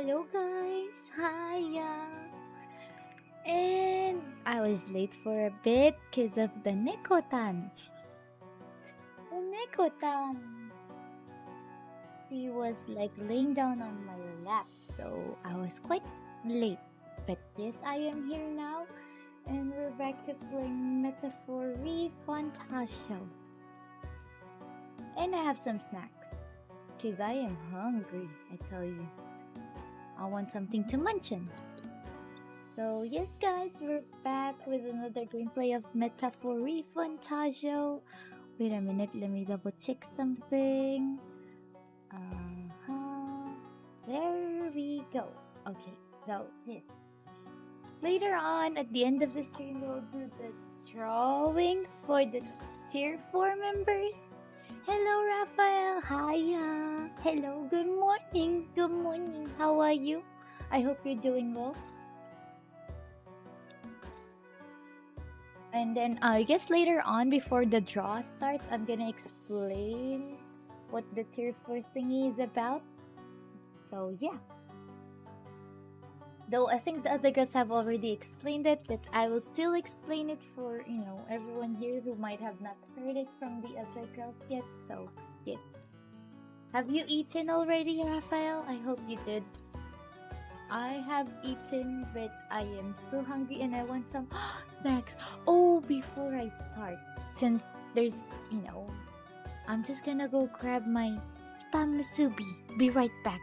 Hello guys, hiya! And I was late for a bit because of the Nekotan. The Nekotan! He was like laying down on my lap, so I was quite late. But yes, I am here now, and we're back to playing Metaphor ReFantazio. And I have some snacks, because I am hungry, I tell you. I want something to munch on. So yes guys, we're back with another gameplay of Metaphor ReFantazio. Wait a minute, let me double check something. There we go. Okay, so this. Later on, at the end of the stream, we'll do the drawing for the tier 4 members. Hello, Raphael. Hiya. Hello. Good morning. Good morning. How are you? I hope you're doing well. And then I guess later on, before the draw starts, I'm gonna explain what the tier 4 thingy is about. So yeah. Though I think the other girls have already explained it, but I will still explain it for, everyone here who might have not heard it from the other girls yet. So, yes. Have you eaten already, Raphael? I hope you did. I have eaten, but I am so hungry and I want some snacks. Oh, before I start, since there's, I'm just gonna go grab my spam musubi. Be right back.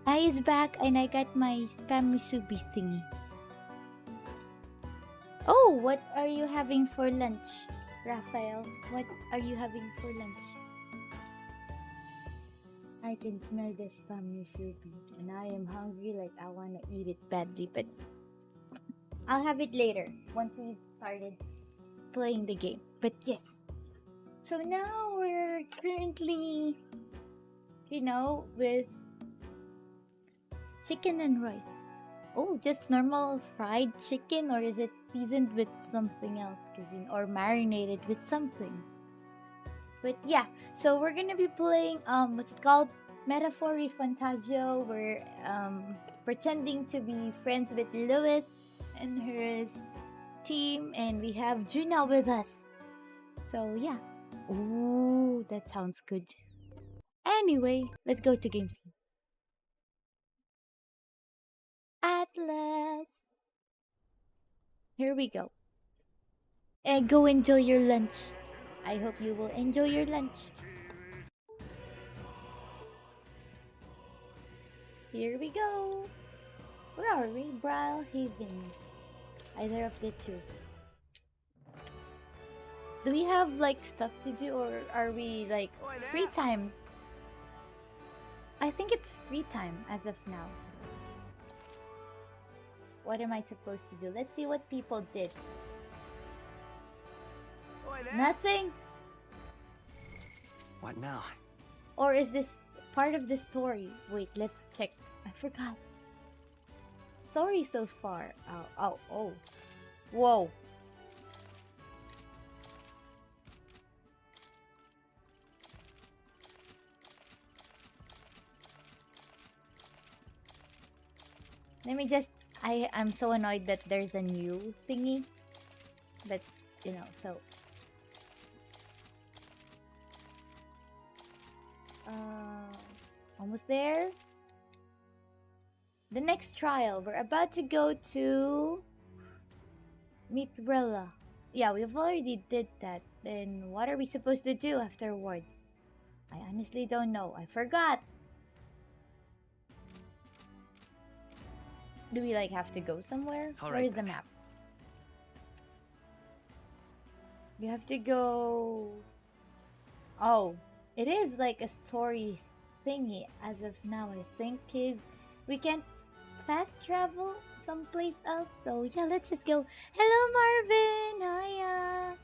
I is back and I got my spam musubi thingy. Oh, what are you having for lunch, Raphael? What are you having for lunch? I can smell the spam musubi and I am hungry, like I want to eat it badly, but I'll have it later once we've started playing the game. But yes. So now we're currently, with chicken and rice. Oh, just normal fried chicken, or is it seasoned with something else? Or marinated with something. But yeah, so we're gonna be playing what's it called? Metaphor ReFantazio. We're pretending to be friends with Lewis and her team, and we have Juna with us. So yeah. Ooh, that sounds good. Anyway, let's go to game scene. Atlas. Here we go. And go enjoy your lunch. I hope you will enjoy your lunch. Here we go. Where are we? Haven. Either of the two. Do we have like stuff to do, or are we like free time? I think it's free time as of now. What am I supposed to do? Let's see what people did. Nothing? What now? Or is this part of the story? Wait, let's check. I forgot. Sorry so far. Oh. Whoa. Let me just... I'm so annoyed that there's a new thingy. But, so... Almost there. The next trial. We're about to go to... meet Rilla. Yeah, we've already did that. Then what are we supposed to do afterwards? I honestly don't know. I forgot. Do we like have to go somewhere? All Where right is the then. map? You have to go. Oh, it is like a story thingy as of now. I think is we can't fast travel someplace else. So yeah, let's just go. Hello, Marvin. Hiya.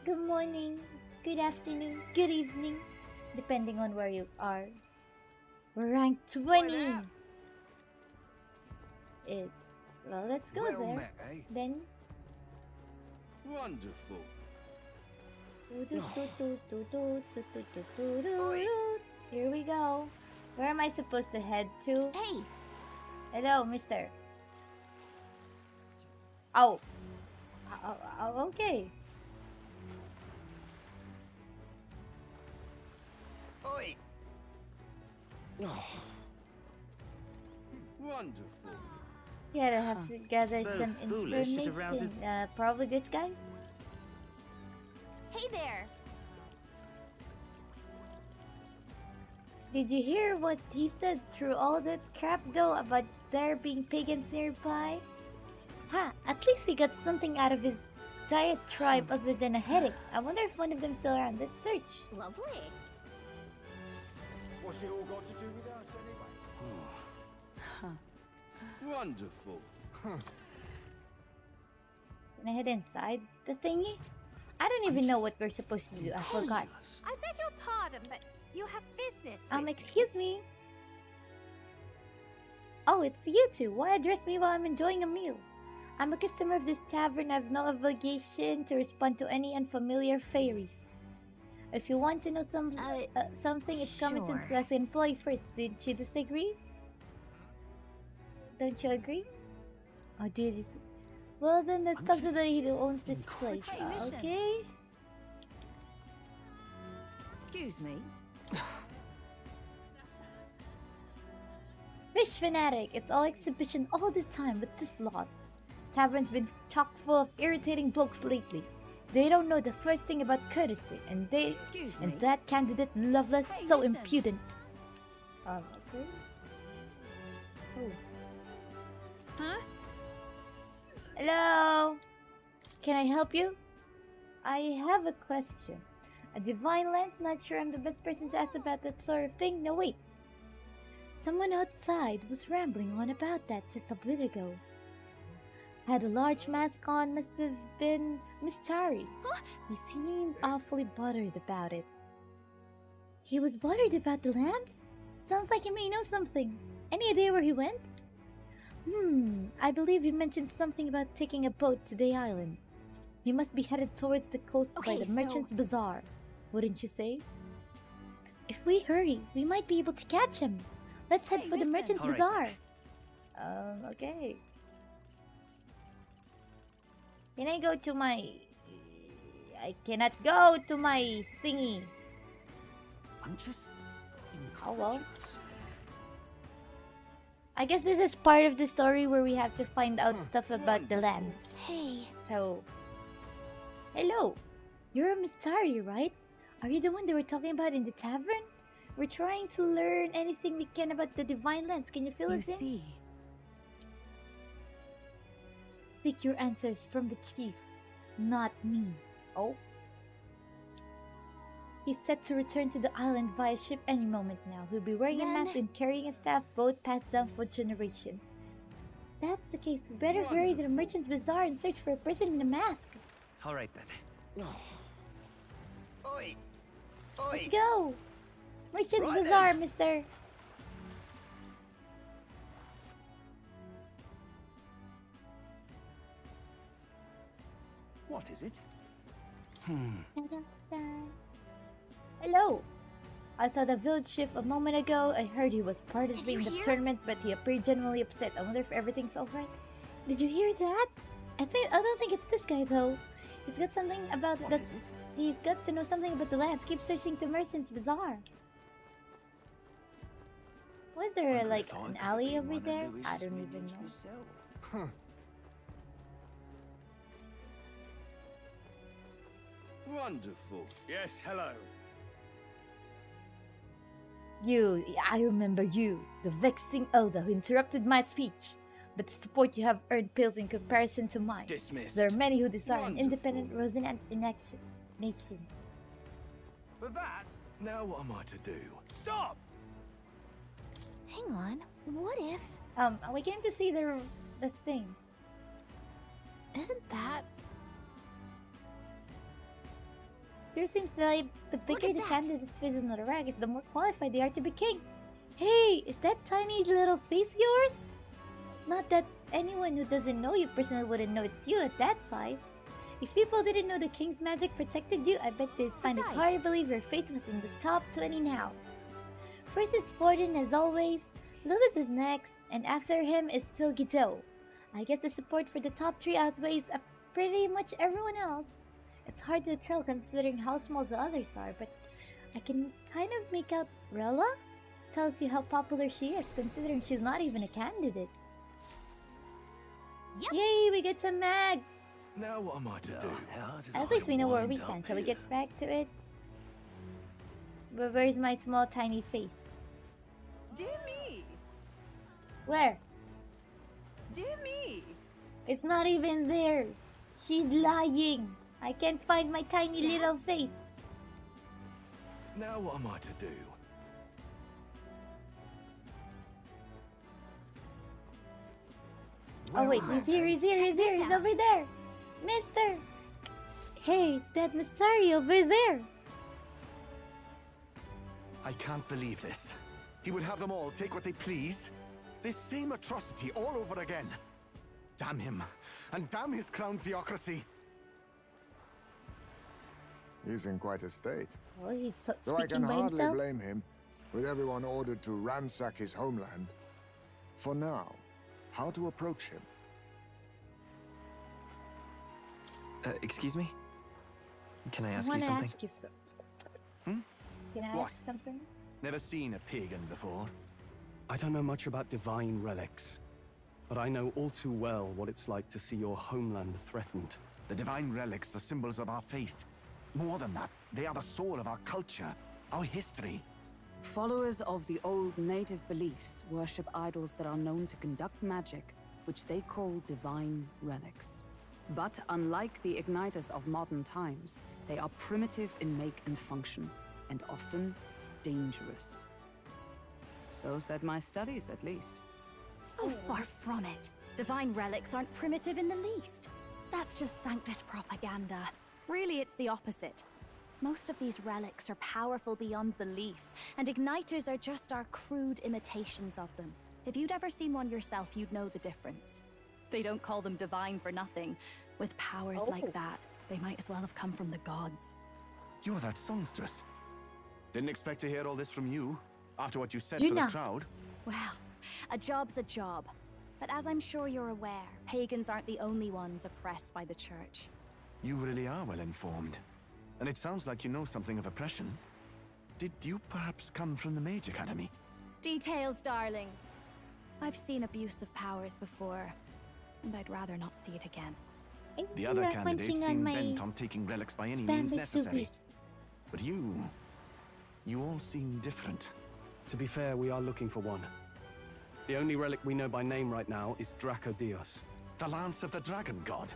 Good morning. Good afternoon. Good evening, depending on where you are. We're ranked 20. It. Well, let's go Well there. met, eh? Then. Wonderful. Here we go. Where am I supposed to head to? Hey! Hello, mister. Oh. Okay. Oi. Wonderful. Yeah, I have to gather So some foolish, it arouses- information. Probably this guy. Hey there! Did you hear what he said through all that crap though about there being pagans nearby? Ha! At least we got something out of his diatribe other than a headache. I wonder if one of them's still around. Let's search. Lovely. What's it all got to do with us anyway? Wonderful. Can I head inside the thingy? I don't even know what we're supposed to do. I forgot. I beg your pardon, but you have business with me. Excuse me. Oh, it's you two. Why address me while I'm enjoying a meal? I'm a customer of this tavern. I have no obligation to respond to any unfamiliar fairies. If you want to know something, it's common sense sure. as employee first. Didn't you disagree? Don't you agree? Oh, do you disagree? Well, then let's talk to the lady who owns this place. Hey, listen. Okay? Excuse me. Fish fanatic! It's all exhibition all this time with this lot. Tavern's been chock full of irritating blokes lately. They don't know the first thing about courtesy, and Excuse me. that candidate Loveless Hey, so listen. impudent. Okay. Oh. Huh? Hello? Can I help you? I have a question. A divine lens? Not sure I'm the best person to ask about that sort of thing. No, wait. Someone outside was rambling on about that just a bit ago. Had a large mask on, must have been Miss Tari. He seemed awfully bothered about it. He was bothered about the lands? Sounds like he may know something. Any idea where he went? I believe he mentioned something about taking a boat to the island. He must be headed towards the coast by Okay, the so- Merchant's Bazaar. Wouldn't you say? If we hurry, we might be able to catch him. Let's head Hey, for the listen. Merchant's All right, Bazaar. Okay. Can I go to my... I cannot go to my thingy. I'm just Oh, well. incredulous. I guess this is part of the story where we have to find out stuff about the lands. Hey. So... Hello. You're a Miss Tari, right? Are you the one they were talking about in the tavern? We're trying to learn anything we can about the divine lands. Can you fill You us in? see. Take your answers from the chief, not me. Oh? He's set to return to the island via ship any moment now. He'll be wearing a mask and carrying a staff, both passed down for generations. If that's the case, we better hurry to the Wonderful. Merchant's Bazaar and search for a person in a mask. All right then. Oi. Let's go! Merchant's Right Bazaar, then. mister! What is it? Da-da-da. Hello! I saw the village chief a moment ago. I heard he was participating in the hear? tournament, but he appeared genuinely upset. I wonder if everything's alright. Did you hear that? I don't think it's this guy though. He's got something about What the. is it? He's got to know something about the lands. Keep searching the Merchant's Bazaar. Was there Wonder like if I an could alley be over one of there? Lewis's I don't even minions know. myself. Wonderful. Yes, hello. You, I remember you, the vexing elder who interrupted my speech. but the support you have earned pales in comparison to mine. Dismissed. There are many who desire an Wonderful. independent Roseanne nation. But that's... Now what am I to do? Stop! Hang on. What if... We came to see the thing. Isn't that... Here seems like the bigger at the that. candidate's face on the rag is, the more qualified they are to be king. Hey, is that tiny little face yours? Not that anyone who doesn't know you personally wouldn't know it's you at that size. If people didn't know the king's magic protected you, I bet they'd find it hard to believe your fate was in the top 20 now. First is Forden as always, Lewis is next, and after him is still Guido. I guess the support for the top 3 outweighs pretty much everyone else. It's hard to tell considering how small the others are, but I can kind of make out Rella? Tells you how popular she is, considering she's not even a candidate. Yep. Yay, we get some mag! Now what am I to do? At least we know where we stand. Shall we get back to it? But where's my small tiny face? Dear me! Where? Dear me! It's not even there. She's lying. I can't find my tiny little face. Now what am I to do? Oh wait, he's here, he's over there. Mister! Hey, that Mystari over there. I can't believe this. He would have them all take what they please. This same atrocity all over again. Damn him, and damn his crown theocracy. He's in quite a state. Oh, he's So I speaking can by hardly himself. blame him, with everyone ordered to ransack his homeland. For now, how to approach him? Excuse me? Can I I ask you want to something? ask you so. Hmm? Can I What? ask something? Never seen a pagan before. I don't know much about divine relics, but I know all too well what it's like to see your homeland threatened. The divine relics are symbols of our faith. More than that, they are the soul of our culture, our history. Followers of the old native beliefs worship idols that are known to conduct magic, which they call divine relics. But unlike the igniters of modern times, they are primitive in make and function, and often dangerous. So said my studies, at least. Oh, far from it. Divine relics aren't primitive in the least. That's just Sanctus propaganda. Really, it's the opposite. Most of these relics are powerful beyond belief, and igniters are just our crude imitations of them. If you'd ever seen one yourself, you'd know the difference. They don't call them divine for nothing. With powers like that, they might as well have come from the gods. You're that songstress. Didn't expect to hear all this from you, after what you said for the crowd. Well, a job's a job. But as I'm sure you're aware, pagans aren't the only ones oppressed by the church. You really are well informed. And it sounds like you know something of oppression. Did you perhaps come from the Mage Academy? Details, darling. I've seen abuse of powers before, and I'd rather not see it again. The other candidates seem bent on taking relics by any means necessary. But you all seem different. To be fair, we are looking for one. The only relic we know by name right now is Dracodios. The Lance of the Dragon God.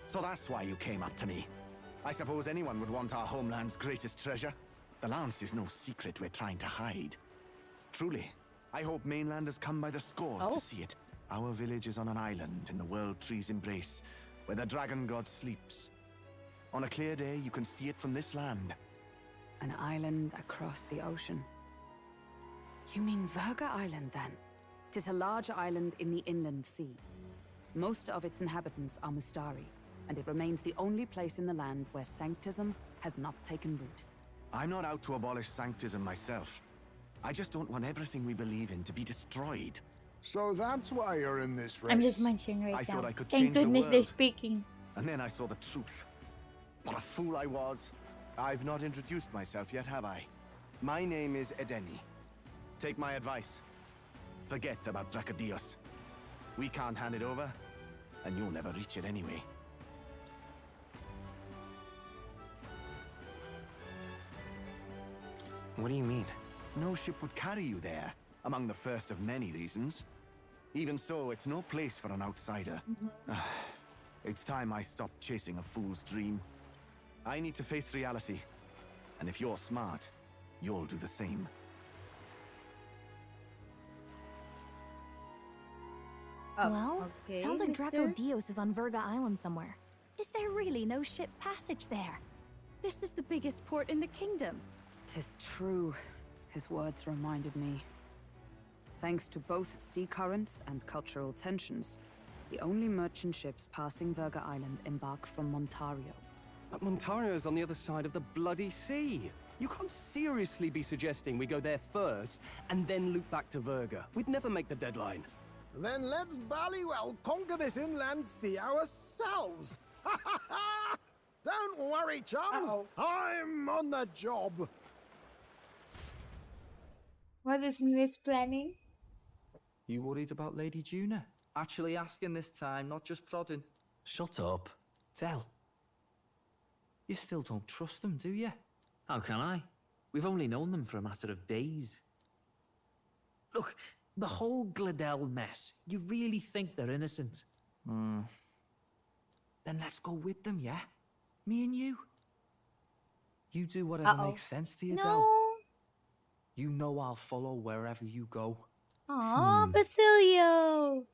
So that's why you came up to me. I suppose anyone would want our homeland's greatest treasure. The Lance is no secret we're trying to hide. Truly, I hope mainlanders come by the scores to see it. Our village is on an island in the World Tree's embrace, where the Dragon God sleeps. On a clear day, you can see it from this land. An island across the ocean. You mean Verga Island, then? 'Tis a large island in the inland sea. Most of its inhabitants are Mystari, and it remains the only place in the land where sanctism has not taken root. I'm not out to abolish sanctism myself. I just don't want everything we believe in to be destroyed. So that's why you're in this race. I'm just mentioning right now. I thought I could Thank change the goodness they're world. speaking. And then I saw the truth. What a fool I was. I've not introduced myself yet, have I? My name is Edeni. Take my advice. Forget about Dracodios. We can't hand it over, and you'll never reach it anyway. What do you mean? No ship would carry you there, among the first of many reasons. Even so, it's no place for an outsider. It's time I stopped chasing a fool's dream. I need to face reality. And if you're smart, you'll do the same. Well, okay, sounds like mister. Draco Dios is on Verga Island somewhere. Is there really no ship passage there? This is the biggest port in the kingdom. 'Tis true. His words reminded me. Thanks to both sea currents and cultural tensions, the only merchant ships passing Verga Island embark from Montario. But Montario's on the other side of the bloody sea. You can't seriously be suggesting we go there first and then loop back to Verga. We'd never make the deadline. Then let's ballywell conquer this inland sea ourselves. Ha ha ha! Don't worry, chums. I'm on the job. What is Miss planning? You worried about Lady Juna? Actually asking this time, not just prodding. Shut up. Tell. You still don't trust them, do you? How can I? We've only known them for a matter of days. Look, the whole Gladell mess, you really think they're innocent? Then let's go with them, yeah? Me and you. You do whatever makes sense to you, Del. No. You know I'll follow wherever you go. Aw, Basilio.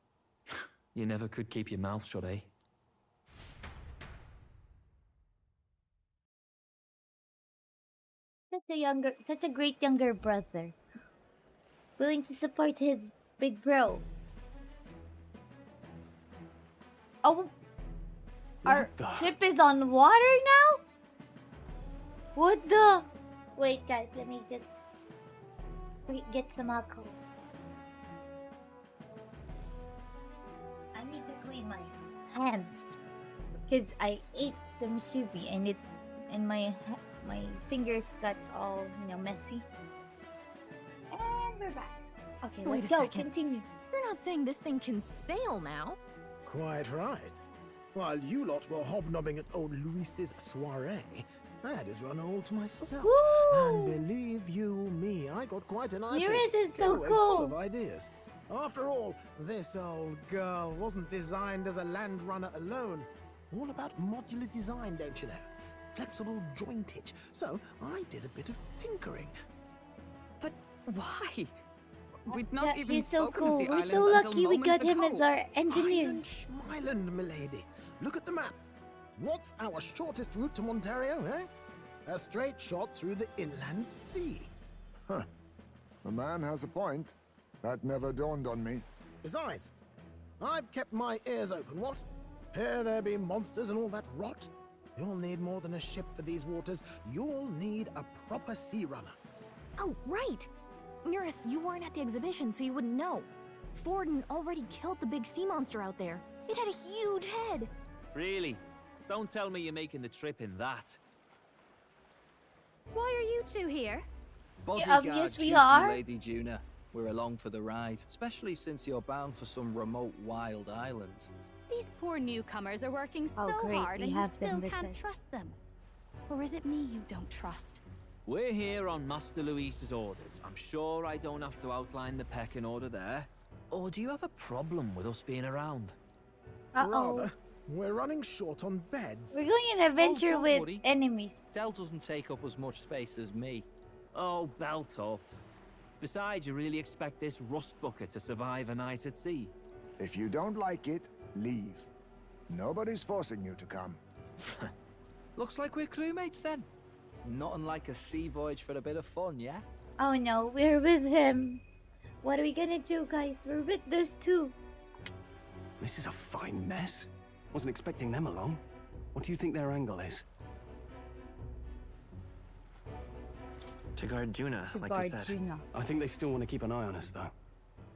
You never could keep your mouth shut, eh? Such a great younger brother. Willing to support his big bro. Oh, our ship is on water now? What the? Wait, guys, let me just get some alcohol. I need to clean my hands because I ate the musubi and my fingers got all messy. And we're back. Okay, Wait let's a go. second. Continue. You're not saying this thing can sail now? Quite right. While you lot were hobnobbing at old Luis's soiree, I had his run all to myself. And believe you me, I got quite an eye for Luis is so getaway cool. full of ideas. After all, this old girl wasn't designed as a land runner alone. All about modular design, don't you know? Flexible jointage. So I did a bit of tinkering. But why? We'd not Yeah, even he's so spoken cool. of the We're island so until lucky we got moments him ago. as our engineer. Island Schmyland, milady. Look at the map. What's our shortest route to Montario, eh? A straight shot through the inland sea. Huh. The man has a point. That never dawned on me. Besides, I've kept my ears open, what? Here there be monsters and all that rot? You'll need more than a ship for these waters. You'll need a proper sea runner. Oh, right. Nearest, you weren't at the exhibition, so you wouldn't know. Forden already killed the big sea monster out there. It had a huge head. Really? Don't tell me you're making the trip in that. Why are you two here? Bodyguard yes, we duty, are. Lady Juna. We're along for the ride, especially since you're bound for some remote wild island. These poor newcomers are working Oh, so great, hard we and you have them still with can't us. trust them. Or is it me you don't trust? We're here on Master Luis's orders. I'm sure I don't have to outline the pecking order there. Or do you have a problem with us being around? Rather, we're running short on beds. We're going on an adventure don't with worry. enemies. Del doesn't take up as much space as me. Oh, belt up. Besides, you really expect this rust bucket to survive a night at sea? If you don't like it, leave. Nobody's forcing you to come. Looks like we're crewmates then. Not unlike a sea voyage for a bit of fun, yeah? Oh no, we're with him. What are we gonna do, guys? We're with this too. This is a fine mess. Wasn't expecting them along. What do you think their angle is? To guard Juna, like you said. I think they still want to keep an eye on us, though.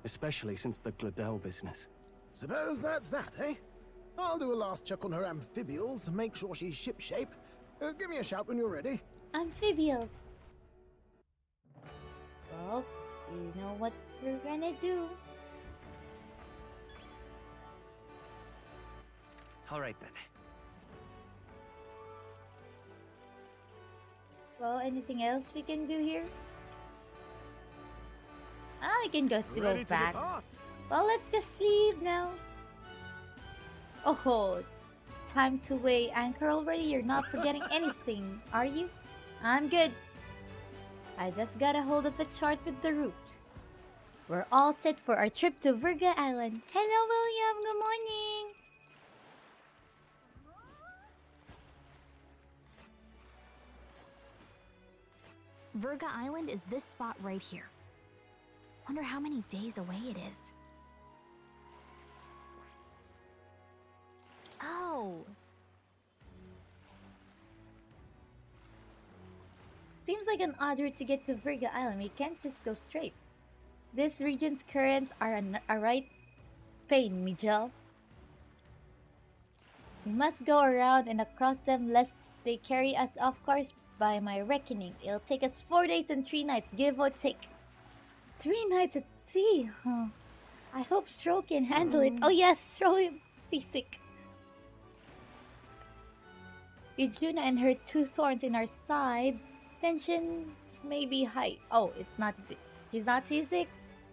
Especially since the Gladell business. Suppose that's that, eh? I'll do a last check on her amphibials, make sure she's shipshape. Give me a shout when you're ready. Amphibians. Well, you know what we're gonna do. All right then. Well, anything else we can do here? Ah, we can go Ready to back. depart? Well, let's just leave now. Oh, time to weigh anchor already? You're not forgetting anything, are you? I'm good. I just got a hold of a chart with the route. We're all set for our trip to Virga Island. Hello, William. Good morning. Virga Island is this spot right here. Wonder how many days away it is. Oh. Seems like an odd route to get to Virga Island. We can't just go straight. This region's currents are a right pain, Miguel. We must go around and across them lest they carry us off course. By my reckoning, it'll take us 4 days and 3 nights, give or take. 3 nights at sea, huh? I hope Stroh can handle it. Oh yes, Stroh is seasick. With Juna and her 2 thorns in our side, tensions may be high. Oh, it's not. He's not seasick?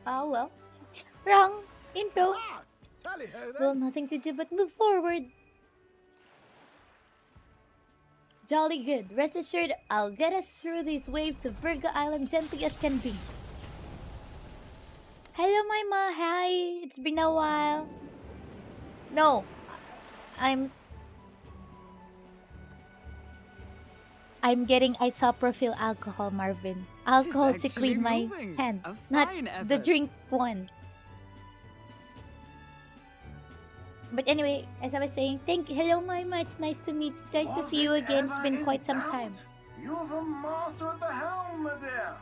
Oh well. Wrong. Info. Tally-ho then. Well, nothing to do but move forward. Jolly good. Rest assured, I'll get us through these waves of Virga Island gently as can be. Hello, Mama. Hi. It's been a while. No. I'm getting isopropyl alcohol, Marvin. Alcohol to clean my hands, not the drink one. But anyway, as I was saying, hello, Mama. It's nice to meet, nice to see you again. It's been quite some time. You're the master at the helm, my dear.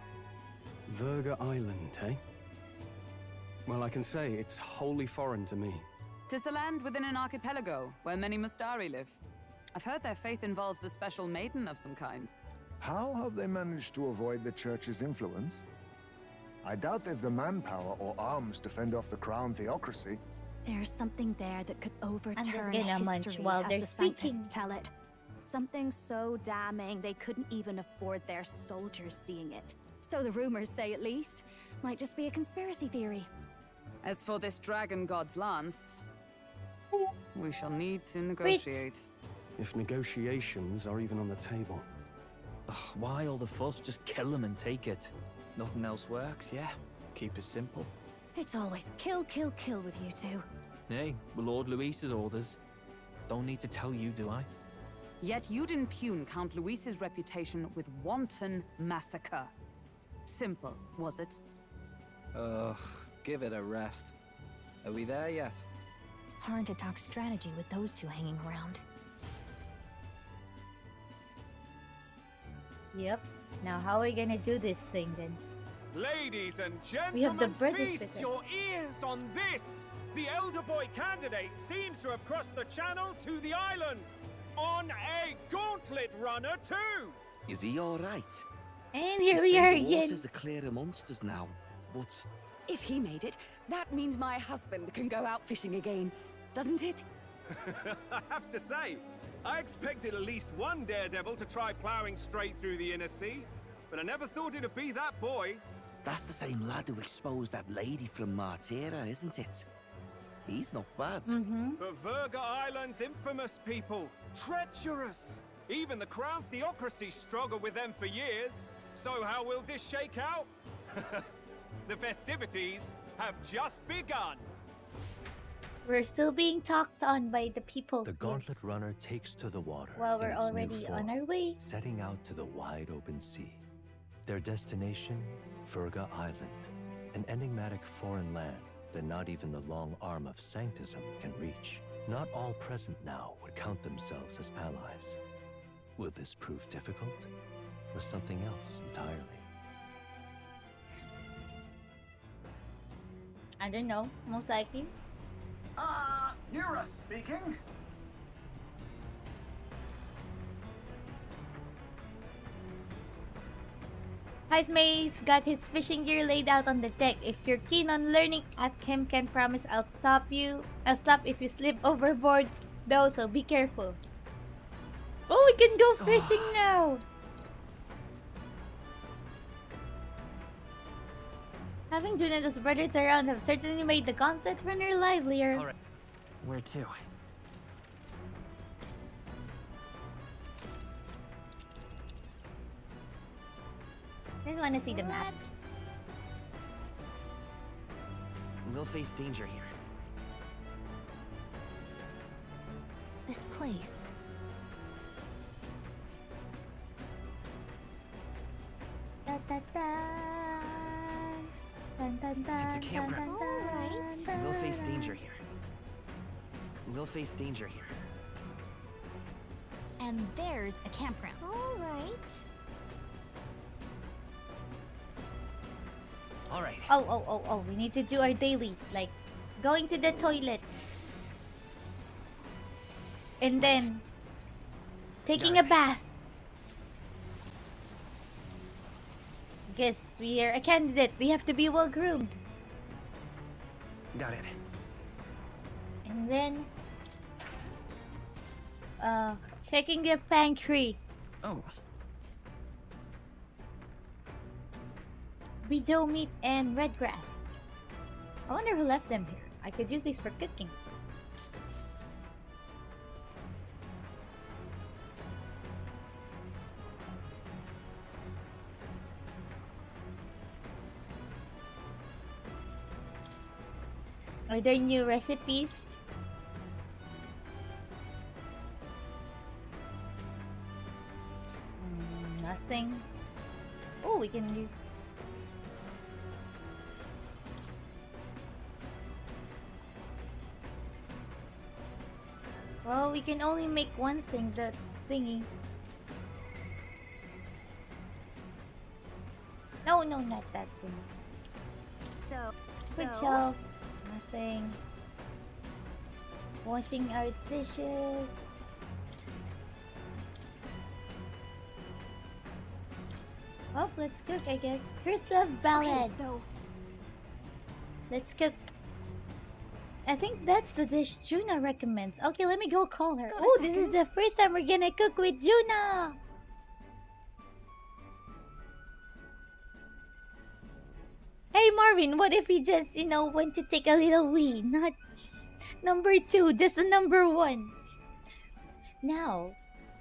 Virga Island, eh? Well, I can say it's wholly foreign to me. 'Tis a land within an archipelago where many Mustari live. I've heard their faith involves a special maiden of some kind. How have they managed to avoid the church's influence? I doubt they've the manpower or arms to fend off the crown theocracy. There's something there that could overturn gonna munch history while as they're the speaking. scientists tell it. Something so damning they couldn't even afford their soldiers seeing it. So the rumors say, at least. Might just be a conspiracy theory. As for this dragon god's lance, we shall need to negotiate. If negotiations are even on the table. Ugh, why all the fuss? Just kill them and take it. Nothing else works, yeah? Keep it simple. It's always kill, kill, kill with you two. Hey, we're Lord Luis's orders. Don't need to tell you, do I? Yet you'd impugn Count Luis's reputation with wanton massacre. Simple, was it? Ugh, give it a rest. Are we there yet? Hard to talk strategy with those two hanging around. Yep. Now how are we gonna do this thing then? Ladies and We have the gentlemen, British feast with your ears on this! The elder boy candidate seems to have crossed the channel to the island on a gauntlet runner too! Is he alright? And here we are The again. waters are clear of monsters now, but... If he made it, that means my husband can go out fishing again, doesn't it? I have to say, I expected at least one daredevil to try ploughing straight through the inner sea, but I never thought it'd be that boy. That's the same lad who exposed that lady from Martira, isn't it? He's not bad. But Virga Island's infamous people, treacherous. Even the crown theocracy struggled with them for years. So how will this shake out? The festivities have just begun. We're still being talked on by the people. The gauntlet runner takes to the water. Well, we're in its new already on form, our way. setting out to the wide open sea. Their destination, Virga Island, an enigmatic foreign land that not even the long arm of Sanctism can reach. Not all present now would count themselves as allies. Will this prove difficult, or something else entirely? I don't know. Most likely. Nura speaking. Heismay's got his fishing gear laid out on the deck. If you're keen on learning, ask him. Can promise I'll stop if you slip overboard, though, so be careful. Oh, we can go fishing now. Having Juna's brothers around have certainly made the gauntlet runner livelier. All right. Where to? I just want to see the map. They'll face danger here. This place. Da, da, da. Dun, dun, dun, It's a campground. dun, dun, Alright. dun, They'll face dun. danger here. They'll face danger here. And there's a campground. Alright. All right. Oh, we need to do our daily, like going to the toilet. And then taking a bath. Guess we are a candidate. We have to be well groomed. Got it. And then checking the pantry. Oh. Widow meat and red grass. I wonder who left them here. I could use these for cooking. Are there new recipes? Nothing. Oh, we can use. Well, we can only make one thing, the thingy. No, not that thing. Good job. Nothing. Washing our dishes. Well, let's cook, I guess. Curse Love Ballad. Okay, so Let's cook. I think that's the dish Juna recommends. Okay, let me go call her. Oh, this is the first time we're gonna cook with Juna. Hey Marvin, what if we just, went to take a little wee? Not number 2, just the number 1. Now,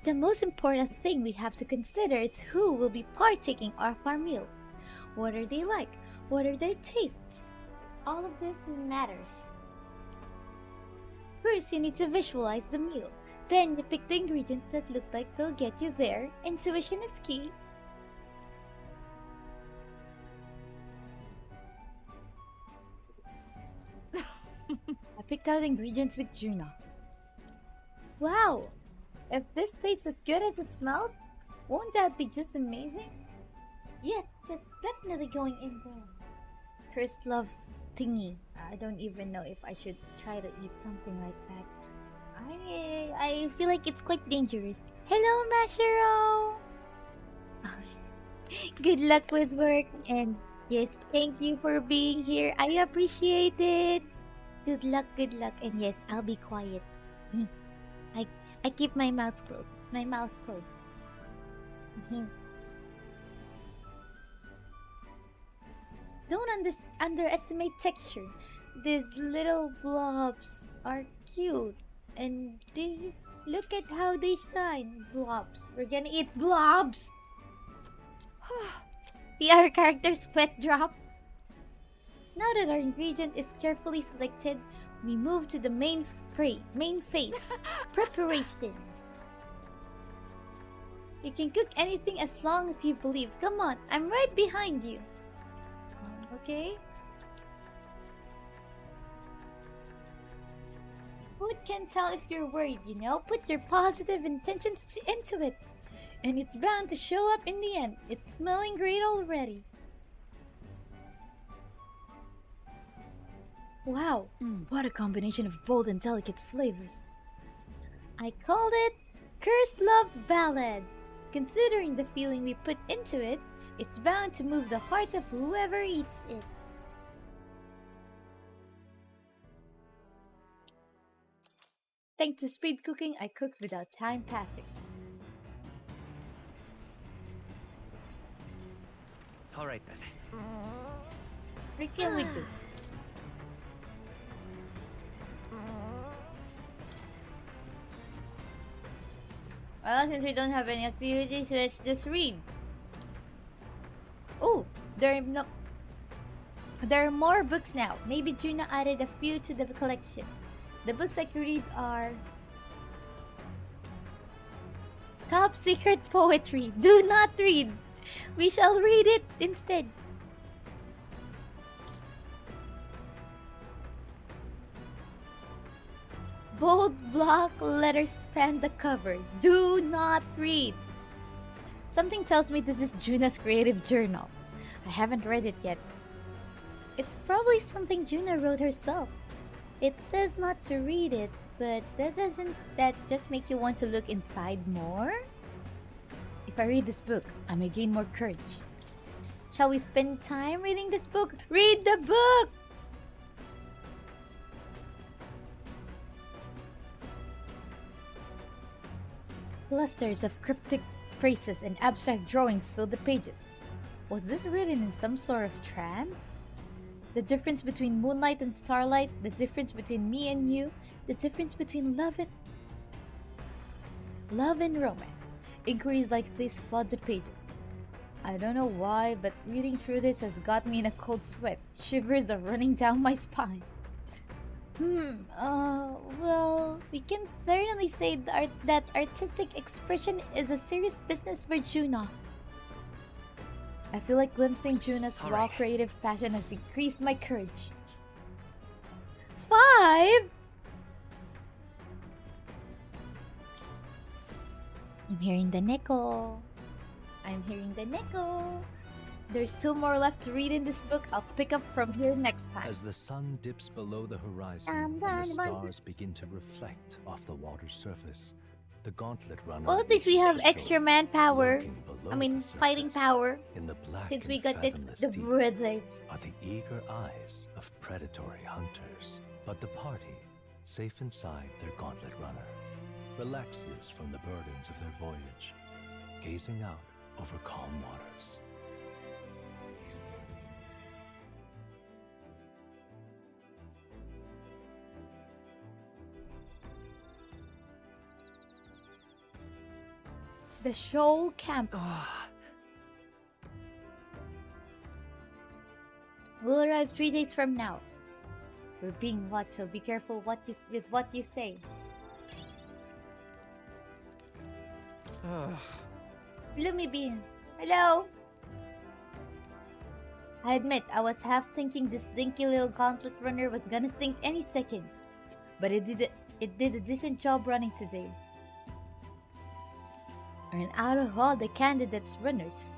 the most important thing we have to consider is who will be partaking of our meal. What are they like? What are their tastes? All of this matters. First, you need to visualize the meal. Then you pick the ingredients that look like they'll get you there. Intuition is key. I picked out ingredients with Juna. Wow! If this tastes as good as it smells, won't that be just amazing? Yes, that's definitely going in there. Cursed love thingy. I don't even know if I should try to eat something like that. I feel like it's quite dangerous. Hello, Mashiro! Good luck with work, and yes, thank you for being here. I appreciate it. Good luck, and yes, I'll be quiet. I keep my mouth closed. Don't underestimate texture. These little blobs are cute. And these, look at how they shine. Blobs. We're gonna eat blobs! Our character's sweat drop. Now that our ingredient is carefully selected, we move to the main phase. Preparation. You can cook anything as long as you believe. Come on, I'm right behind you. Okay? Who can tell if you're worried, Put your positive intentions into it. And it's bound to show up in the end. It's smelling great already. Wow, what a combination of bold and delicate flavors. I called it Cursed Love Ballad. Considering the feeling we put into it, it's bound to move the heart of whoever eats it. Thanks to speed cooking, I cooked without time passing. All right then. What can we do? Well, since we don't have any activities, let's just read. Oh, there are more books now. Maybe Juna added a few to the collection. The books I could read are Top Secret Poetry. Do not read. We shall read it instead. Bold block letters span the cover. Do not read. Something tells me this is Juna's creative journal. I haven't read it yet. It's probably something Juna wrote herself. It says not to read it, but doesn't that just make you want to look inside more? If I read this book, I may gain more courage. Shall we spend time reading this book? Read the book! Clusters of cryptic phrases and abstract drawings fill the pages. Was this written in some sort of trance? The difference between moonlight and starlight, the difference between me and you, the difference between love and romance. Inquiries like this flood the pages. I don't know why, but reading through this has got me in a cold sweat. Shivers are running down my spine. Well, we can certainly say that artistic expression is a serious business for Juna. I feel like glimpsing Juna's raw creative passion has increased my courage. 5? I'm hearing the neko. I'm hearing the neko. There's 2 more left to read in this book. I'll pick up from here next time. As the sun dips below the horizon and the stars begin to reflect off the water's surface, the gauntlet runner. Well, at least we have extra manpower. I mean, fighting power. In the black since we got the breathing are the eager eyes of predatory hunters. But the party, safe inside their gauntlet runner, relaxes from the burdens of their voyage, gazing out over calm waters. The shoal camp. We'll arrive 3 days from now. We're being watched, so be careful with what you say. Bloomy Bean. Hello. I admit, I was half thinking this dinky little gauntlet runner was gonna sink any second. But it did a decent job running today. And out of all the candidates runners,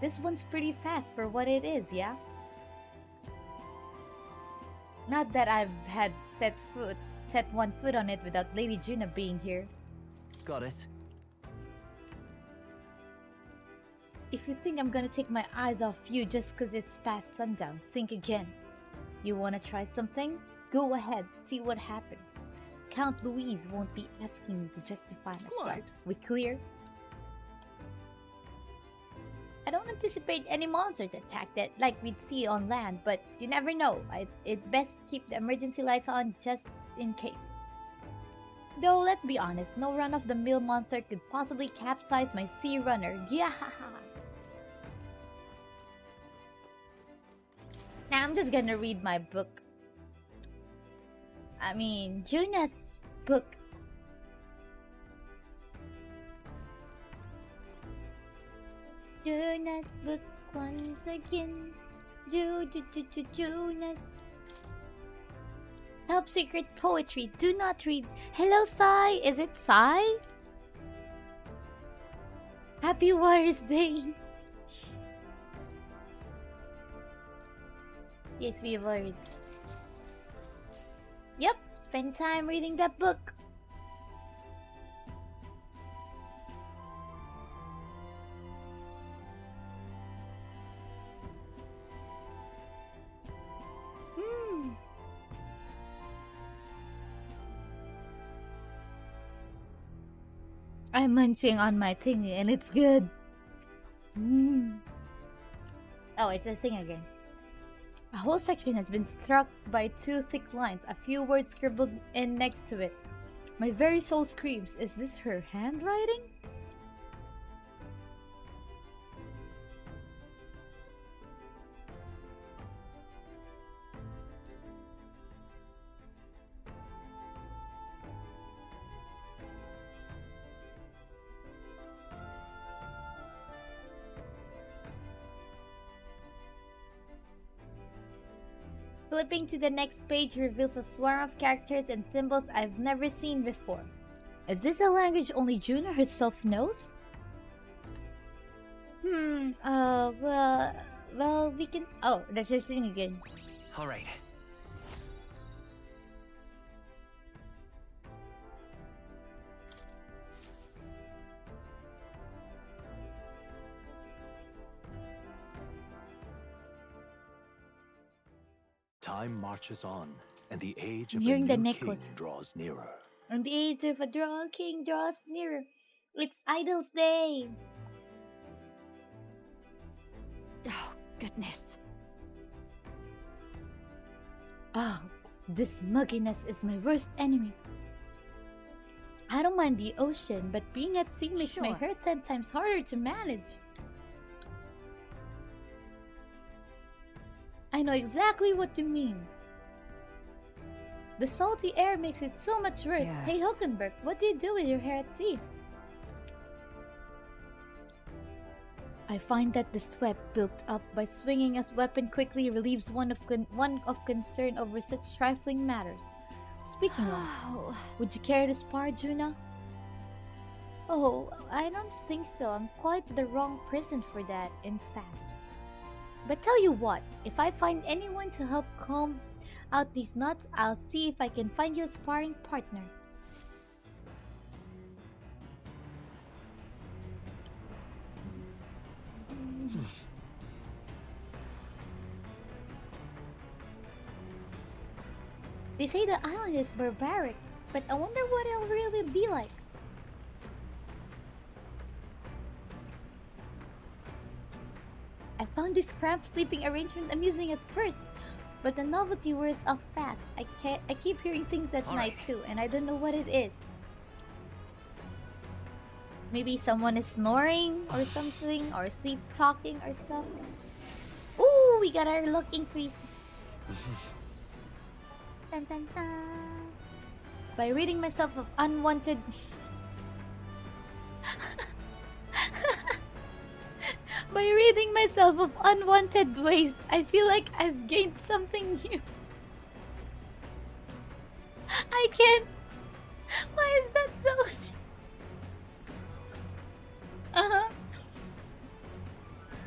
this one's pretty fast for what it is, yeah? Not that I've had set one foot on it without Lady Juna being here. Got it. If you think I'm gonna take my eyes off you just cause it's past sundown, think again. You wanna try something? Go ahead, see what happens. Count Louise won't be asking me to justify myself. We clear? I don't anticipate any monsters attack that like we'd see on land, but you never know. It's best keep the emergency lights on just in case. Though, let's be honest, no run-of-the-mill monster could possibly capsize my sea runner. Yeah. Now I'm just gonna read my book. I mean, Juna's book. Juna's book once again. Junas. Top secret poetry. Do not read. Hello, Sai. Is it Sai? Happy Waters Day. Yes, we have already. Yep, spend time reading that book. I'm munching on my thingy and it's good. Oh, it's a thing again. A whole section has been struck by 2 thick lines, a few words scribbled in next to it. My very soul screams, is this her handwriting? Flipping to the next page reveals a swarm of characters and symbols I've never seen before. Is this a language only Juno herself knows? Well, we can... Oh, that's her thing again. Alright. Time marches on, and the age of Nearing a the new necklace. king draws nearer. And the age of a king draws nearer. It's Idol's Day! Oh, goodness. Oh, this mugginess is my worst enemy. I don't mind the ocean, but being at sea makes my hair 10 times harder to manage. I know exactly what you mean. The salty air makes it so much worse. Yes. Hey Hulkenberg, what do you do with your hair at sea? I find that the sweat built up by swinging as weapon quickly relieves one of concern over such trifling matters. Speaking of, would you care to spar, Juna? Oh, I don't think so. I'm quite the wrong person for that, in fact. But tell you what, if I find anyone to help comb out these nuts, I'll see if I can find you a sparring partner. They say the island is barbaric, but I wonder what it'll really be like. I found this cramped sleeping arrangement amusing at first, but the novelty wears off fast. I keep hearing things at night too, and I don't know what it is. Maybe someone is snoring or something, or sleep talking or stuff. Ooh, we got our luck increase. Dun, dun, dun. By ridding myself of unwanted... By ridding myself of unwanted waste, I feel like I've gained something new. I can't... Why is that so...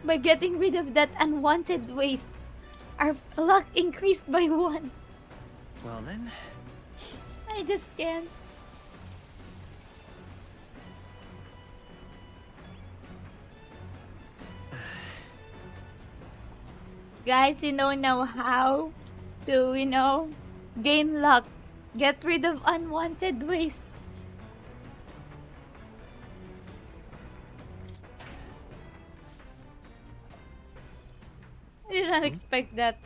By getting rid of that unwanted waste, our luck increased by 1. Well then... I just can't. Guys, you know now how to, gain luck. Get rid of unwanted waste. I did not expect that.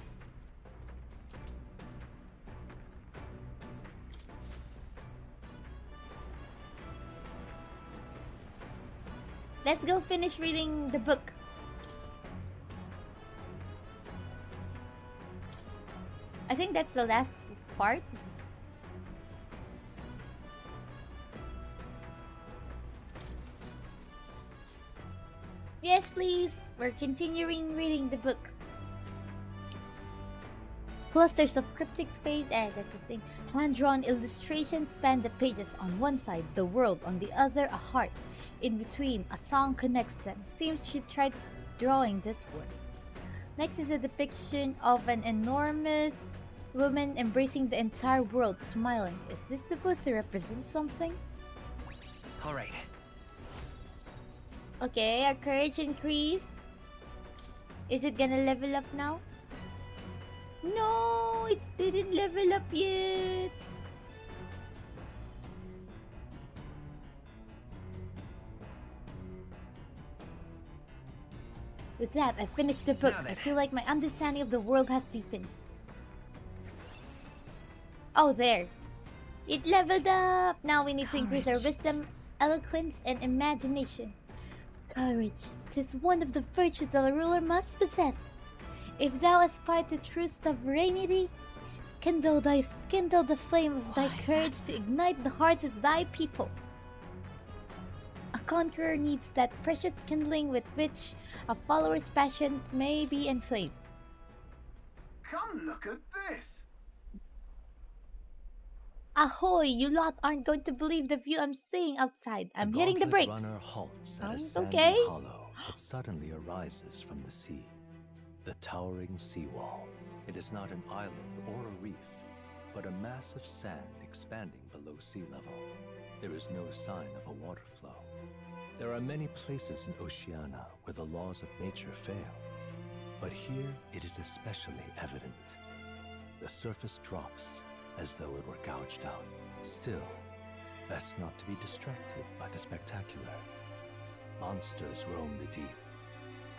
Let's go finish reading the book. I think that's the last part. Yes, please. We're continuing reading the book. Clusters of cryptic phase, that's the thing. Hand-drawn illustrations span the pages. On one side, the world. On the other, a heart. In between, a song connects them. Seems she tried drawing this one. Next is a depiction of an enormous woman embracing the entire world, smiling. Is this supposed to represent something? Alright. Okay, our courage increased. Is it gonna level up now? No, it didn't level up yet. With that, I finished the book. I feel like my understanding of the world has deepened. Oh, there. It leveled up. Now we need to increase our wisdom, eloquence, and imagination. Courage. 'Tis one of the virtues a ruler must possess. If thou aspire to true sovereignty, kindle the flame of thy courage to ignite the hearts of thy people. A conqueror needs that precious kindling with which a follower's passions may be inflamed. Come look at this! Ahoy! You lot aren't going to believe the view I'm seeing outside. I'm hitting the brakes. Runner halts at a Sounds sandy okay. hollow that suddenly arises from the sea. The towering seawall. It is not an island or a reef, but a mass of sand expanding below sea level. There is no sign of a water flow. There are many places in Oceania where the laws of nature fail, but here it is especially evident. The surface drops as though it were gouged out. Still, best not to be distracted by the spectacular. Monsters roam the deep,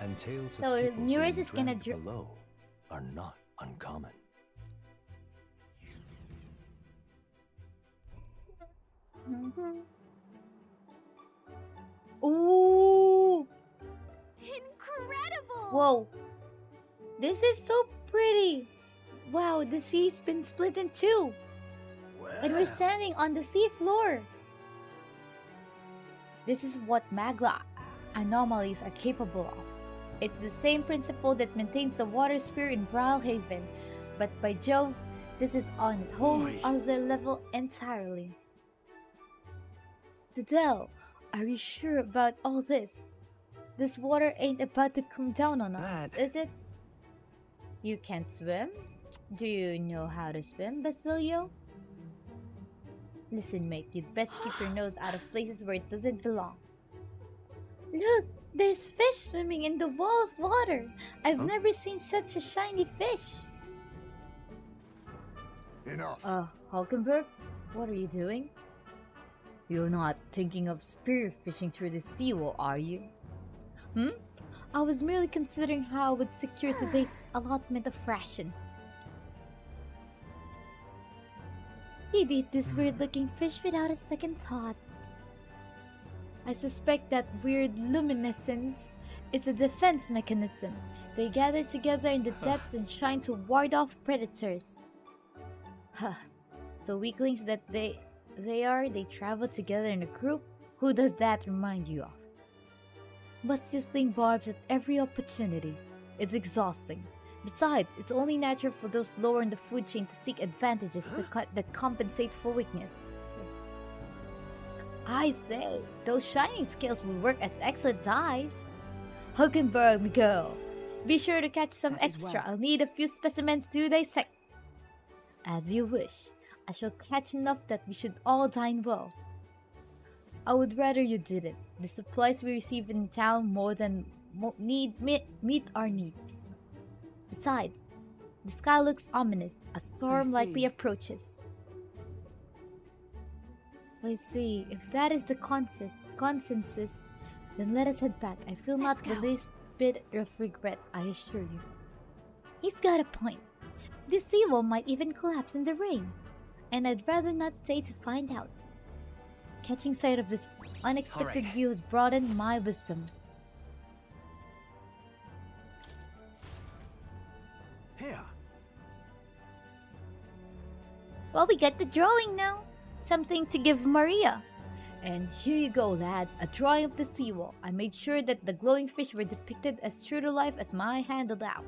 and tales of people Nearest being is gonna dragged below are not uncommon. Ooh! Incredible! Whoa! This is so pretty! Wow, the sea's been split in two! And we're standing on the sea floor! This is what magma anomalies are capable of. It's the same principle that maintains the water sphere in Brawlhaven, but by Jove, this is on a whole other level entirely. Dudell, are you sure about all this? This water ain't about to come down on us, is it? You can't swim? Do you know how to swim, Basilio? Listen, mate, you'd best keep your nose out of places where it doesn't belong. Look, there's fish swimming in the wall of water. I've never seen such a shiny fish. Enough. Hulkenberg, what are you doing? You're not thinking of spearfishing through the seawall, are you? I was merely considering how I would secure today's allotment of rations. He'd eat this weird-looking fish without a second thought. I suspect that weird luminescence is a defense mechanism. They gather together in the depths and shine to ward off predators. So weaklings that they travel together in a group? Who does that remind you of? Must you sling barbs at every opportunity? It's exhausting. Besides, it's only natural for those lower in the food chain to seek advantages that compensate for weakness. I say, those shining scales will work as excellent dyes. Hulkenberg, Miguel, be sure to catch some extra. I'll need a few specimens to dissect. As you wish. I shall catch enough that we should all dine well. I would rather you didn't. The supplies we receive in town more than meet our needs. Besides, the sky looks ominous. A storm likely approaches. I see. If that is the consensus, then let us head back. I feel not the least bit of regret, I assure you. He's got a point. This seawall might even collapse in the rain. And I'd rather not stay to find out. Catching sight of this unexpected view has broadened my wisdom. Here. Well, we get the drawing now. Something to give Maria. And here you go, lad. A drawing of the seawall. I made sure that the glowing fish were depicted as true to life as my hand allowed.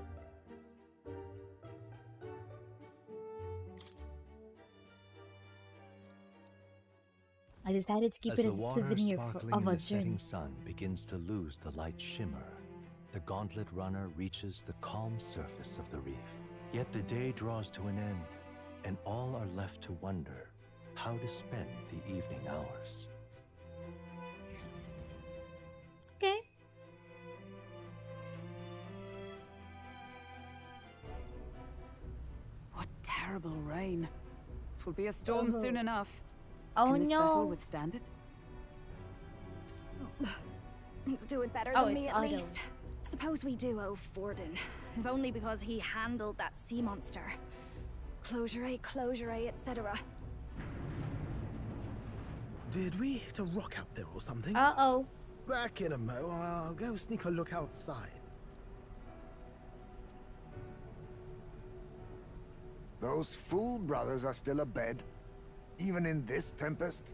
I decided to keep it as a souvenir of our journey. The sun begins to lose the light shimmer. The gauntlet runner reaches the calm surface of the reef. Yet the day draws to an end, and all are left to wonder how to spend the evening hours. Okay. What terrible rain. It'll be a storm soon enough. Oh Can this no. vessel withstand it? It's doing better than me at least. Suppose we do owe Forden, if only because he handled that sea monster. Closure, etc. Did we hit a rock out there or something? Uh-oh. Back in a mo. I'll go sneak a look outside. Those fool brothers are still abed? Even in this tempest?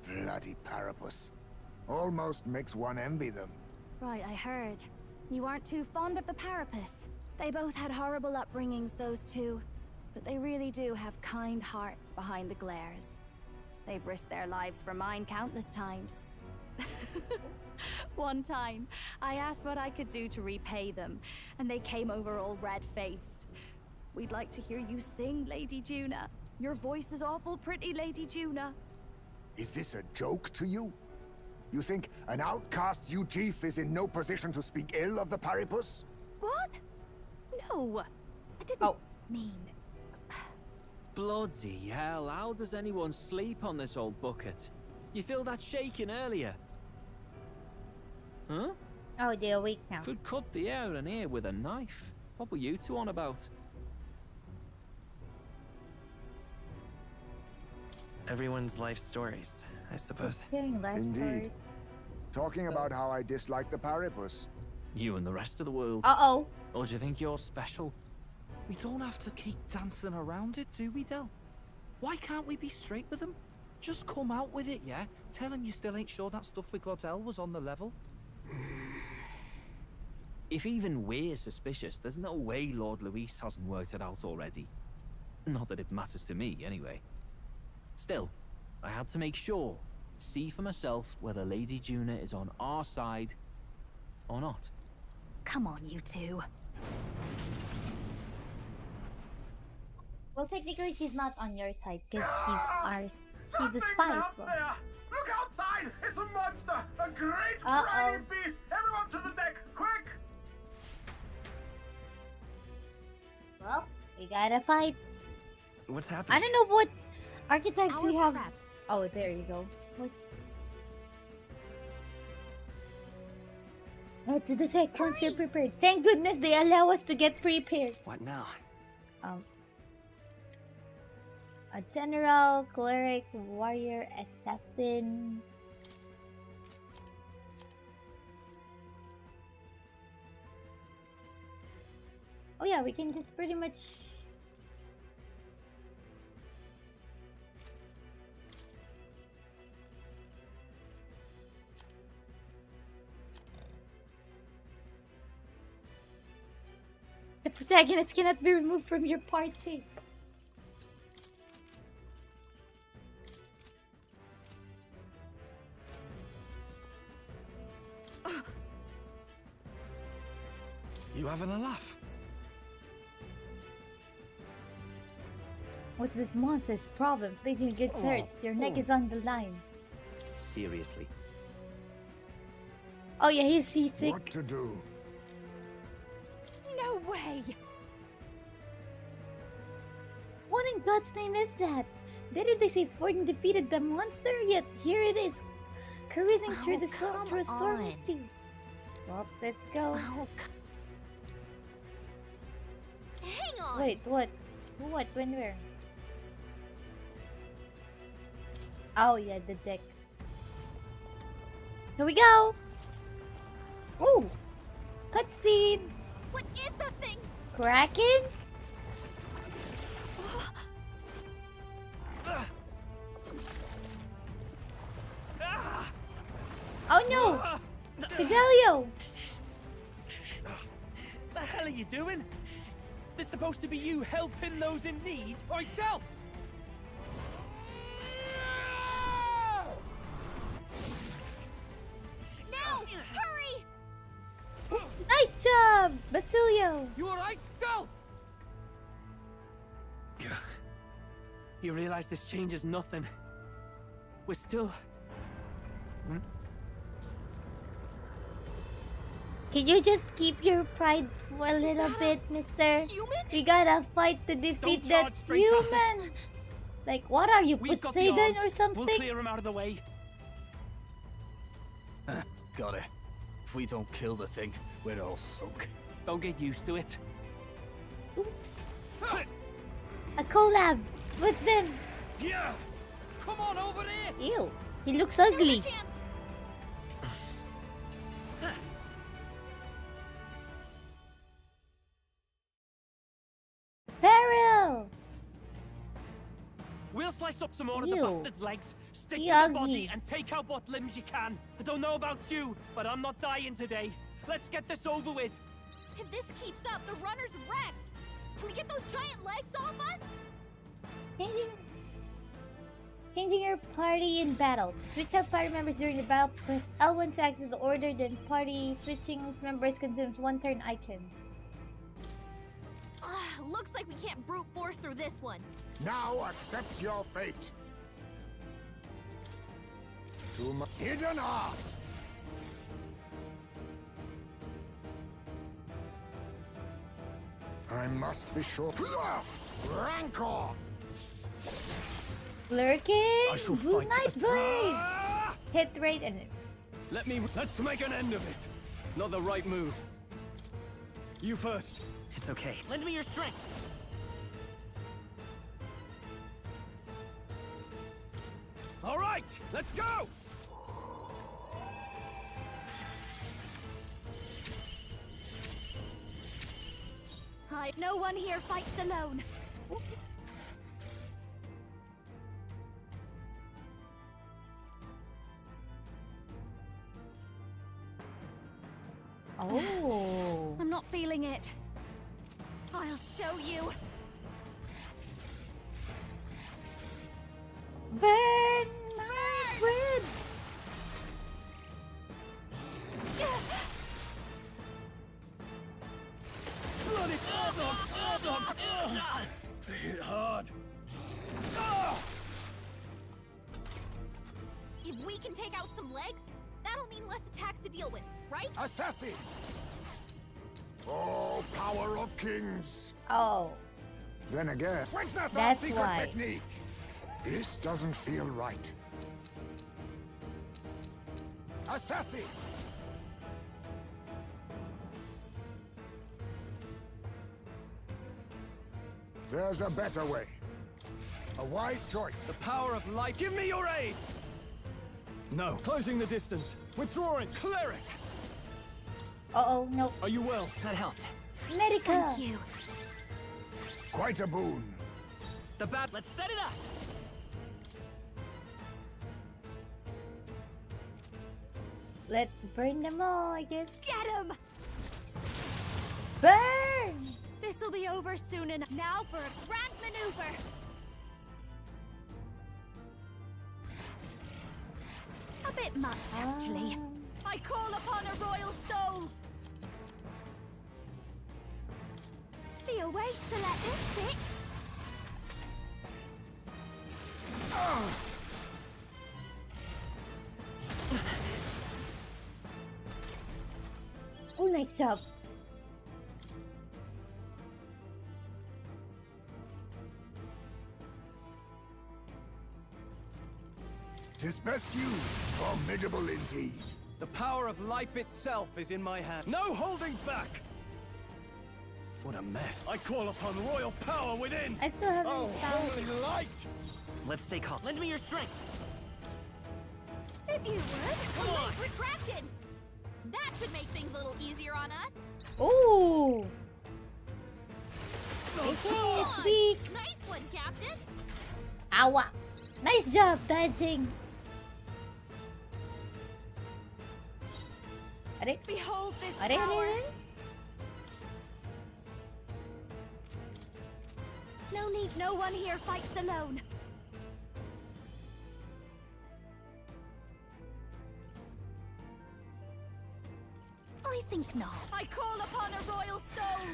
Bloody Parapus. Almost makes one envy them. Right, I heard. You aren't too fond of the Parapus. They both had horrible upbringings, those two. But they really do have kind hearts behind the glares. They've risked their lives for mine countless times. One time, I asked what I could do to repay them, and they came over all red-faced. We'd like to hear you sing, Lady Juna. Your voice is awful pretty, Lady Juna. Is this a joke to you? You think an outcast Ujeef is in no position to speak ill of the Paripus? What? No, I didn't mean... Bloody hell, how does anyone sleep on this old bucket? You feel that shaking earlier? Huh? Oh, they're awake now. Could cut the air in here with a knife. What were you two on about? Everyone's life stories, I suppose. Hearing life Indeed. stories. Talking about how I dislike the Paripus. You and the rest of the world. Uh-oh. Or do you think you're special? We don't have to keep dancing around it, do we, Del? Why can't we be straight with them? Just come out with it, yeah? Tell him you still ain't sure that stuff with Glodell was on the level. If even we're suspicious, there's no way Lord Luis hasn't worked it out already. Not that it matters to me, anyway. Still, I had to make sure, see for myself whether Lady Juna is on our side or not. Come on, you two. Well, technically, she's not on your side because she's a spy as well. There. Look outside! It's a monster! A great briny beast! Everyone to the deck, quick! Well, we gotta fight. What's happening? I don't know what archetypes we have. Oh, there you go. What to detect once you're prepared. Thank goodness they allow us to get prepared. What now? A general, cleric, warrior, assassin. Oh yeah, we can just pretty much... The protagonist cannot be removed from your party. You having a laugh? What's this monster's problem? If you get hurt, your neck is on the line. Seriously. Oh yeah, he's seasick. What to do? No way! What in God's name is that? Didn't they say Forden defeated the monster? Yet here it is, cruising through the stormy sea. Well, let's go. Hang on! Wait, what? What? When? Where? Oh yeah, the deck. Here we go! Ooh! Cutscene! What is that thing? Kraken? Oh no! Fidelio! The hell are you doing? This supposed to be you helping those in need? Oi, tell! Now! Hurry! Nice job, Basilio! You alright, Del? You realize this changes nothing. We're still... Can you just keep your pride for a little bit, mister? We gotta fight to defeat that human! Like, what are you, Poseidon or something? We'll clear him out of the way. Got it. If we don't kill the thing, we're all sunk. Don't get used to it. A collab with them. Yeah. Come on over there. Ew, he looks ugly. Peril. We'll slice up some more of the Ew. bastard's legs, stick He to the ugly. body, and take out what limbs you can. I don't know about you, but I'm not dying today. Let's get this over with. If this keeps up, the runner's wrecked. Can we get those giant legs off us? Changing your party in battle. Switch out party members during the battle. Press L1 to access the order, then party switching members consumes 1 turn icon. Looks like we can't brute force through this one. Now accept your fate. To my hidden art. I must be sure. Rancor. Lurking. I shall Blue fight Knight as- Blade. Hit rate and Let's make an end of it. Not the right move. You first. It's okay. Lend me your strength. All right, let's go. No one here fights alone. Oh. I'm not feeling it. I'll show you. Burn my bread. Bloody hit hard. If we can take out some legs, that'll mean less attacks to deal with, right? Assassin. Oh, power of kings. Oh. Then again, Witness our That's secret why. technique. this doesn't feel right. Assassin. There's a better way. A wise choice. The power of light. Give me your aid. No, closing the distance. Withdrawing. Cleric. Uh-oh, no. Are you well? That helped. Medica. Thank you. Quite a boon. The bat. Let's set it up. Let's burn them all, I guess. Get him! Burn! This'll be over soon enough. Now for a grand maneuver. A bit much, actually. I call upon a royal soul. Be a waste to let this sit. Oh, nice job. Tis best used. Formidable indeed. The power of life itself is in my hand. No holding back! What a mess. I call upon royal power within! I still haven't Oh, found holy light! Let's stay calm. Lend me your strength. If you would, the legs retracted. That should make things a little easier on us. Ooh. Okay, it's weak. Nice one, Captain. Awa. Nice job dodging. Are? Behold this Are? power. No need. No one here fights alone. I think not. I call upon a royal soul.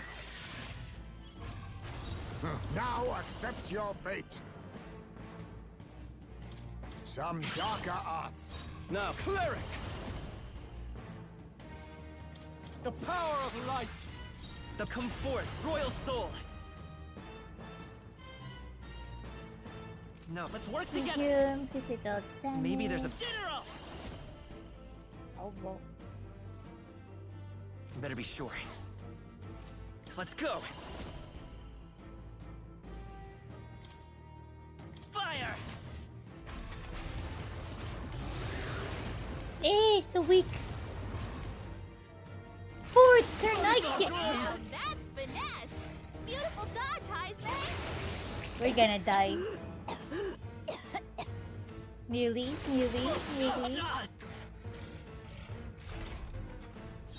Now accept your fate. Some darker arts. Now, cleric! The power of light! The come forth, royal soul. No, let's work together. Consume physical damage. Maybe there's a general. Oh, well. Better be sure. Let's go! Fire! Eh, so weak. Forward turn, I get. Now that's finesse. Beautiful dodge, Heisman. We're gonna die. Nearly.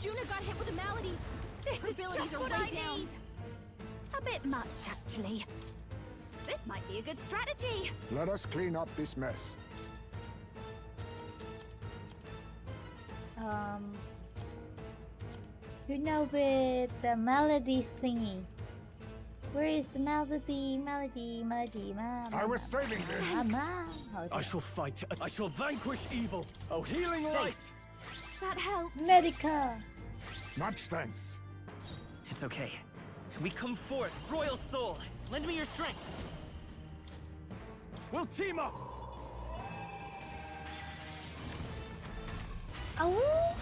Juna got hit with a malady. This is just what I need. A bit much, actually. This might be a good strategy. Let us clean up this mess. You know, with the melody thingy. Where is the melody? I was saving this. I shall fight. I shall vanquish evil. Oh, healing light. That helped. Medica. Much thanks. It's okay. We come forth, royal soul. Lend me your strength. We'll team up. Oh.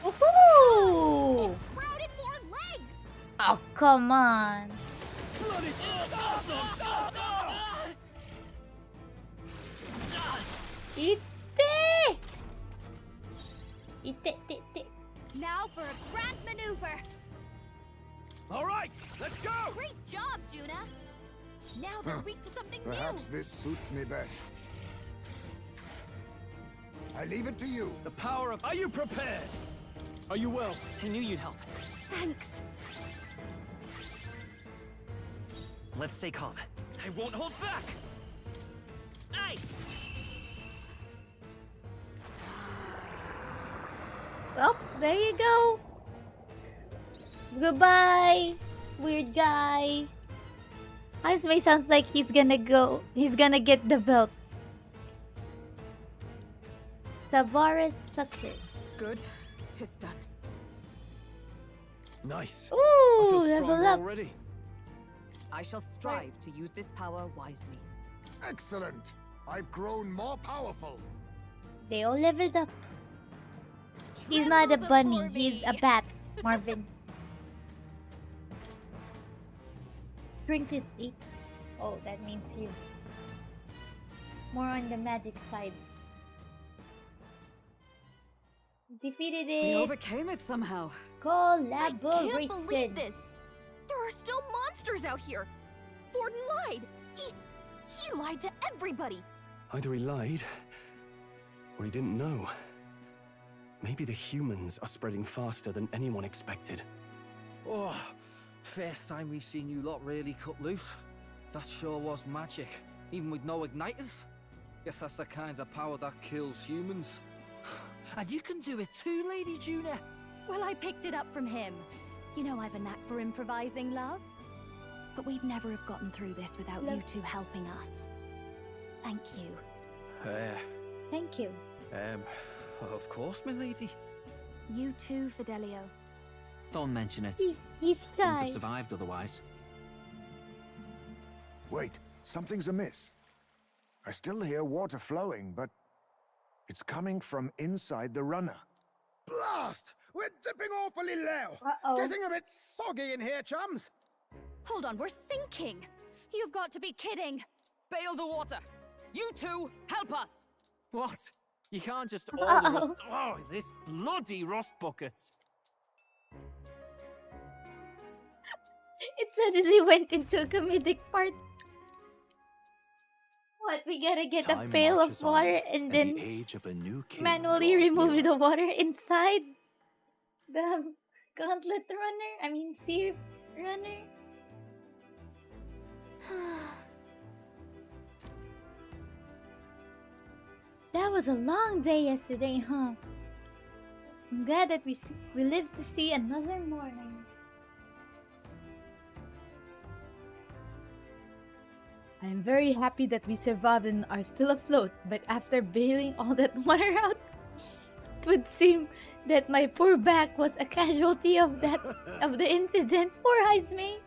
Woohoo! It sprouted more legs. Oh, come on. Ite. Now for a grand maneuver. All right, let's go. Great job, Juna. Now they're weak to something Perhaps this suits me best. I leave it to you. The power of... Are you prepared? Are you well? I knew you'd help. Thanks. Let's stay calm. I won't hold back. Ice! Well, there you go. Goodbye, weird guy. Heisman sounds like he's gonna get the belt. Tavares Sucker. Good. 'Tis done. Nice. Ooh, I feel level stronger up. already. I shall strive to use this power wisely. Excellent. I've grown more powerful. They all leveled up. He's not a bunny, he's a bat, Marvin. Strength is 8. Oh, that means he's more on the magic side. Defeated it. We overcame it somehow. I can't Collaboration. believe this. There are still monsters out here. Forden lied. He lied to everybody. Either he lied, or he didn't know. Maybe the humans are spreading faster than anyone expected. Oh, first time we've seen you lot really cut loose. That sure was magic, even with no igniters. Guess that's the kind of power that kills humans. And you can do it too, Lady Juna. Well, I picked it up from him. You know I've a knack for improvising, love. But we'd never have gotten through this without you two helping us. Thank you. Thank you. Of course, my lady. You too, Fidelio. Don't mention it. He's Wouldn't shy. have survived otherwise. Wait, something's amiss. I still hear water flowing, but it's coming from inside the runner. Blast! We're dipping awfully low. Uh-oh. Getting a bit soggy in here, chums. Hold on, we're sinking. You've got to be kidding. Bail the water. You two, help us. What? You can't just order us. Oh, this bloody rust bucket. It suddenly went into a comedic part. What? We gotta get a Time pail of marches on, water and and then the age of a new king manually draws remove nearer. the water inside the gauntlet runner. I mean, sea runner. That was a long day yesterday, huh? I'm glad that we lived to see another morning. I am very happy that we survived and are still afloat, but after bailing all that water out, it would seem that my poor back was a casualty of the incident. Poor Heisman.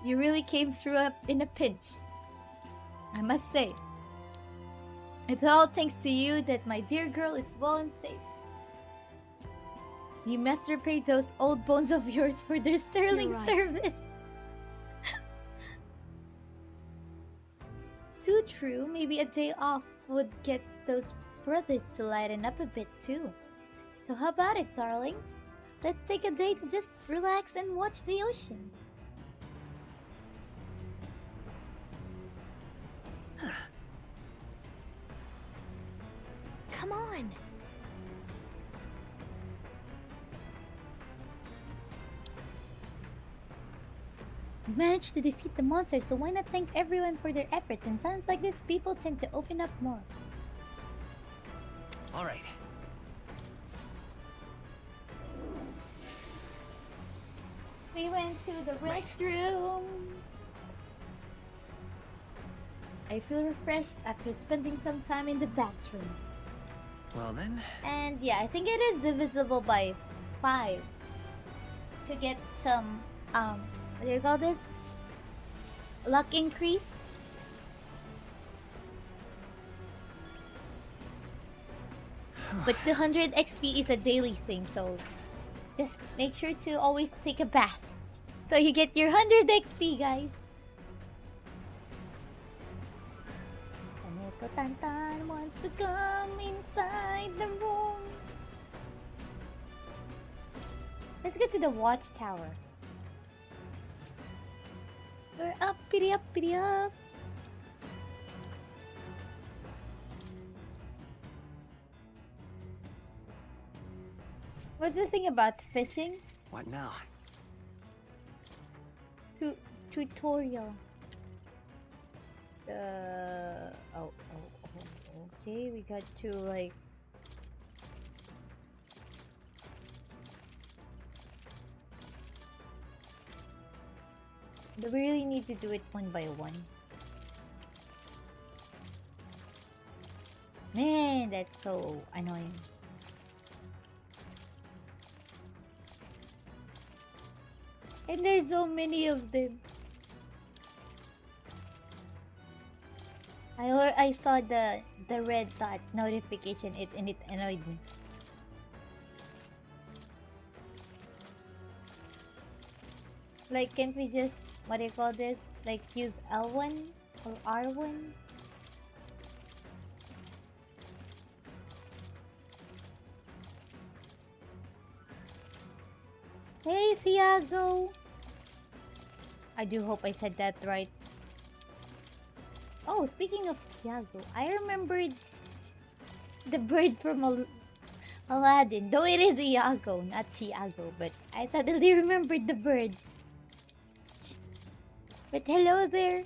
You really came through in a pinch, I must say. It's all thanks to you that my dear girl is well and safe. You must repay those old bones of yours for their sterling service. Too true, maybe a day off would get those brothers to lighten up a bit too. So how about it, darlings? Let's take a day to just relax and watch the ocean. Come on. We managed to defeat the monster, so why not thank everyone for their efforts? In times like this, people tend to open up more. All right. We went to the restroom. I feel refreshed after spending some time in the bathroom. Well then. And yeah, I think it is divisible by 5 to get some what do you call this? Luck increase. But the 100 XP is a daily thing, so just make sure to always take a bath. So you get your 100 XP, guys. Tantan wants to come inside the room. Let's go to the watchtower. We're uppity uppity up. What's the thing about fishing? What now? Tutorial. Okay, we got to like. Do we really need to do it one by one? Man, that's so annoying. And there's so many of them. I saw the red dot notification and it annoyed me. Like, can't we just, what do you call this? Like, use L1 or R1? Hey, Thiago! I do hope I said that right. Oh, speaking of Thiago, I remembered the bird from Aladdin. Though it is Iago, not Thiago, but I suddenly remembered the bird. But hello there.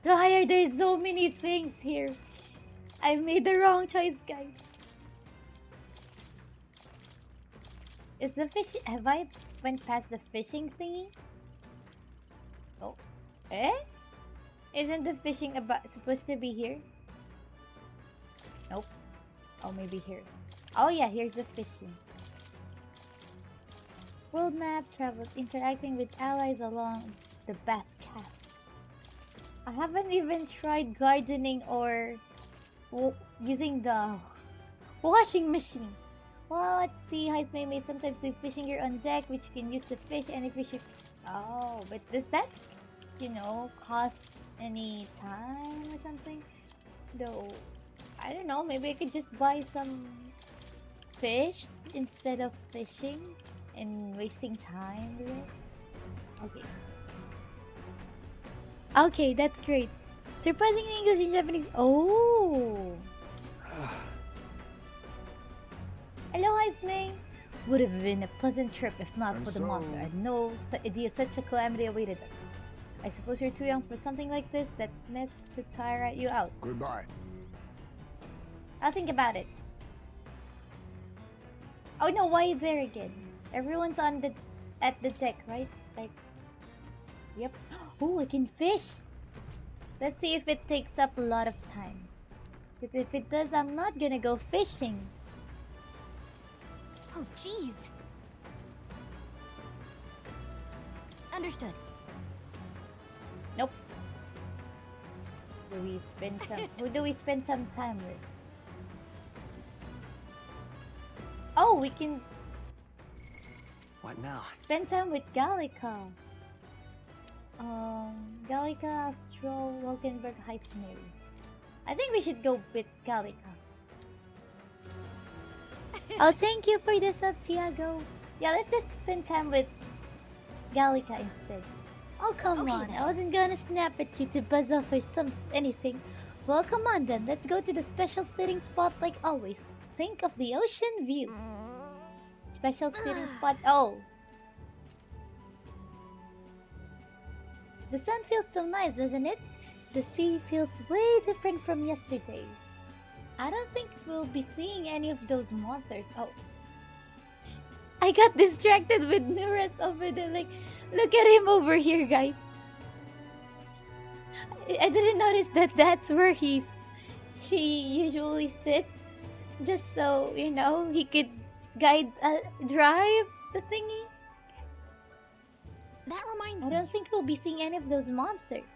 Why are there so many things here? I made the wrong choice, guys. Is the fish... Have I went past the fishing thingy? Oh. Eh? Isn't the fishing supposed to be here? Nope. Oh, maybe here. Oh yeah, here's the fishing. World map, travels, interacting with allies along the Basque Cast. I haven't even tried gardening or using the washing machine. Well, let's see. Heismay may sometimes do fishing gear on deck, which you can use to fish any fish. Oh, but does that, you know, cost any time or something? Though, I don't know. Maybe I could just buy some fish instead of fishing and wasting time with it. Okay. Okay, that's great. Surprisingly English and Japanese. Oh. Hello, Heismay. Would have been a pleasant trip if not for the monster. I had no idea such a calamity awaited them. I suppose you're too young for something like this. That mess to tire you out. Goodbye. I'll think about it. Oh no, why there again? Everyone's on at the deck, right? Like, yep. Oh, I can fish. Let's see if it takes up a lot of time. Because if it does, I'm not gonna go fishing. Oh, jeez. Understood. Nope. Do we spend some? Who do we spend some time with? Oh, we can What now? spend time with Gallica. Gallica, Astro, Wolkenberg, Heitner. I think we should go with Gallica. Oh, thank you for the sub, Tiago. Yeah, let's just spend time with Gallica instead. Oh, come Okay, on. then. I wasn't gonna snap at you to buzz off or anything. Well, come on then. Let's go to the special sitting spot like always. Think of the ocean view. Special sitting spot. Oh. The sun feels so nice, doesn't it? The sea feels way different from yesterday. I don't think we'll be seeing any of those monsters. Oh. I got distracted with Nuras over there. Like, look at him over here, guys. I didn't notice that that's where he usually sits. Just so, you know, he could drive the thingy. That reminds I me. don't think we'll be seeing any of those monsters.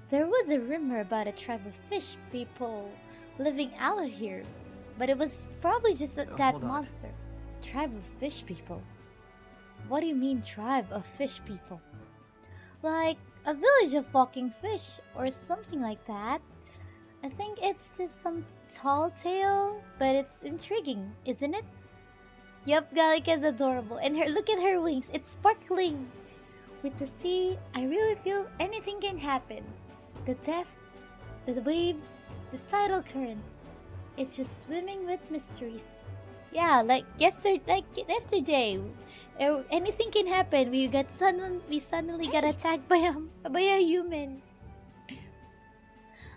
There was a rumor about a tribe of fish people living out here, but it was probably just that hold on. monster. Tribe of fish people? What do you mean tribe of fish people? Like a village of walking fish or something like that. I think it's just some tall tale, but it's intriguing, isn't it? Yup, Gallica's adorable, and look at her wings, it's sparkling. With the sea, I really feel anything can happen. The depth, the waves, the tidal currents. It's just swimming with mysteries. Yeah, like yesterday, anything can happen. We suddenly got attacked by a human.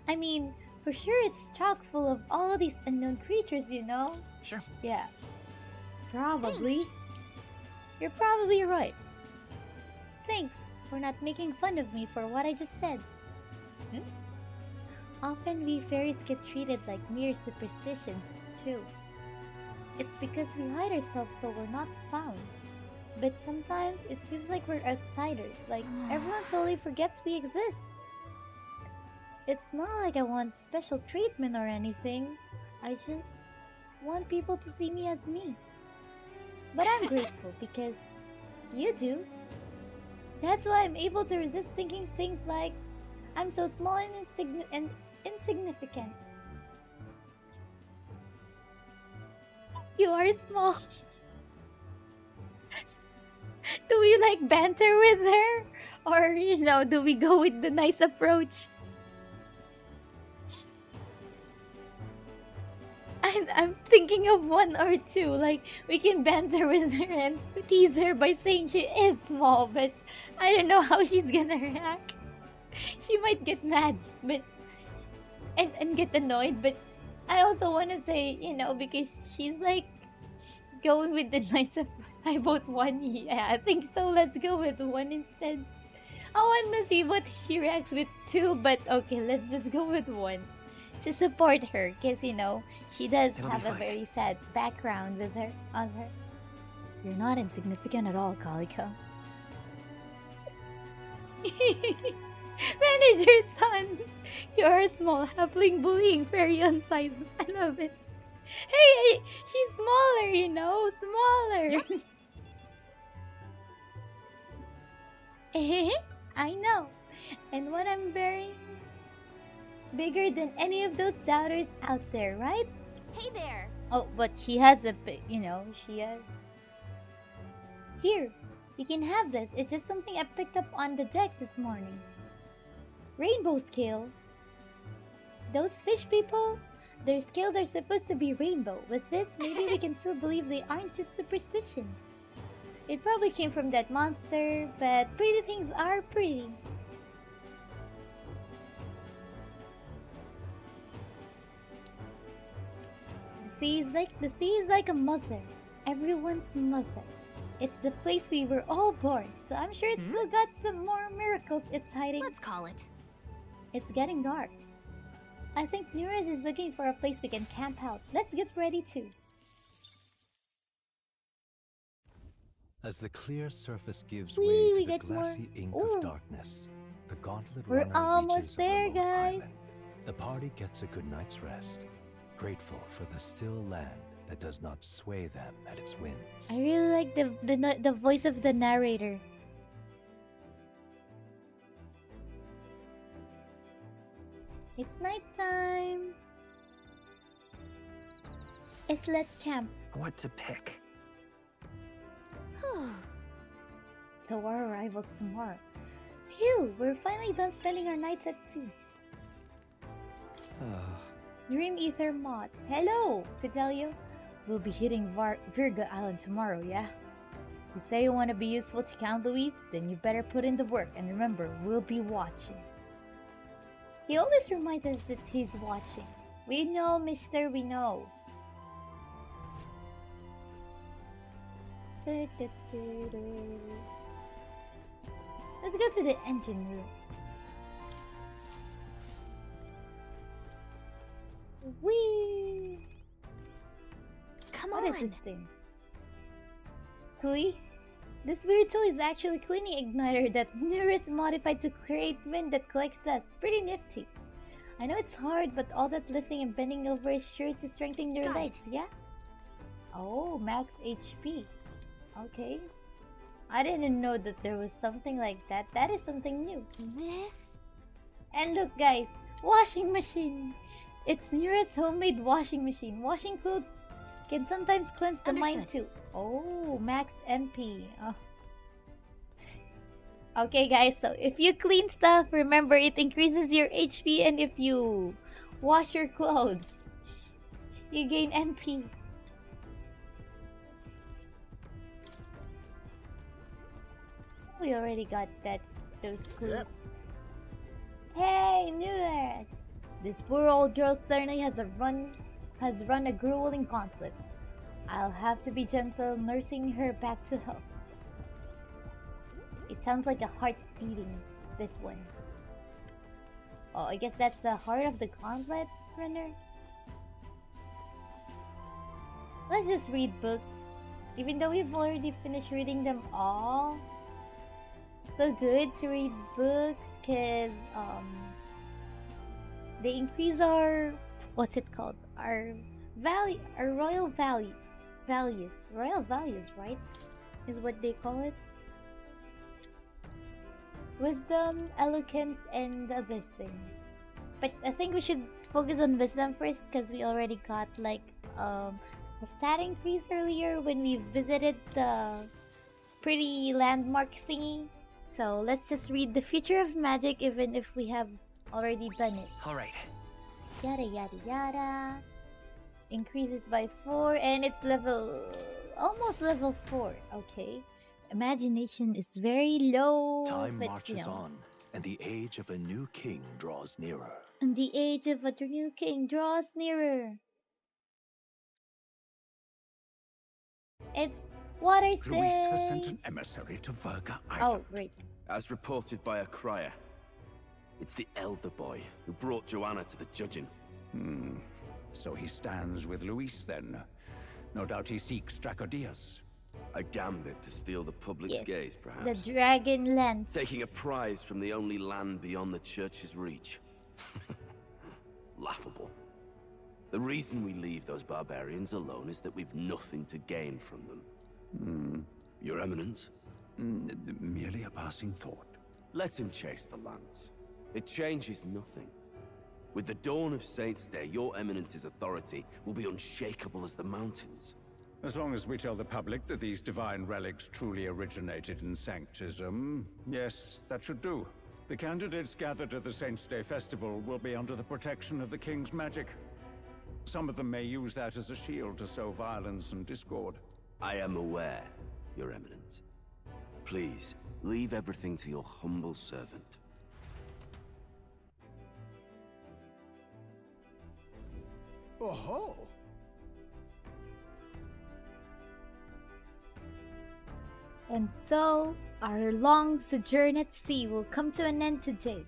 I mean, for sure it's chock full of all these unknown creatures, you know? Sure. Yeah. Probably. You're probably right. Thanks for not making fun of me for what I just said. Often we fairies get treated like mere superstitions, too. It's because we hide ourselves so we're not found. But sometimes it feels like we're outsiders, like everyone totally forgets we exist. It's not like I want special treatment or anything. I just want people to see me as me. But I'm grateful because you do. That's why I'm able to resist thinking things like I'm so small and insignificant. You are small. Do we like banter with her? Or, you know, do we go with the nice approach? I'm thinking of one or two. Like, we can banter with her and tease her by saying she is small, but I don't know how she's gonna react. She might get mad, but and get annoyed, but I also want to say, you know, because she's like going with the nice approach. I vote one. Yeah, I think so. Let's go with one instead. I want to see what she reacts with two, but okay, let's just go with one. To support her, because, you know, she does have a very sad background with her, on her. You're not insignificant at all, Gallica. Manager son! You're a small halfling bullying fairy on size. I love it. Hey, she's smaller, you know, smaller. I know. And what I'm wearing is bigger than any of those doubters out there, right? Hey there. Oh, but she has a bit, you know, she has. Here, you can have this. It's just something I picked up on the deck this morning. Rainbow scale. Those fish people, their scales are supposed to be rainbow. With this, maybe we can still believe they aren't just superstition. It probably came from that monster, but pretty things are pretty. The sea is like a mother. Everyone's mother. It's the place we were all born, so I'm sure it's still got some more miracles it's hiding. Let's call it. It's getting dark. I think Nuras is looking for a place we can camp out. Let's get ready too. As the clear surface gives Whee, way we to the get more- glassy ink Ooh. of darkness, the gauntlet We're runner almost reaches a there, remote guys. island, the party gets a good night's rest, grateful for the still land that does not sway them at its whims. I really like the voice of the narrator. It's nighttime. Islet camp. What to pick? So our arrival's tomorrow. Phew, we're finally done spending our nights at sea. Dream Ether Mod. Hello, Fidelio. We'll be hitting Virga Island tomorrow, yeah? You say you want to be useful to Count Luis? Then you better put in the work, and remember, we'll be watching. He always reminds us that he's watching. We know, mister, we know. Let's go to the engine room. Whee! Come on! What is this thing? Toy? This weird toy is actually a cleaning igniter that Nurse modified to create wind that collects dust. Pretty nifty. I know it's hard, but all that lifting and bending over is sure to strengthen your legs, yeah? Oh, max HP. Okay. I didn't know that there was something like that. That is something new. This? And look, guys, washing machine. It's Nura's homemade washing machine. Washing clothes can sometimes cleanse the mind too. Oh, max MP. Oh. Okay, guys, so if you clean stuff, remember it increases your HP, and if you wash your clothes, you gain MP. We already got those clues. Yep. Hey, Nura! This poor old girl certainly has run a grueling gauntlet. I'll have to be gentle nursing her back to health. It sounds like a heart beating, this one. Oh, I guess that's the heart of the gauntlet runner. Let's just read books. Even though we've already finished reading them all. So good to read books, cause they increase our, what's it called? Our value, our royal values, right? Is what they call it. Wisdom, eloquence, and the other thing. But I think we should focus on wisdom first, because we already got like a stat increase earlier when we visited the pretty landmark thingy. So let's just read the future of magic, even if we have already done it. Alright. Yada yada yada. Increases by 4, and it's almost level 4. Okay. Imagination is very low. Time but, marches on, and the age of a new king draws nearer. And the age of a new king draws nearer. It's what I say. Luis has sent an emissary to Virga Island. Oh, great. As reported by a crier. It's the elder boy who brought Joanna to the judging. So he stands with Luis then. No doubt he seeks Dracodias. A gambit to steal the public's gaze, perhaps. The dragon lens. Taking a prize from the only land beyond the church's reach. Laughable. The reason we leave those barbarians alone is that we've nothing to gain from them. Your Eminence? Merely a passing thought. Let him chase the lance. It changes nothing. With the dawn of Saints' Day, your Eminence's authority will be unshakable as the mountains. As long as we tell the public that these divine relics truly originated in Sanctism, yes, that should do. The candidates gathered at the Saints' Day festival will be under the protection of the King's magic. Some of them may use that as a shield to sow violence and discord. I am aware, Your Eminence. Please, leave everything to your humble servant. Oh-ho! And so, our long sojourn at sea will come to an end today.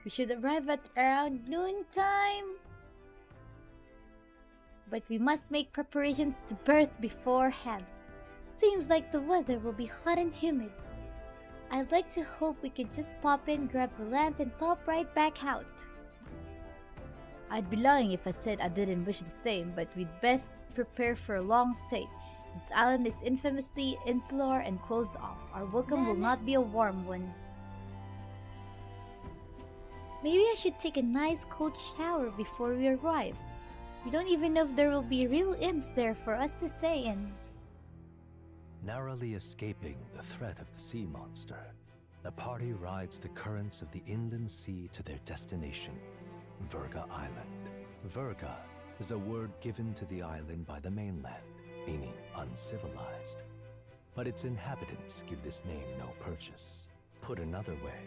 We should arrive at around noontime. But we must make preparations to berth beforehand. Seems like the weather will be hot and humid. I'd like to hope we could just pop in, grab the lands, and pop right back out. I'd be lying if I said I didn't wish the same, but we'd best prepare for a long stay. This island is infamously insular and closed off. Our welcome will not be a warm one. Maybe I should take a nice cold shower before we arrive. We don't even know if there will be real inns there for us to stay in. Narrowly escaping the threat of the sea monster, the party rides the currents of the inland sea to their destination, Verga Island. Verga is a word given to the island by the mainland, meaning uncivilized. But its inhabitants give this name no purchase. Put another way,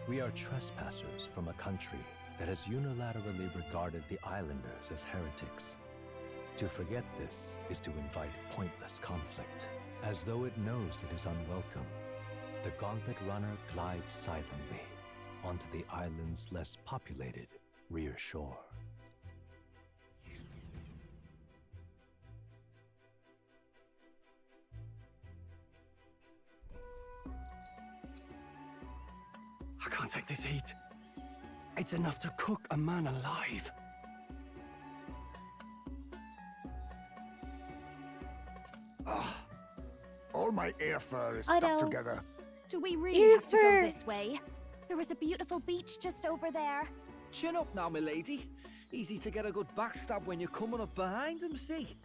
we are trespassers from a country that has unilaterally regarded the islanders as heretics. To forget this is to invite pointless conflict. As though it knows it is unwelcome, the gauntlet runner glides silently onto the island's less populated rear shore. I can't take this heat. It's enough to cook a man alive. All my air fur is stuck together. Do we really have to go this way? There was a beautiful beach just over there. Chin up now, milady. Easy to get a good backstab when you're coming up behind them, see?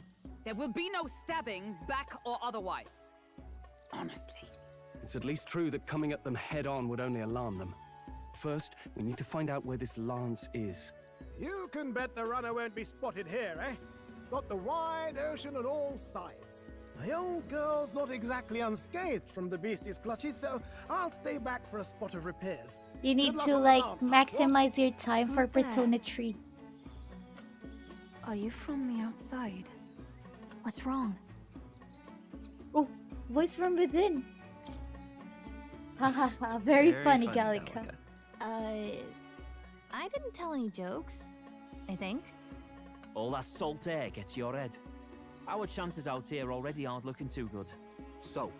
There will be no stabbing, back or otherwise. Honestly. It's at least true that coming at them head-on would only alarm them. First, we need to find out where this lance is. You can bet the runner won't be spotted here, eh? Got the wide ocean on all sides. My old girl's not exactly unscathed from the beastie's clutches, so I'll stay back for a spot of repairs. You need to, like, maximize your time for Persona 3. Are you from the outside? What's wrong? Oh, voice from within. Hahaha, very funny, Gallica. I didn't tell any jokes, I think. All that salt air gets your head. Our chances out here already aren't looking too good. So,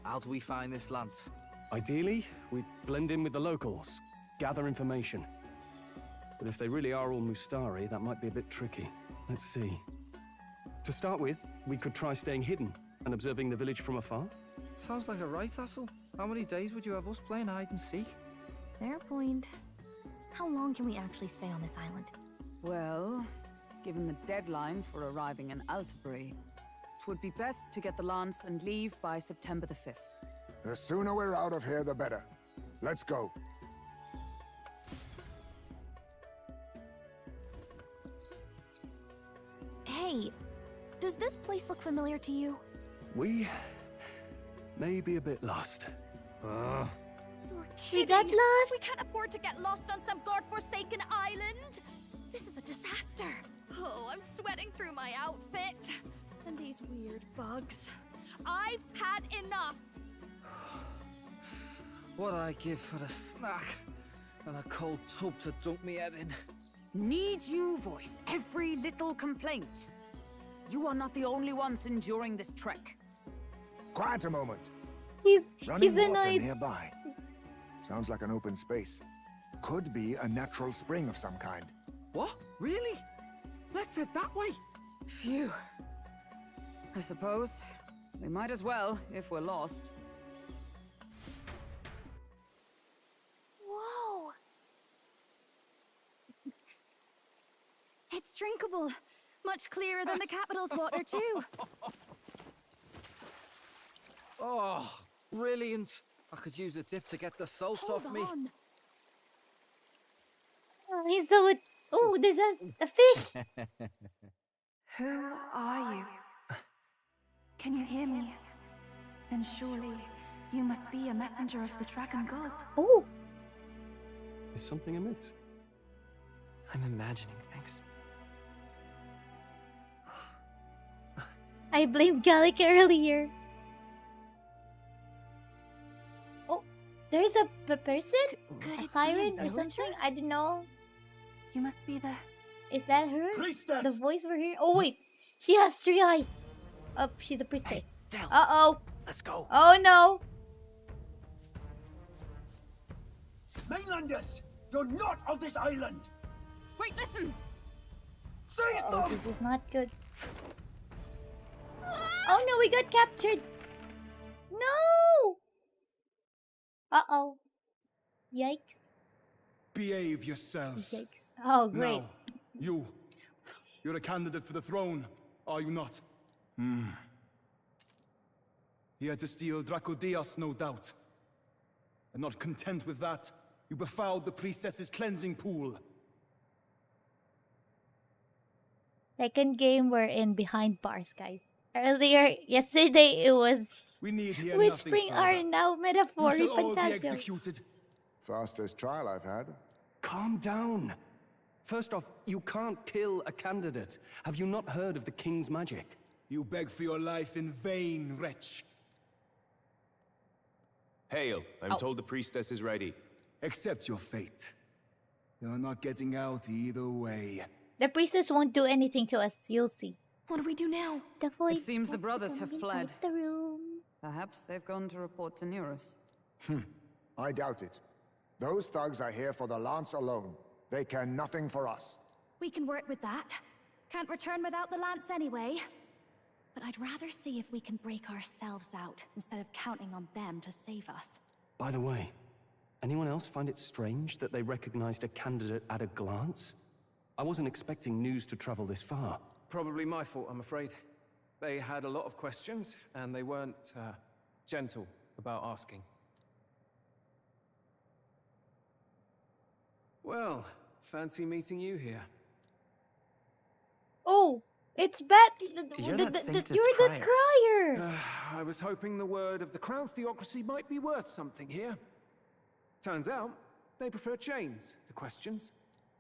how do we find this lance? Ideally, we'd blend in with the locals, gather information. But if they really are all Mustari, that might be a bit tricky. Let's see. To start with, we could try staying hidden and observing the village from afar. Sounds like a right hassle. How many days would you have us playing hide and seek? Fair point. How long can we actually stay on this island? Well, given the deadline for arriving in Altabury, it would be best to get the lance and leave by September the 5th. The sooner we're out of here, the better. Let's go. Hey, does this place look familiar to you? We may be a bit lost. You're kidding. We got lost? We can't afford to get lost on some godforsaken island. This is a disaster. Oh, I'm sweating through my outfit. And these weird bugs. I've had enough. What I give for a snack and a cold tub to dunk me head in. Need you voice every little complaint. You are not the only ones enduring this trek. Quiet a moment. He's Running water annoyed. nearby. Sounds like an open space. Could be a natural spring of some kind. What? Really? Let's head that way. Phew. I suppose we might as well if we're lost. Whoa. It's drinkable. Much clearer than the capital's water, too. Oh, brilliant. I could use a dip to get the salt off me. Oh, he's so... Oh, there's a fish. Who are you? Can you hear me? Then surely you must be a messenger of the dragon god. Oh. Is something amiss? I'm imagining things. I blamed Gallic earlier. Oh, there's a person? A siren or something? I don't know. You must be the... Is that her? Priestess! The voice we're hearing? Oh wait, she has 3 eyes. Oh, she's a priestess. Del, Uh-oh. let's go. Oh no. Mainlanders, you're not of this island! Wait, listen! Seize Oh, them! this is not good. Oh no, we got captured! No! Uh-oh. Yikes. Behave yourselves. Yikes. Oh, great. Now, you're a candidate for the throne, are you not? Here to steal Dracodios, no doubt. And not content with that, you befouled the priestess's cleansing pool. Second game, we're in behind bars, guys. Yesterday, it was we need here Witchspring are now metaphor. You shall all be ReFantazio. executed. Fastest trial I've had. Calm down. First off, you can't kill a candidate. Have you not heard of the king's magic? You beg for your life in vain, wretch. Hail, I'm told the priestess is ready. Accept your fate. You're not getting out either way. The priestess won't do anything to us, you'll see. What do we do now? The void. It seems the brothers have fled. The room. Perhaps they've gone to report to Neurus. I doubt it. Those thugs are here for the lance alone. They care nothing for us. We can work with that. Can't return without the lance anyway. But I'd rather see if we can break ourselves out instead of counting on them to save us. By the way, anyone else find it strange that they recognized a candidate at a glance? I wasn't expecting news to travel this far. Probably my fault, I'm afraid. They had a lot of questions, and they weren't gentle about asking. Well, fancy meeting you here. Oh, it's Bat. You're You're that Sanctus the crier. I was hoping the word of the Crown Theocracy might be worth something here. Turns out, they prefer chains to questions.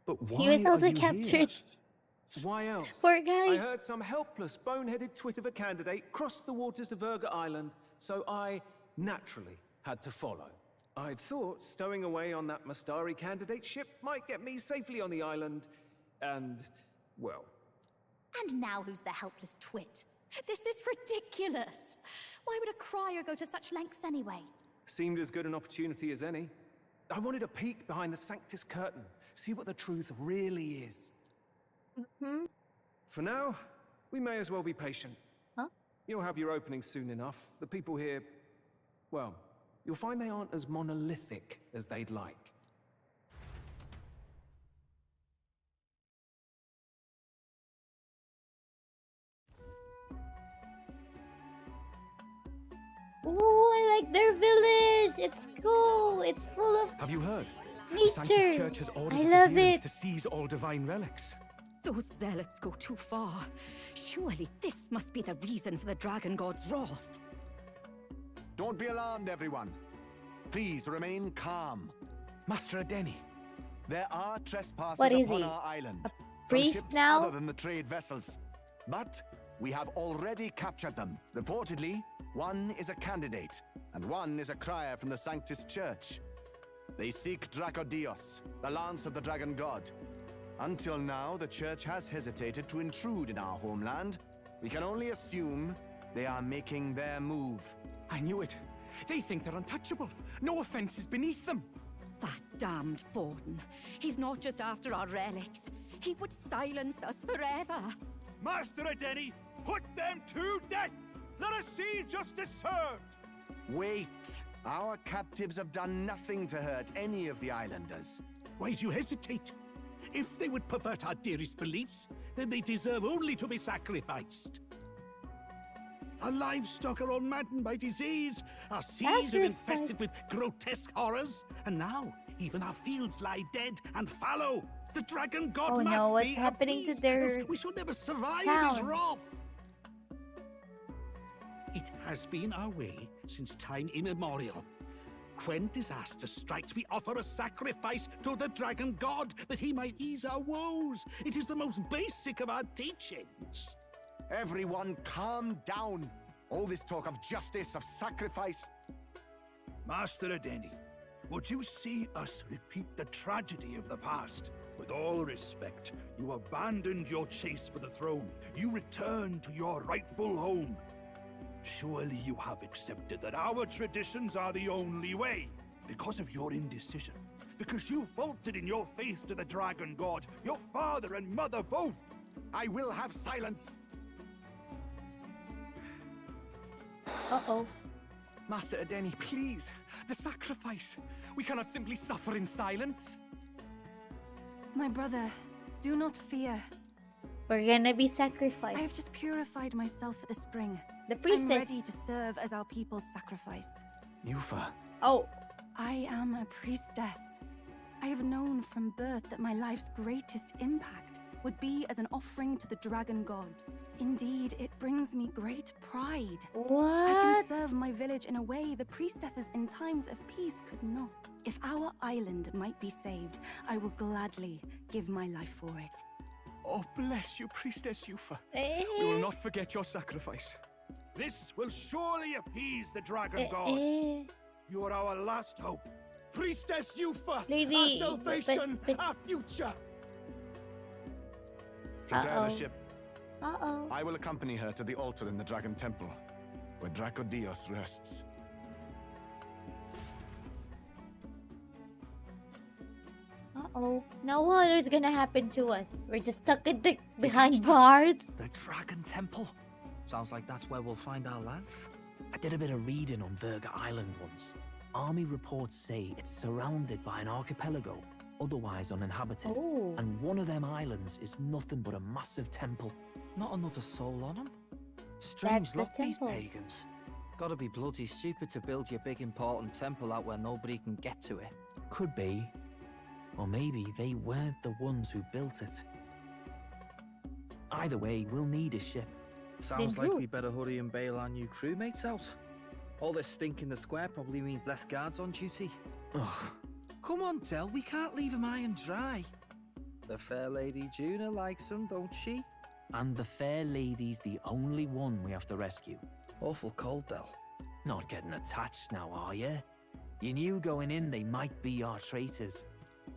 But why He was also are you captured. Here? Why else? Poor guy. I heard some helpless, boneheaded twit of a candidate crossed the waters of Verga Island, so I naturally had to follow. I'd thought stowing away on that Mastari candidate ship might get me safely on the island, and, well... And now who's the helpless twit? This is ridiculous! Why would a crier go to such lengths anyway? Seemed as good an opportunity as any. I wanted a peek behind the Sanctus curtain, see what the truth really is. For now, we may as well be patient. Huh? You'll have your opening soon enough. The people here, well, you'll find they aren't as monolithic as they'd like. Ooh, I like their village. It's cool. It's full of Have you heard? nature. Sanctus Church has ordered I its love adherents it. to seize all divine relics. Those zealots go too far. Surely this must be the reason for the Dragon God's wrath. Don't be alarmed, everyone. Please remain calm. Master Adeni. There are trespassers What is upon he? our island. A from priest ships now? other than the trade vessels. But we have already captured them. Reportedly, one is a candidate, and one is a crier from the Sanctus Church. They seek Dracodios, the lance of the Dragon God. Until now, the Church has hesitated to intrude in our homeland. We can only assume they are making their move. I knew it. They think they're untouchable. No offense is beneath them. That damned Forden. He's not just after our relics. He would silence us forever. Master Adeni, put them to death! Let us see justice served! Wait! Our captives have done nothing to hurt any of the islanders. Why do you hesitate? If they would pervert our dearest beliefs, then they deserve only to be sacrificed. Our livestock are all maddened by disease, our seas are infested with grotesque horrors, and now even our fields lie dead and fallow. The Dragon God Oh must no, what's be happening to appeased, their else we shall never survive his town? wrath. It has been our way since time immemorial. When disaster strikes, we offer a sacrifice to the Dragon God that he might ease our woes. It is the most basic of our teachings. Everyone calm down. All this talk of justice, of sacrifice. Master Adeni, would you see us repeat the tragedy of the past? With all respect, you abandoned your chase for the throne. You returned to your rightful home. Surely you have accepted that our traditions are the only way. Because of your indecision, because you faltered in your faith to the Dragon God, your father and mother both. I will have silence. Uh-oh. Master Adeni, please. The sacrifice. We cannot simply suffer in silence. My brother, do not fear. We're gonna be sacrificed. I have just purified myself for the spring. The priestess. I'm ready to serve as our people's sacrifice. Yufa. Oh. I am a priestess. I have known from birth that my life's greatest impact would be as an offering to the Dragon God. Indeed, it brings me great pride. What? I can serve my village in a way the priestesses in times of peace could not. If our island might be saved, I will gladly give my life for it. Oh, bless you, Priestess Yufa. We will not forget your sacrifice. This will surely appease the Dragon God. You are our last hope. Priestess Yufa, Lady, our salvation, our future. Prepare the ship. Uh-oh. I will accompany her to the altar in the Dragon Temple, where Dracodios rests. Uh-oh. Now what is gonna happen to us? We're just stuck in the behind bars. The Dragon Temple. Sounds like that's where we'll find our lads. I did a bit of reading on Verga Island once. Army reports say it's surrounded by an archipelago, otherwise uninhabited. Oh. And one of them islands is nothing but a massive temple. Not another soul on them. Strange the lot, these temple. pagans. Gotta be bloody stupid to build your big important temple out where nobody can get to it. Could be. Or maybe they weren't the ones who built it. Either way, we'll need a ship. Sounds like we better hurry and bail our new crewmates out. All this stink in the square probably means less guards on duty. Ugh. Come on, Del, we can't leave him high and dry. The fair lady Juna likes him, don't she? And the fair lady's the only one we have to rescue. Awful cold, Del. Not getting attached now, are you? You knew going in they might be our traitors.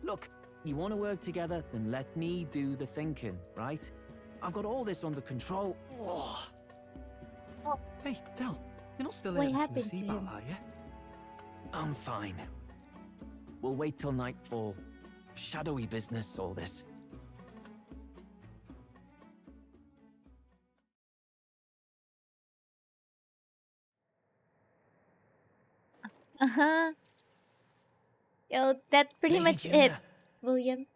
Look, you want to work together, then let me do the thinking, right? I've got all this under control. Oh. Hey, Del, you're not still What hurting from the happened to sea battle, him? are you? I'm fine. We'll wait till nightfall. Shadowy business, all this. Uh-huh. Yo, that's pretty Lady much Juna, it, William.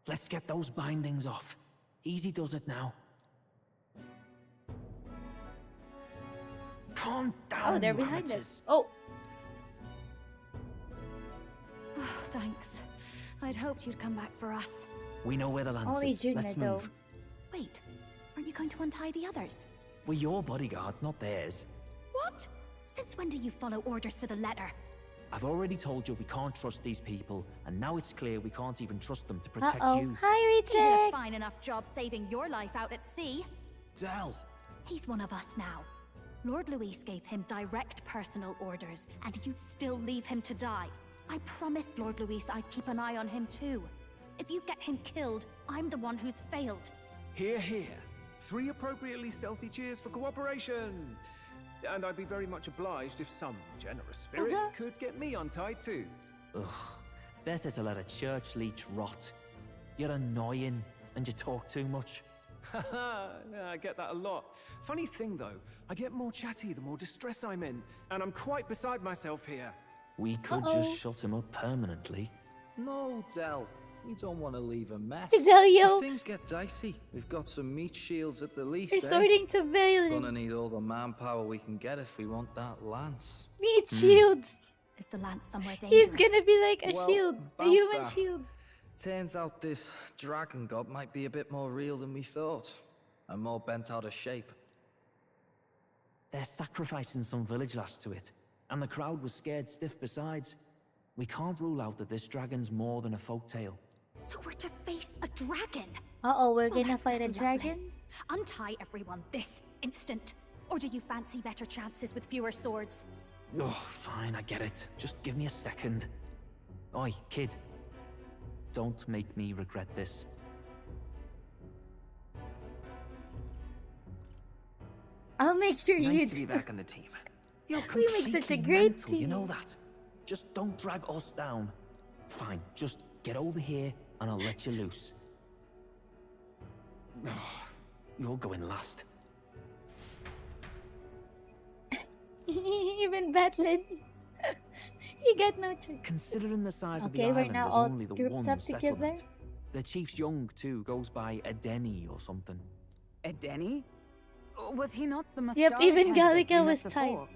Let's get those bindings off. Easy does it now. Calm down, Oh, they're you behind amateurs. us. Oh. Oh, thanks. I'd hoped you'd come back for us. We know where the lance Only is. Juna, Let's though. move. Wait, aren't you going to untie the others? We're your bodyguards, not theirs. What? Since when do you follow orders to the letter? I've already told you we can't trust these people, and now it's clear we can't even trust them to protect Uh-oh. you. Hi, He did a Retake. fine enough job saving your life out at sea. Del! He's one of us now. Lord Luis gave him direct personal orders, and you'd still leave him to die. I promised Lord Luis I'd keep an eye on him too. If you get him killed, I'm the one who's failed. Hear, hear. 3 appropriately stealthy cheers for cooperation. And I'd be very much obliged if some generous spirit could get me untied too. Ugh. Better to let a church leech rot. You're annoying, and you talk too much. Haha, I get that a lot. Funny thing though, I get more chatty the more distress I'm in, and I'm quite beside myself here. We could just shut him up permanently. No, Del. We don't want to leave a mess. Delio. If things get dicey, we've got some meat shields at the least, Resorting to Gonna violence. need all the manpower we can get if we want that lance. Meat shields. Is the lance somewhere dangerous? He's gonna be like a Well, shield. A about human that. shield. Turns out this dragon god might be a bit more real than we thought. And more bent out of shape. They're sacrificing some village lass to it, and the crowd was scared stiff besides. We can't rule out that this dragon's more than a folktale. So we're to face a dragon? Uh-oh, we're Well, gonna that's fight a just lovely. dragon? Untie everyone this instant. Or do you fancy better chances with fewer swords? Oh, fine, I get it. Just give me a second. Oi, kid. Don't make me regret this. I'll make sure you Nice to be back on the team. You're We make such a completely great mental, you know team. that? Just don't drag us down. Fine, just get over here and I'll let you loose. You're going last. Even Batlin. He got no choice. Considering the size of the Okay, we're island, now there's all only the grouped one up together. settlement. The chief's young too, goes by Edeni or something. Edeni? Was he not the Mustari Yep, even candidate we Gallica met was tied. before?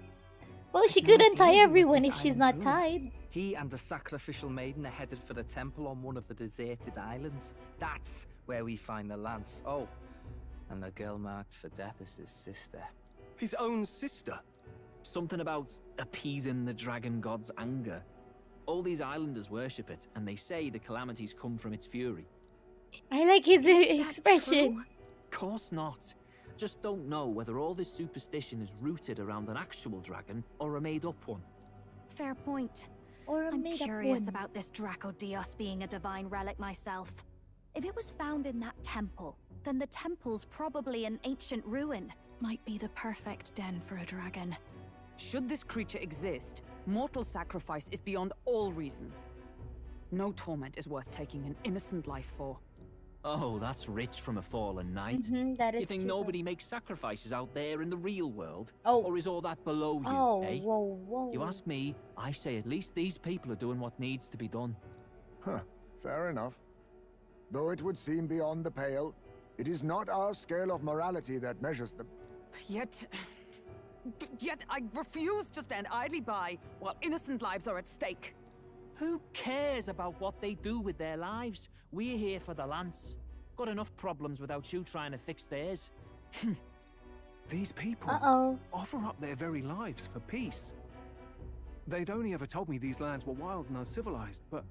Well, she No could idea untie he was everyone this if she's island not ruler. tied. He and the sacrificial maiden are headed for the temple on one of the deserted islands. That's where we find the lance. Oh, and the girl marked for death is his sister. His own sister? Something about appeasing the dragon god's anger. All these islanders worship it, and they say the calamities come from its fury. I like his expression. Course not. Just don't know whether all this superstition is rooted around an actual dragon or a made-up one. Fair point. Or I'm made-up curious one. about this Dracodios being a divine relic myself. If it was found in that temple, then the temple's probably an ancient ruin. Might be the perfect den for a dragon. Should this creature exist, mortal sacrifice is beyond all reason. No torment is worth taking an innocent life for. Oh, that's rich from a fallen knight. That is You think true. nobody makes sacrifices out there in the real world? Oh. Or is all that below you, Oh, eh? whoa. You ask me, I say at least these people are doing what needs to be done. Huh, fair enough. Though it would seem beyond the pale, it is not our scale of morality that measures them. Yet I refuse to stand idly by while innocent lives are at stake. Who cares about what they do with their lives? We're here for the lance. Got enough problems without you trying to fix theirs. These people offer up their very lives for peace. They'd only ever told me these lands were wild and uncivilized, but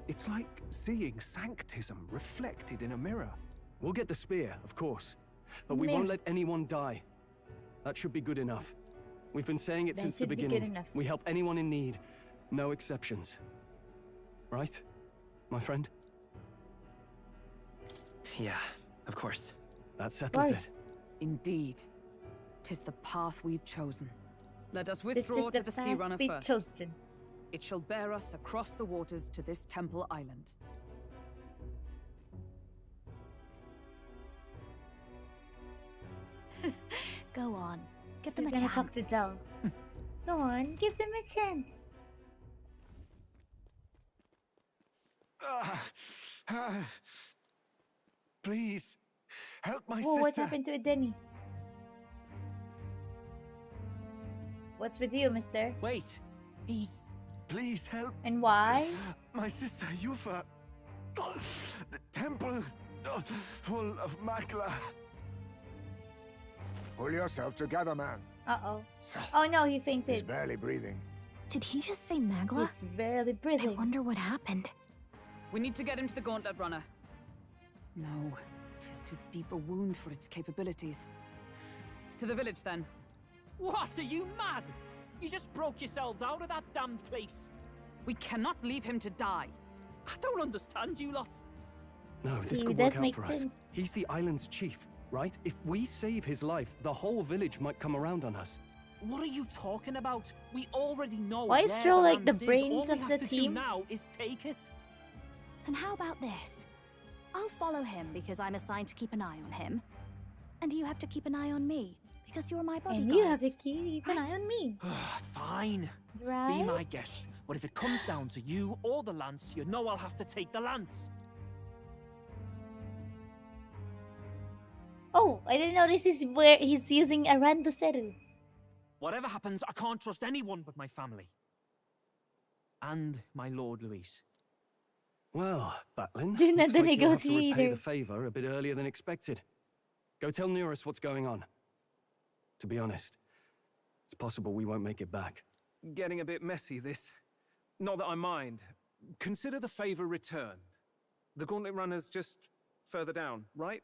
it's like seeing sanctism reflected in a mirror. We'll get the spear, of course, but we won't let anyone die. That should be good enough. We've been saying it That since the should be good beginning. enough. We help anyone in need, no exceptions. Right, my friend? Yeah, of course. That settles it. Indeed. 'Tis the path we've chosen. Let us This withdraw is to the the Sea path Runner we've first. chosen. It shall bear us across the waters to this temple island. Go on. Give them We're a gonna talk to chance. Zell. Go on, give them a chance. Please, help my Whoa, sister. what happened to Edeni? What's with you, mister? Wait, he's... Please help. And why? My sister Yufa. The temple full of Makla. Pull yourself together, man. Uh-oh. Oh no, he He's fainted. barely breathing. Did he just say Magla? He's barely breathing. I wonder what happened. We need to get him to the Gauntlet Runner. No, 'tis too deep a wound for its capabilities. To the village, then. What, are you mad? You just broke yourselves out of that damned place. We cannot leave him to die. I don't understand you lot. No, this See, could this work out makes for us. sense. He's the island's chief, right? If we save his life, the whole village might come around on us. What are you talking about? We already know Why is where Stroll the like the lance is. brains All we of have the to team? do now is take it. Then how about this? I'll follow him because I'm assigned to keep an eye on him. And you have to keep an eye on me because you're my bodyguard. And you have to keep an eye on me. Fine. Right? Be my guest. But if it comes down to you or the lance, you know I'll have to take the lance. Oh, I didn't notice this is where he's using a randoseru. Whatever happens, I can't trust anyone but my family. And my Lord Luis. Well, Batlin, Do not looks like you'll have to repay negotiator. the favor a bit earlier than expected. Go tell Neurus what's going on. To be honest, it's possible we won't make it back. Getting a bit messy, this. Not that I mind. Consider the favor returned. The Gauntlet Runner's just further down, right?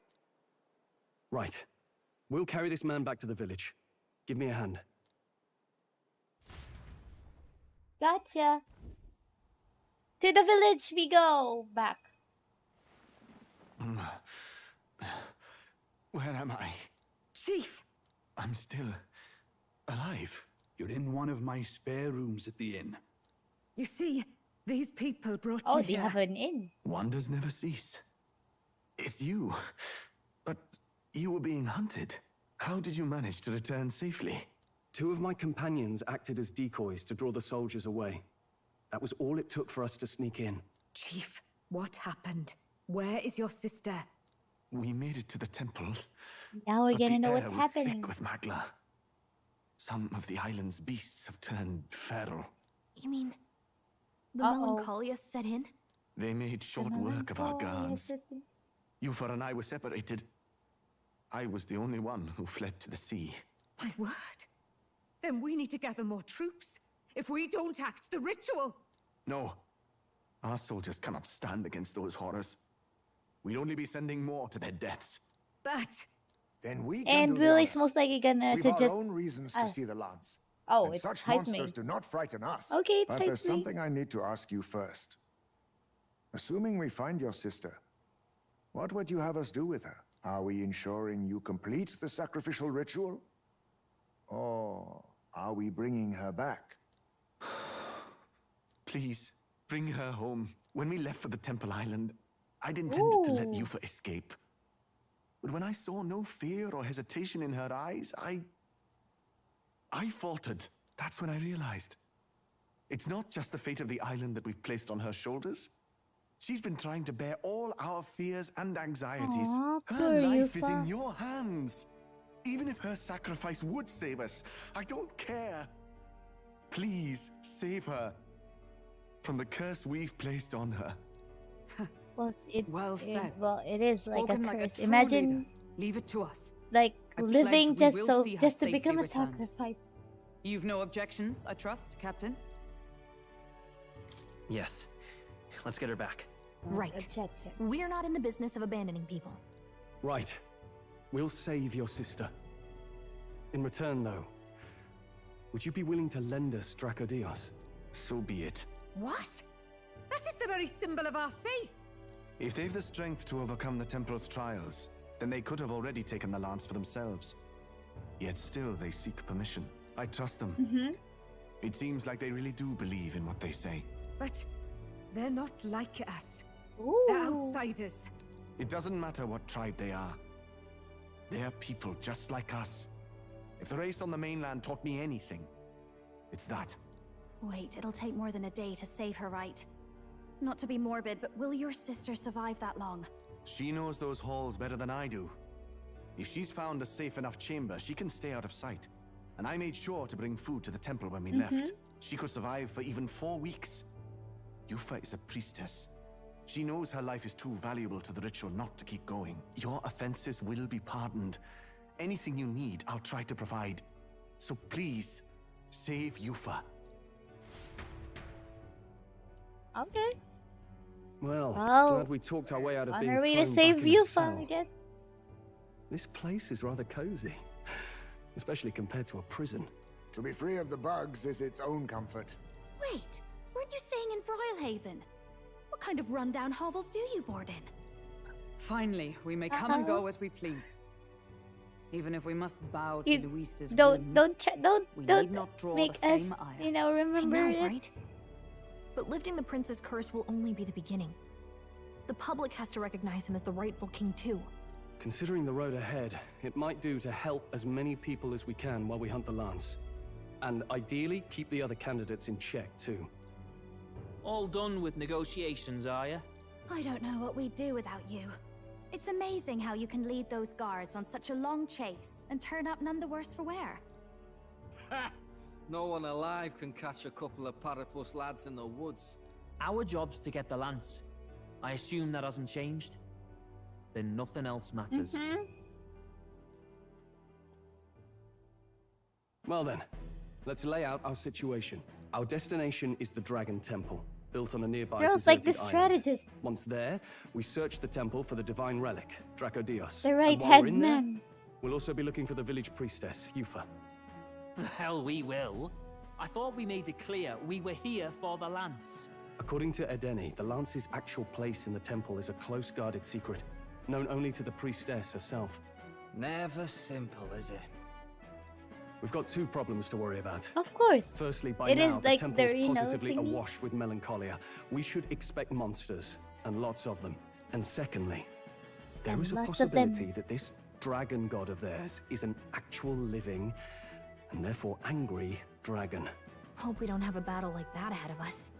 Right. We'll carry this man back to the village. Give me a hand. Gotcha. To the village we go. Back. Where am I? Chief! I'm still alive. You're in one of my spare rooms at the inn. You see, these people brought Oh, you they here. have an inn. Wonders never cease. It's you. But you were being hunted. How did you manage to return safely? 2 of my companions acted as decoys to draw the soldiers away. That was all it took for us to sneak in. Chief, what happened? Where is your sister? We made it to the temple. Now we're but gonna the know air what's was happening. thick with magla. Some of the island's beasts have turned feral. You mean the Uh-oh. melancholia set in? They made short work of our guards. Yufa and I were separated. I was the only one who fled to the sea. My word. Then we need to gather more troops. If we don't act, the ritual... No. Our soldiers cannot stand against those horrors. We'd only be sending more to their deaths. But... Then we can And do the Willie's honors. most likely gonna We've suggest our own reasons to us. see the lance. Oh, and it's such Heisman. monsters do not frighten us. Okay, it's But there's Heisman. something I need to ask you first. Assuming we find your sister, what would you have us do with her? Are we ensuring you complete the sacrificial ritual? Or are we bringing her back? Please, bring her home. When we left for the Temple Island, I'd intended to let Ooh. Yufa escape. But when I saw no fear or hesitation in her eyes, I faltered. That's when I realized. It's not just the fate of the island that we've placed on her shoulders. She's been trying to bear all our fears and anxieties. Aw, Her poor life is Yufa. in your hands. Even if her sacrifice would save us, I don't care. Please, save her from the curse we've placed on her. Well, Well said. Well, it is like Spoken a like a curse. true Imagine, leader. Leave it to us. like I living pledge we just will so see her just to safely become a returned. sacrifice. You've no objections, I trust, Captain? Yes. Let's get her back. Right. Objection. We're not in the business of abandoning people. Right. We'll save your sister. In return, though, would you be willing to lend us Dracodios? So be it. What? That is the very symbol of our faith! If they've the strength to overcome the Temple's trials, then they could have already taken the lance for themselves. Yet still they seek permission. I trust them. Mm-hmm. It seems like they really do believe in what they say. But they're not like us. Ooh. They're outsiders. It doesn't matter what tribe they are. They're people just like us. If the race on the mainland taught me anything, it's that. Wait, it'll take more than a day to save her, right? Not to be morbid, but will your sister survive that long? She knows those halls better than I do. If she's found a safe enough chamber, she can stay out of sight. And I made sure to bring food to the temple when we left. She could survive for even 4 weeks. Yufa is a priestess. She knows her life is too valuable to the ritual not to keep going. Your offenses will be pardoned. Anything you need, I'll try to provide. So please, save Yufa. Okay. Well, Well, glad we talked our way out of On being our way to thrown save back in a Yufa, cell. I guess. This place is rather cozy, especially compared to a prison. To be free of the bugs is its own comfort. Wait, weren't you staying in Broilhaven? What kind of rundown hovels do you board in? Finally, we may come and go as we please. Even if we must bow to You Luis's don't whim, don't we don't need not draw make the us, same ire. you know, remember I know, it. right? But lifting the prince's curse will only be the beginning. The public has to recognize him as the rightful king too. Considering the road ahead, it might do to help as many people as we can while we hunt the lance. And ideally, keep the other candidates in check too. All done with negotiations, are you? I don't know what we'd do without you. It's amazing how you can lead those guards on such a long chase and turn up none the worse for wear. Ha! No one alive can catch a couple of platypus lads in the woods. Our job's to get the lance. I assume that hasn't changed? Then nothing else matters. Well then, let's lay out our situation. Our destination is the Dragon Temple, built on a nearby Girls like the deserted island. strategist. Once there, we search the temple for the divine relic, Dracodios. The right And while head we're in there, man. we'll also be looking for the village priestess, Yufa. The hell we will. I thought we made it clear we were here for the lance. According to Edeni, the lance's actual place in the temple is a close-guarded secret, known only to the priestess herself. Never simple, is it? We've got two problems to worry about. Of course. Firstly, by it now, is the like temple's the positively thingy. awash with melancholia. We should expect monsters, and lots of them. And secondly, there And is a lots of possibility them. that this dragon god of theirs is an actual living, and therefore angry, dragon. Hope we don't have a battle like that ahead of us.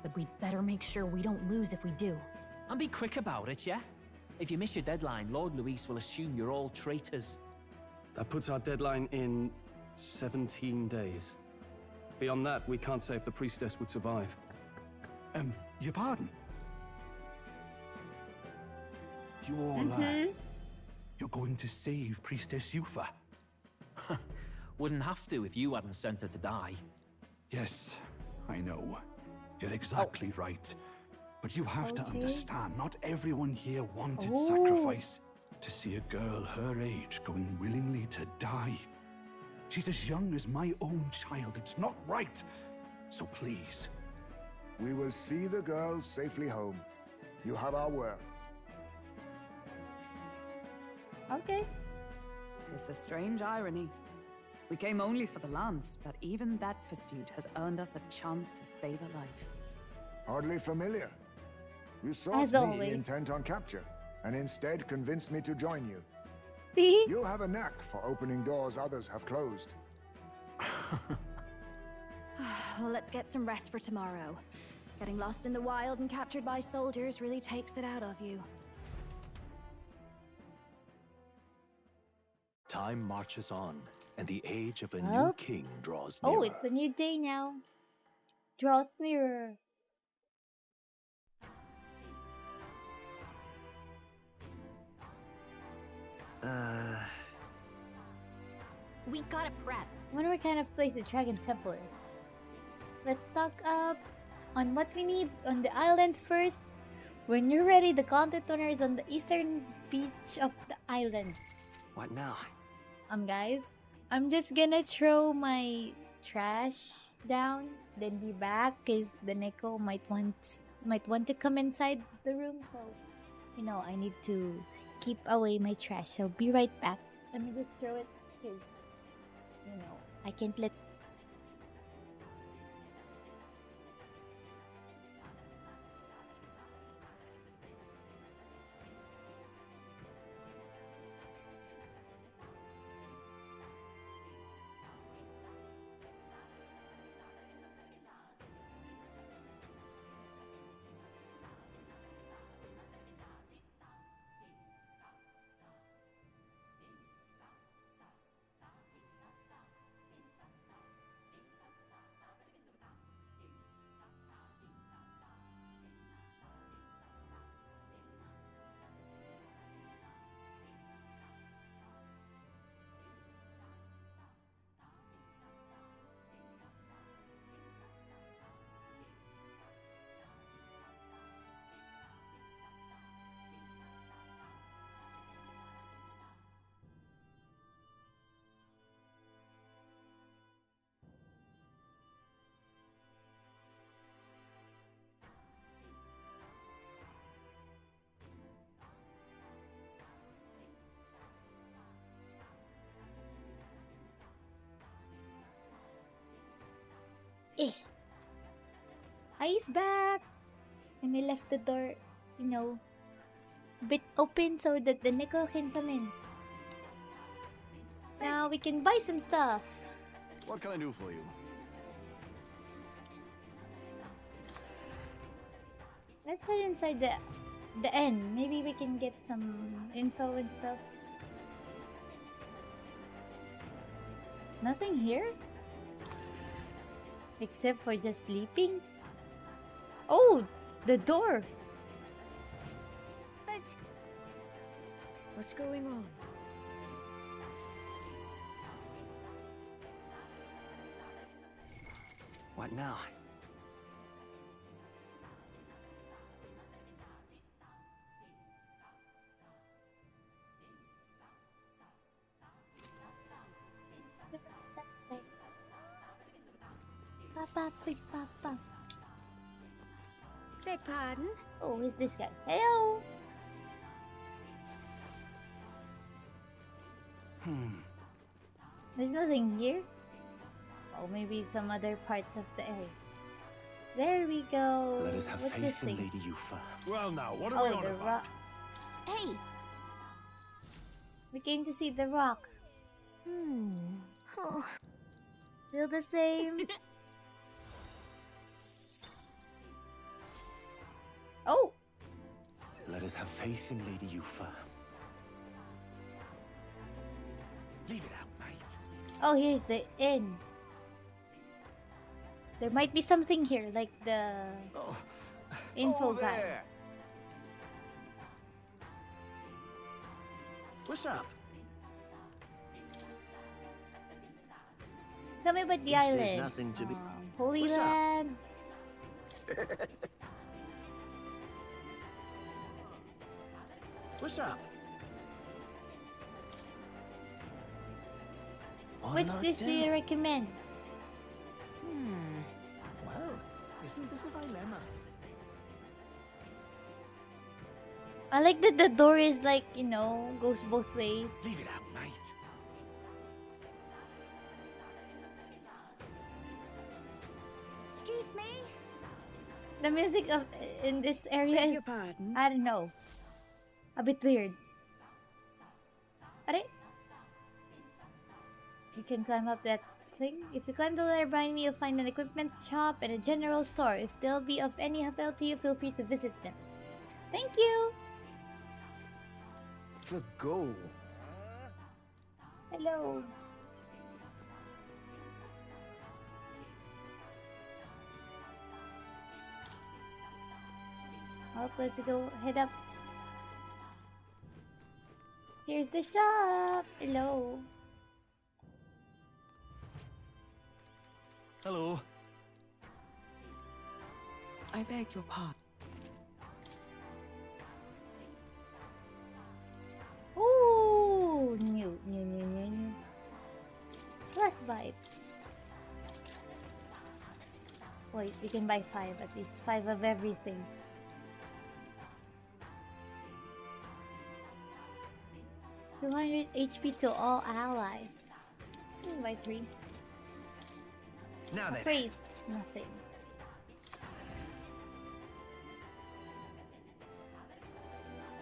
But we'd better make sure we don't lose if we do. And be quick about it, yeah? If you miss your deadline, Lord Luis will assume you're all traitors. That puts our deadline in 17 days. Beyond that, we can't say if the priestess would survive. Your pardon? You all, you're going to save Priestess Yufa? Wouldn't have to if you hadn't sent her to die. Yes, I know. You're exactly right. But you have to understand, not everyone here wanted sacrifice. To see a girl her age going willingly to die. She's as young as my own child. It's not right. So please. We will see the girl safely home. You have our word. Okay. 'Tis a strange irony. We came only for the lance, but even that pursuit has earned us a chance to save a life. Hardly familiar. You sought As me always. intent on capture, and instead convinced me to join you. See? You have a knack for opening doors others have closed. Well, let's get some rest for tomorrow. Getting lost in the wild and captured by soldiers really takes it out of you. Time marches on, and the age of a new king draws nearer. Oh, it's a new day now. Draws nearer. We gotta prep. I wonder what kind of place the Dragon Temple is. Let's stock up on what we need on the island first. When you're ready, the content owner is on the eastern beach of the island. What now? Guys, I'm just gonna throw my trash down, then be back, cause the Neko might want to come inside the room. So, you know, I need to keep away my trash. So be right back. Let me just throw it, cause you know I can't let. He's back! And I left the door, you know, a bit open so that the Neko can come in. Now we can buy some stuff. What can I do for you? Let's head inside the inn. Maybe we can get some info and stuff. Nothing here? Except for just sleeping? Oh, the door! But what's going on? What now? Papa. Beg pardon? Oh, who's this guy? Hello! There's nothing here. Oh, maybe some other parts of the area. There we go. Let us have What's this faith in thing? Lady Yufa. Well, now, what Oh, the rock. Hey! We came to see the rock. Oh. Still the same. Oh! Let us have faith in Lady Yufa. Leave it out, mate. Oh, here's the inn. There might be something here, like the info guy. There. What's up? Tell me about the Guess island. there's nothing to be- Holy What's up? Land. What's up? Which dish do you recommend? Well, isn't this a dilemma? I like that the door is like, you know, goes both ways. Leave it out, mate. Excuse me? The music of in this area Beg is, your pardon? I don't know, a bit weird. Alright. You can climb up that thing. If you climb the ladder behind me, you'll find an equipment shop and a general store. If they'll be of any help to you, feel free to visit them. Thank you! Good goal. Hello. Oh, let's go head up. Here's the shop. Hello. Hello. I beg your pardon. Ooh, new. Frostbite. Wait, we can buy 5 at least. 5 of everything. $200 HP to all allies. We can buy 3. Now then. Praise, nothing.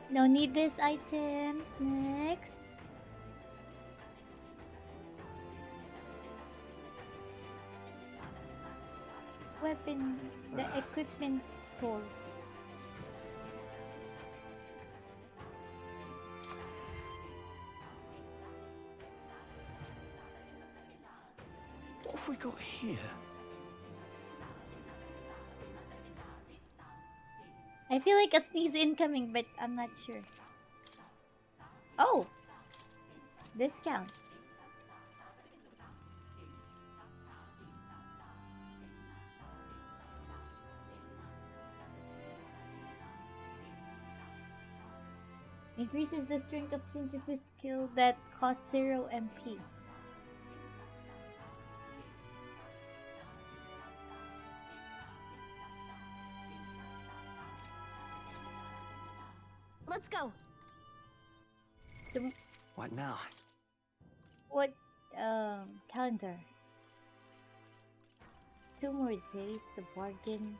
No need these items. Next. Weapon, the equipment store. What have we got here? I feel like a sneeze incoming, but I'm not sure. Oh! Discount. Increases the strength of synthesis skill that costs 0 MP. Let's go. What now? What calendar? 2 more days to bargain.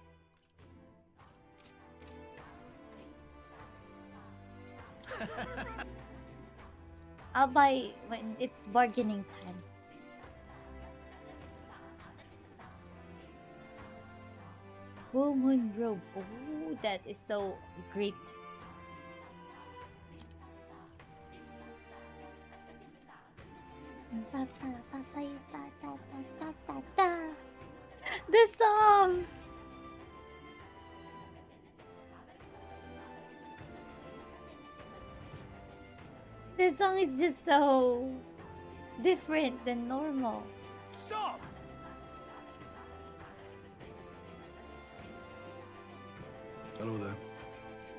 I'll buy when it's bargaining time. Full moon robe. Oh, that is so great. The song! This song is just so different than normal. Stop! Hello there.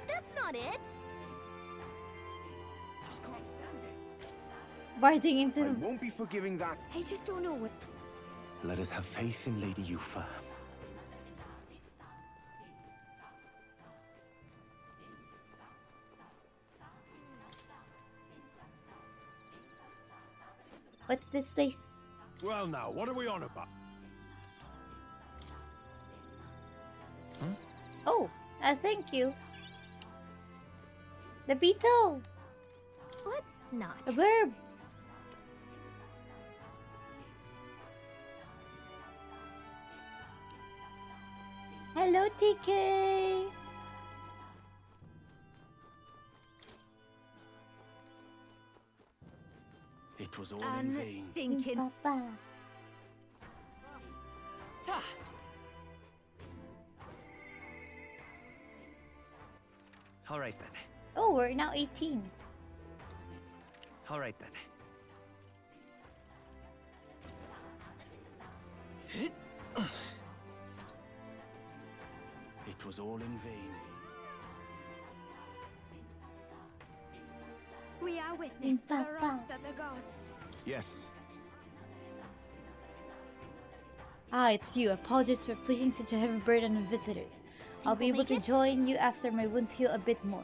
That's not it. Just can't stand it. Barging into I won't be forgiving that. I just don't know what. Let us have faith in Lady Yufa. What's this place? Well, now, what are we on about? Oh, thank you. The beetle. Let's not. A verb. Hello, TK. It was all in vain. Stinking. Papa. All right then. Oh, we're now 18. All right then. It was all in vain. We are witness to the wrath of the gods. Yes. Ah, it's you. Apologies for placing such a heavy burden on visitors. I'll be able to join you after my wounds heal a bit more.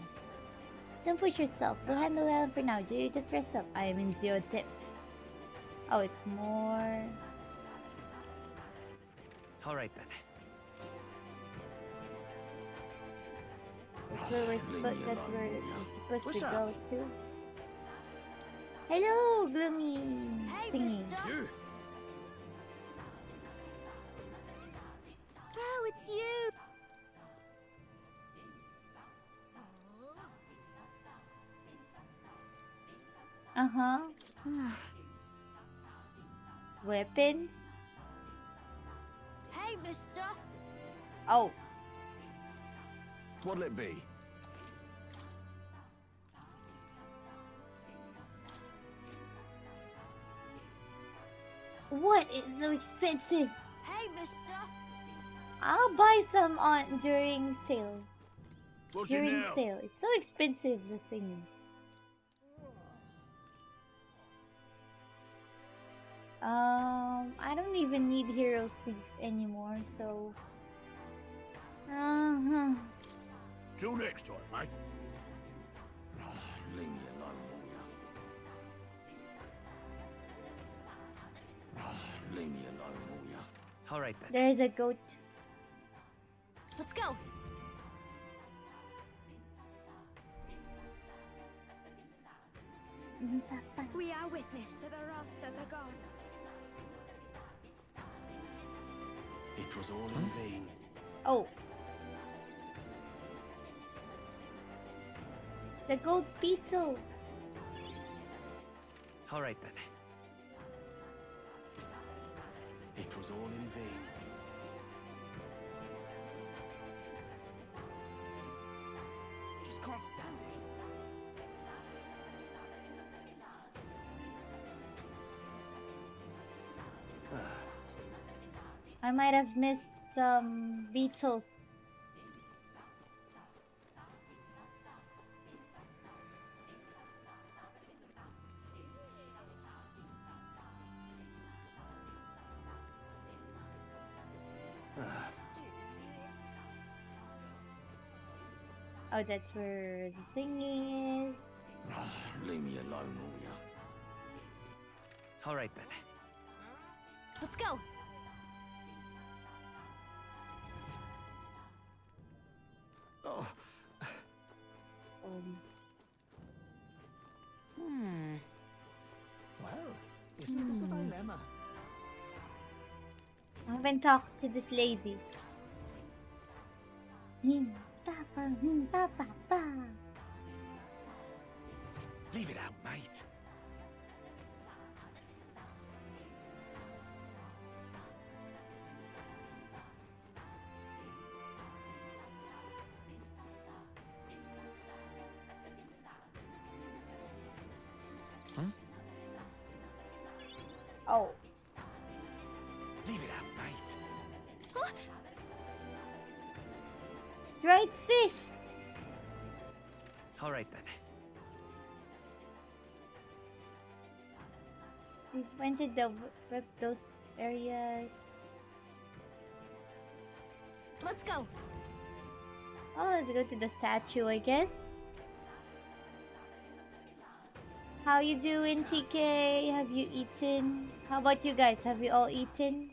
Don't push yourself. We'll handle that for now. Do you just rest up? I am in zero dipped. Oh, it's more. All right then. That's where we're supposed to go to. Hello, gloomy thingy. You. Oh, it's you. Uh-huh. Weapons? Hey, mister. Oh. What'll it be? What is so expensive? Hey, mister. I'll buy some on during sale. What's it During now? sale. It's so expensive, the thing. I don't even need hero sleep anymore, so. Till next time, mate. Leave me alone, will ya? Leave me alone, will ya? All right then. There's a goat. Let's go. We are witness to the wrath of the gods. It was all in vain. Oh. The gold beetle. All right then. It was all in vain. Just can't stand it. I might have missed some beetles. Oh, that's where the thingy is. Leave me alone, will ya? All right then. Let's go. Oh. Well, isn't this a dilemma? I haven't talked to this lady. Papa, papa, papa. Leave it out, mate. Oh. Leave it out, mate. Dried fish. All right then. We went to those areas. Let's go. Oh, let's go to the statue, I guess. How you doing, TK? Have you eaten? How about you guys? Have you all eaten?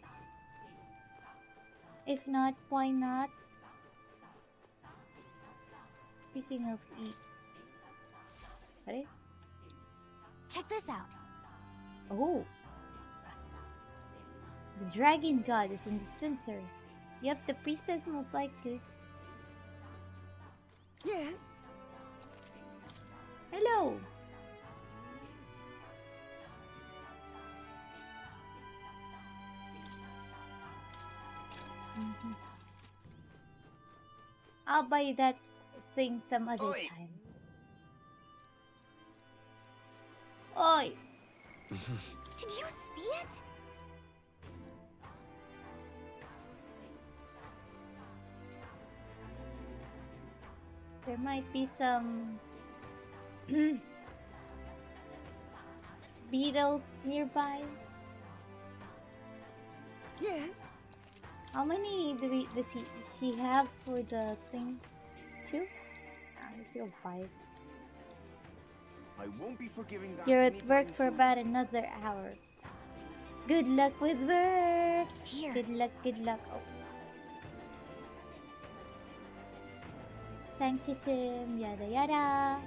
If not, why not? Speaking of eat. Ready? Check this out. Oh. The dragon god is in the center. Yep, the priestess most likely. Yes. Hello. I'll buy that thing some other time. Oi! Did you see it? There might be some beetles nearby. Yes. How many does she have for the thing? 2? Let's go 5. I won't be forgiving that. You're at work for about another hour. Good luck with work. Here. Good luck, good luck. Oh. Sanctism, yada yada.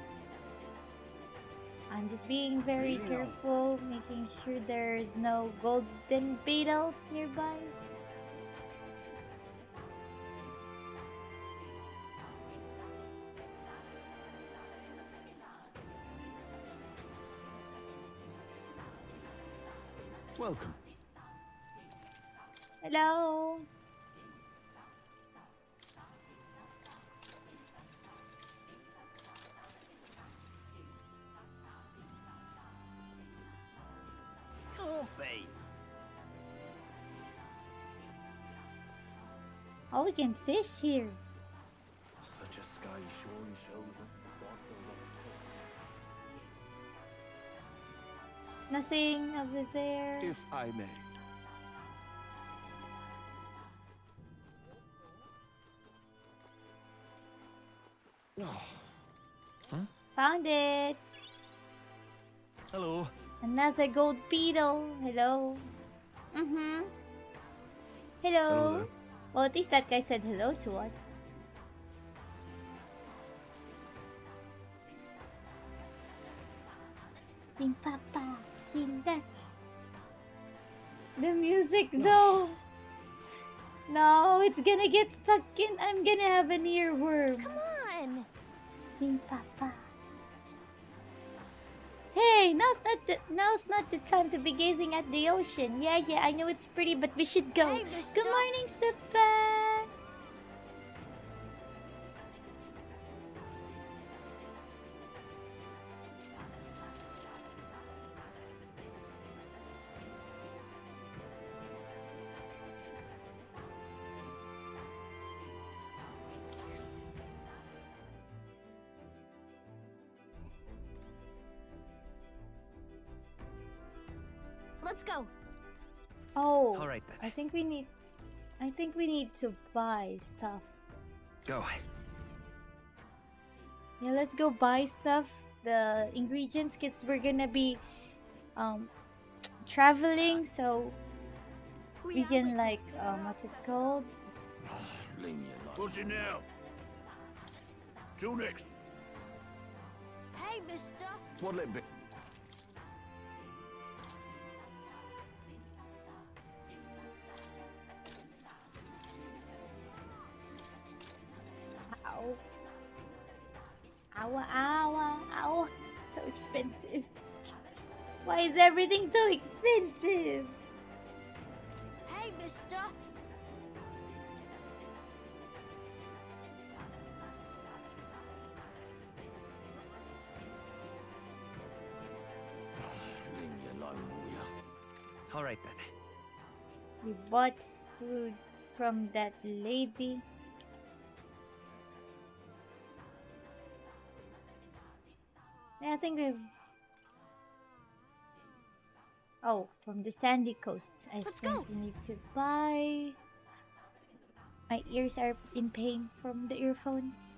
I'm just being very careful, making sure there's no golden beetles nearby. Welcome. Hello. Can't be. Oh, we can fish here. Such a sky surely shows us the bottom of Nothing over there. If I may. Found it. Hello. Another gold beetle. Hello. Hello. Hello there. Well, at least that guy said hello to us. King Papa, King Dad. The music though. No, it's gonna get stuck in. I'm gonna have an earworm. Come on. King Papa. Hey, now's not the time to be gazing at the ocean. Yeah, I know it's pretty, but we should go. Hey, Good morning, Sipa. Let's go. Oh, All right, then. I think we need to buy stuff. Go. Yeah, let's go buy stuff. The ingredients, cause we're gonna be traveling, so we can like what's it called? What's it now? Till next. Hey, mister. What little bit? Ow. Ow, ow, ow. So expensive. Why is everything so expensive? Hey, mister. Leave me alone, will ya? All right, then. We bought food from that lady. Yeah, I think we've... Oh, from the sandy coast. I think we need to buy... My ears are in pain from the earphones.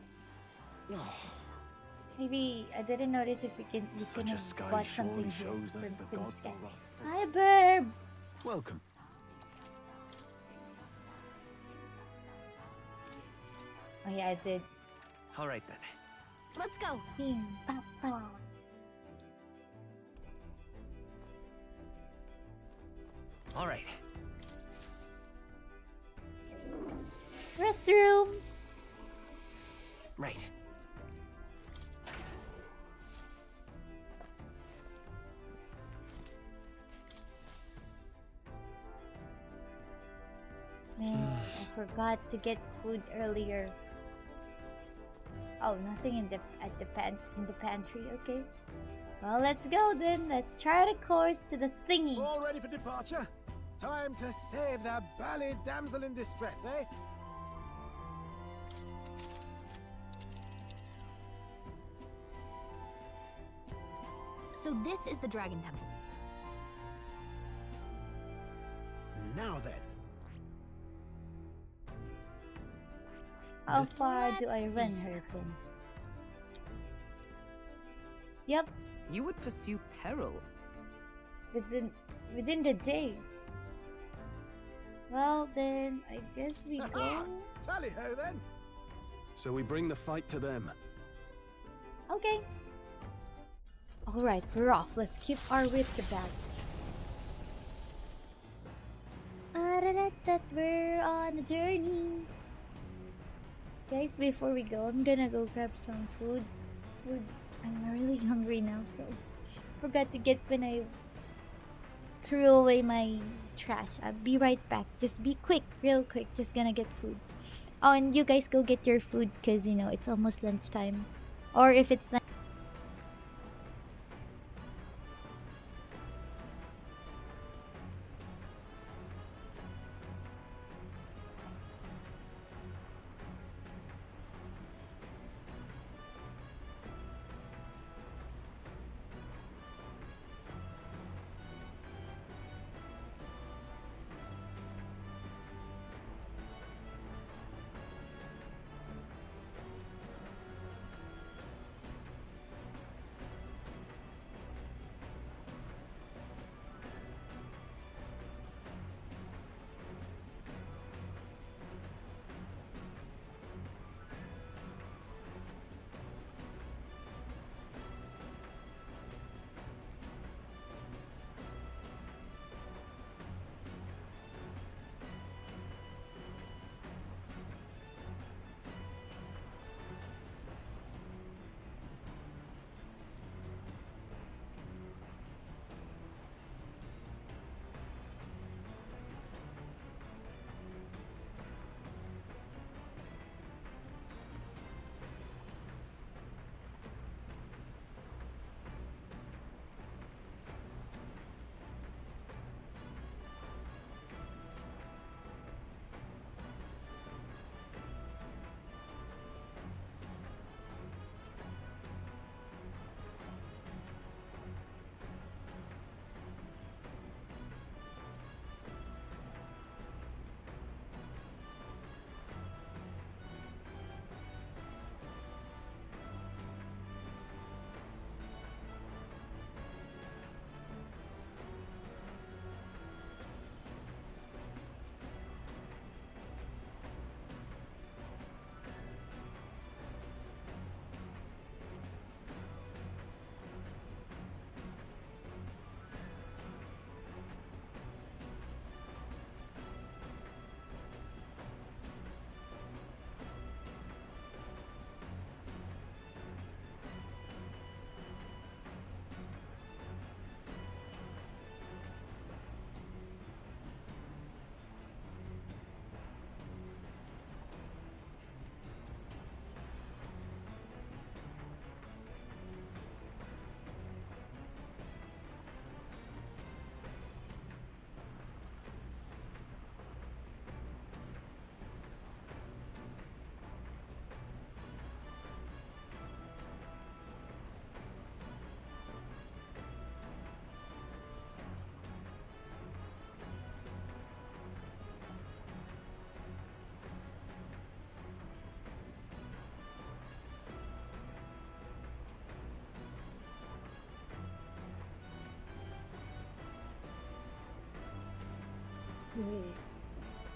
Maybe I didn't notice if we can Such a sky bought surely something shows here us from the Prince gods are Dex. wrathful. Hi, Burb! Welcome. Oh yeah, I did. All right then. Let's go. All right. Restroom. Right. Man, I forgot to get food earlier. Oh, nothing in the pantry. Okay. Well, let's go then. Let's chart a course to the thingy. All ready for departure? Time to save the bally damsel in distress, eh? So this is the Dragon Temple. Now then. How far do I run her then? Yep, You would pursue peril. within the day. Well then, I guess we go. Tally ho then. So we bring the fight to them. Okay. Alright, we're off. Let's keep our wits about. We're on a journey. Guys, before we go, I'm gonna go grab some food. I'm really hungry now, so forgot to get when I threw away my trash. I'll be right back. Just be quick, real quick. Just gonna get food. Oh, and you guys go get your food because, you know, it's almost lunchtime. Or if it's lunch.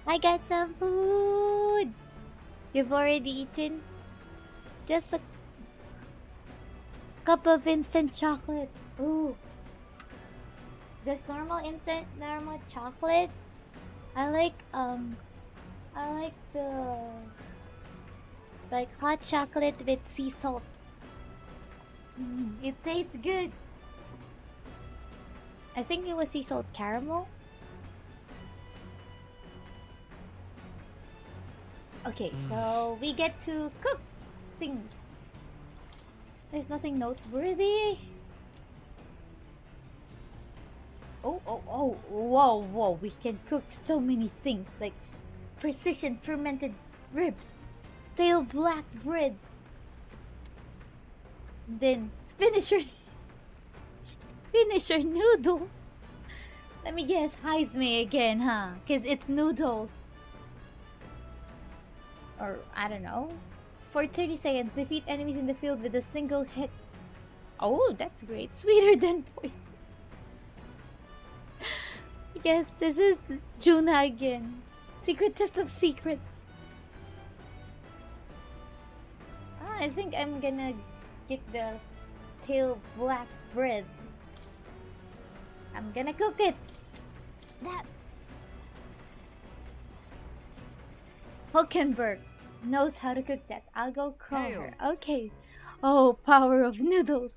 I got some food. You've already eaten? Just a cup of instant chocolate. Ooh. Just normal chocolate. I like the hot chocolate with sea salt. It tastes good. I think it was sea salt caramel. Okay, so we get to cook things. There's nothing noteworthy. Oh, whoa. We can cook so many things like precision fermented ribs, stale black bread. Then finisher noodle. Let me guess, heist me again, huh? Cause it's noodles. Or I don't know. For 30 seconds, defeat enemies in the field with a single hit. Oh, that's great. Sweeter than poison. Yes, this is Juna again. Secretest of secrets. I think I'm gonna get the stale black bread. I'm gonna cook it. That Hulkenberg knows how to cook that. I'll go call her. Okay. Oh, power of noodles.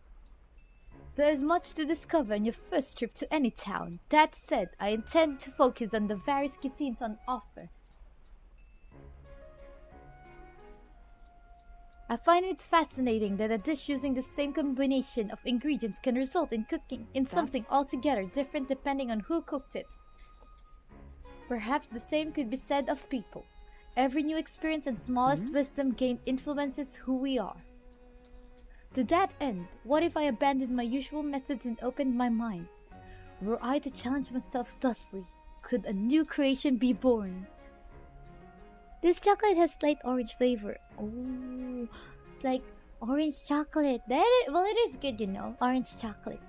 There's much to discover in your first trip to any town. That said, I intend to focus on the various cuisines on offer. I find it fascinating that a dish using the same combination of ingredients can result in cooking in something altogether different depending on who cooked it. Perhaps the same could be said of people. Every new experience and smallest wisdom gained influences who we are. To that end, what if I abandoned my usual methods and opened my mind? Were I to challenge myself thusly, could a new creation be born? This chocolate has slight orange flavor. Oh, it's like orange chocolate. Well, it is good, you know, orange chocolate.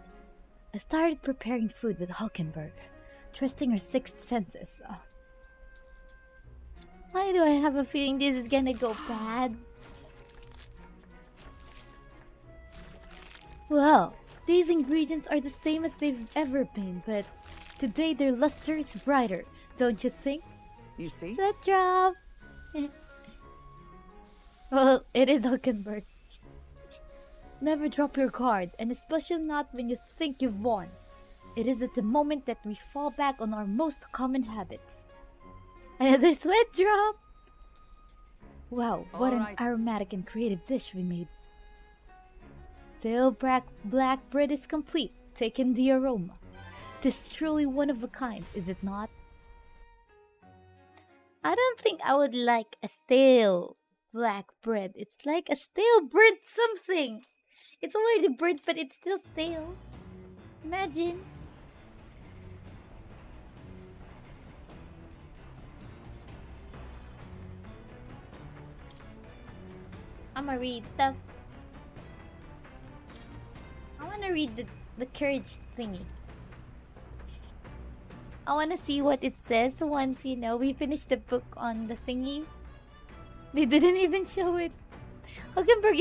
I started preparing food with Hulkenberg, trusting her sixth senses. Why do I have a feeling this is gonna go bad? Well, these ingredients are the same as they've ever been, but today their luster is brighter, don't you think? You see? Sweat drop! Well, it is Hulkenberg. Never drop your guard, and especially not when you think you've won. It is at the moment that we fall back on our most common habits. Another sweat drop! Wow, what an aromatic and creative dish we made. Stale black bread is complete. Take in the aroma. This is truly one of a kind, is it not? I don't think I would like a stale black bread. It's like a stale burnt something. It's already burnt, but it's still stale. Imagine. I'ma read stuff. I wanna read the courage thingy. I wanna see what it says once, you know, we finish the book on the thingy. They didn't even show it. Hulkenberg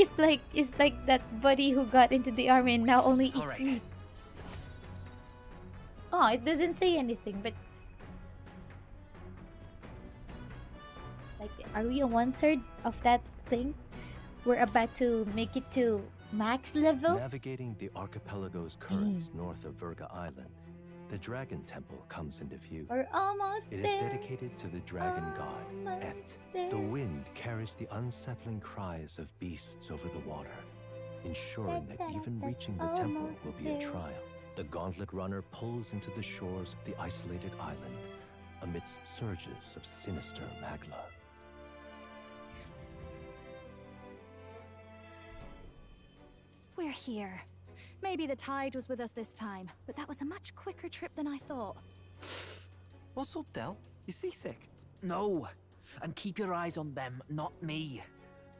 is like that buddy who got into the army and now only eats meat. Oh, it doesn't say anything, but like, are we on 1/3 of that thing? We're about to make it to max level? Navigating the archipelago's currents north of Virga Island, the Dragon Temple comes into view. We're almost It there. is dedicated to the dragon god, Et. there. The wind carries the unsettling cries of beasts over the water, ensuring that even reaching the temple will be a trial. The gauntlet runner pulls into the shores of the isolated island, amidst surges of sinister magla. We're here. Maybe the tide was with us this time, but that was a much quicker trip than I thought. What's up, Del? You seasick? No. And keep your eyes on them, not me.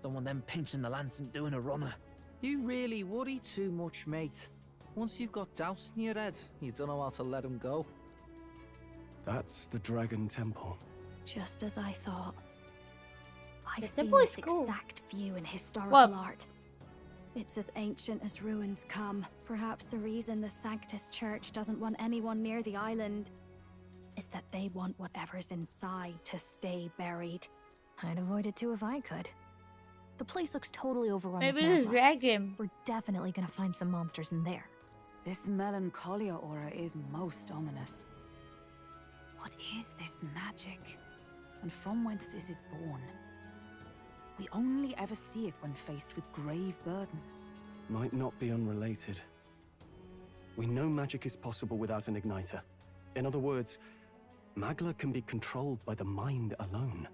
Don't want them pinching the lance and doing a runner. You really worry too much, mate. Once you've got doubts in your head, you don't know how to let them go. That's the Dragon Temple. Just as I thought. I've The seen temple is this cool. exact view in historical What? art. It's as ancient as ruins come. Perhaps the reason the Sanctus Church doesn't want anyone near the island is that they want whatever's inside to stay buried. I'd avoid it too if I could. The place looks totally overrun Maybe with the magma. dragon. We're definitely gonna find some monsters in there. This melancholia aura is most ominous. What is this magic? And from whence is it born? We only ever see it when faced with grave burdens. Might not be unrelated. We know magic is possible without an igniter. In other words, Magla can be controlled by the mind alone.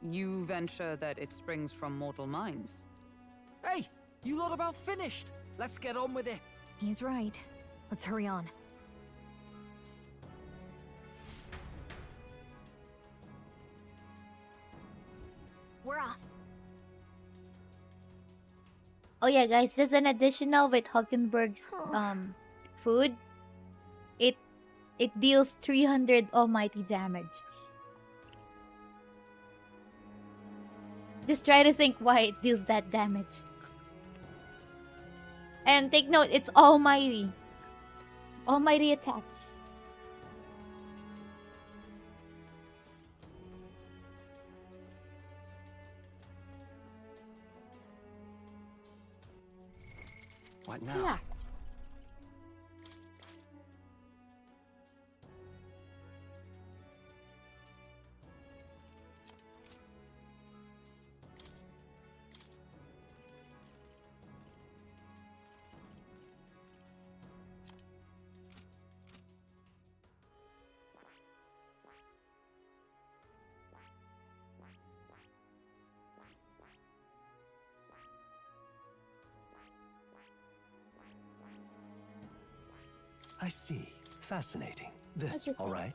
You venture that it springs from mortal minds? Hey, you lot about finished? Let's get on with it. He's right. Let's hurry on. We're off. Oh yeah, guys, just an additional with Hockenberg's food. It deals 300 almighty damage. Just try to think why it deals that damage. And take note, it's almighty. Almighty attack. What now? Yeah. I see. Fascinating. This, all right?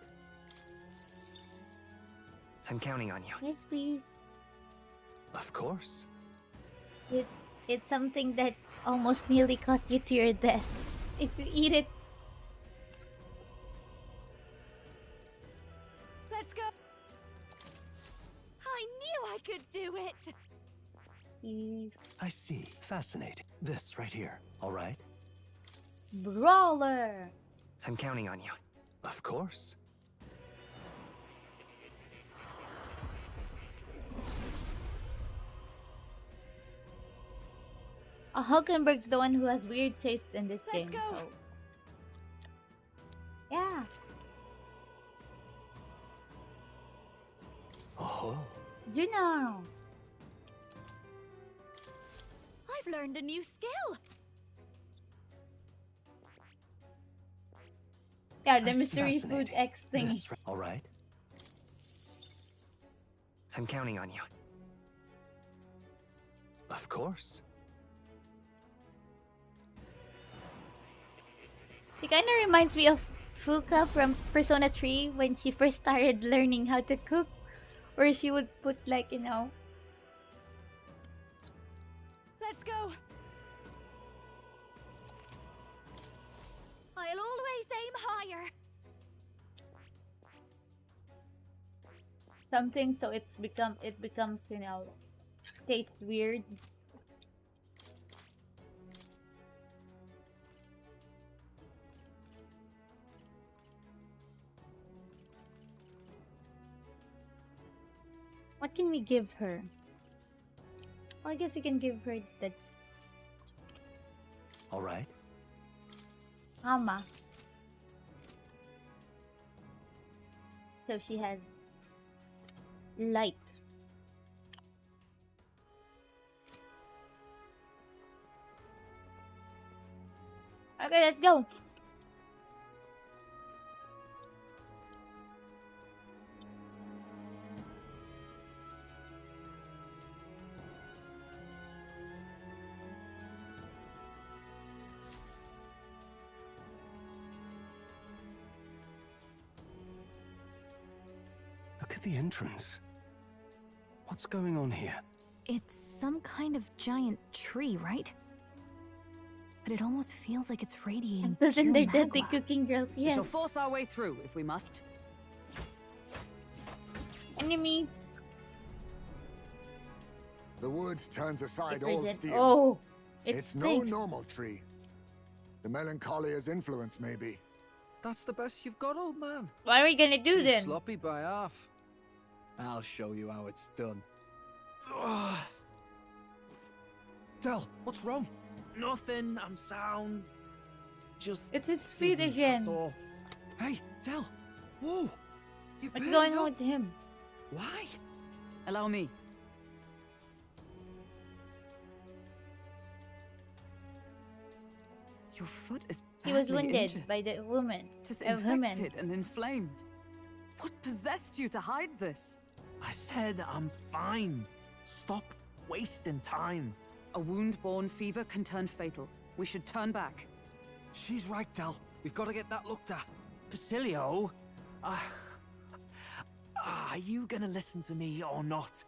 I'm counting on you. Yes, please. Of course. It's something that almost nearly cost you to your death. If you eat it. Let's go. I knew I could do it. I see. Fascinating. This right here, all right? Brawler. I'm counting on you. Of course. Hockenberg's the one who has weird taste in this Let's game. go. So. Yeah. Oh. You know. I've learned a new skill. Yeah, the mystery food X thing. This, all right? I'm counting on you. Of course. She kind of reminds me of Fuka from Persona 3 when she first started learning how to cook. Where she would put like, you know. Let's go. I'll always aim higher. Something so it becomes, you know, tastes weird. What can we give her? Well, I guess we can give her the All right. Ama. So she has light. Okay, let's go. Look at the entrance. What's going on here? It's some kind of giant tree, right? But it almost feels like it's radiating Those in pure their deadly magma. cooking girls, We yes. shall force our way through if we must. Enemy. The wood turns aside If I all did- steel. Oh, it's no stinks. normal tree. The Melancholia's influence, maybe. That's the best you've got, old man. What are we gonna do Too then? sloppy by half. I'll show you how it's done. Del, what's wrong? Nothing, I'm sound. Just It's his feet dizzy, again. that's all. Hey, Del! Whoa! You What's burned going up. on with him? Why? Allow me. Your foot is He was badly wounded injured. by the woman. Tis A woman. infected and inflamed. What possessed you to hide this? I said I'm fine. Stop wasting time. A wound-borne fever can turn fatal. We should turn back. She's right, Del. We've got to get that looked at. Basilio? Are you gonna listen to me or not?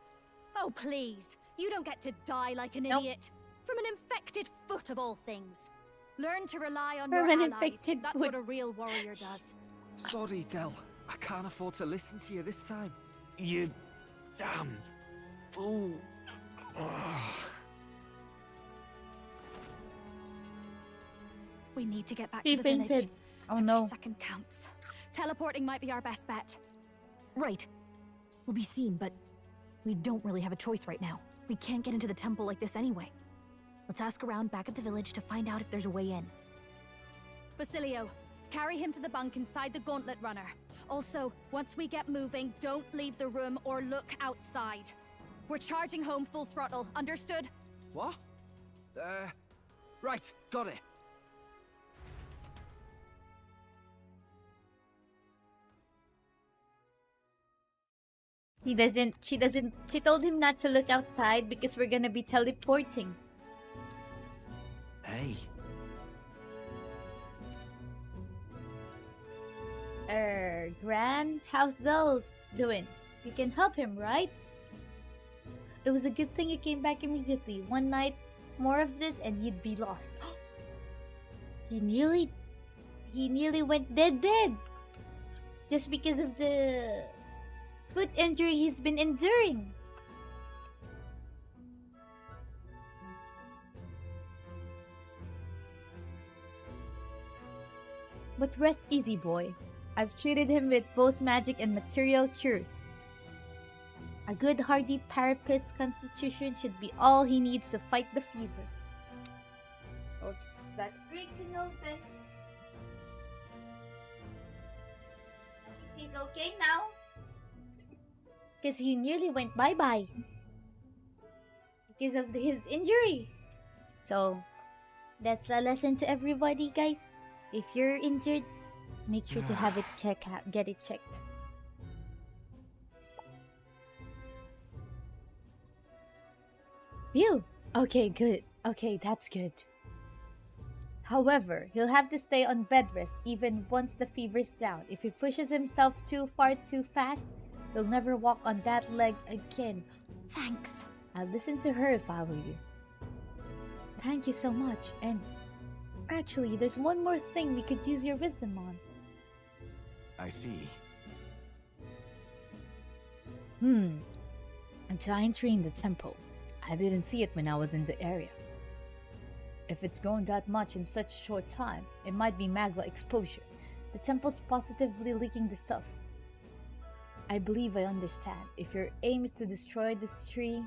Oh, please. You don't get to die like an idiot. From an infected foot of all things. Learn to rely on From your an allies. infected That's foot. what a real warrior does. Sorry, Del. I can't afford to listen to you this time. You damned fool. We need to get back He to the village. fainted. Oh Every no. second counts. Teleporting might be our best bet. Right. We'll be seen, but we don't really have a choice right now. We can't get into the temple like this anyway. Let's ask around back at the village to find out if there's a way in. Basilio, carry him to the bunk inside the gauntlet runner. Also, once we get moving, don't leave the room or look outside. We're charging home full throttle, understood? What? Right, got it. She told him not to look outside because we're gonna be teleporting. Hey. Gran, how's those doing? You can help him, right? It was a good thing you came back immediately. One night, more of this, and he'd be lost. He nearly went dead. Just because of the foot injury he's been enduring. But rest easy, boy. I've treated him with both magic and material cures. A good hardy parapet's constitution should be all he needs to fight the fever. Oh, that's great to know then. He's okay now. Because he nearly went bye-bye. Because of his injury. So, that's a lesson to everybody, guys. If you're injured, make sure to have it get it checked. Phew! Okay, good. Okay, that's good. However, he'll have to stay on bed rest even once the fever's down. If he pushes himself too far too fast, he'll never walk on that leg again. Thanks. I'll listen to her if I were you. Thank you so much. And actually, there's one more thing we could use your wisdom on. I see. A giant tree in the temple. I didn't see it when I was in the area. If it's grown that much in such a short time, it might be magma exposure. The temple's positively leaking the stuff. I believe I understand. If your aim is to destroy this tree,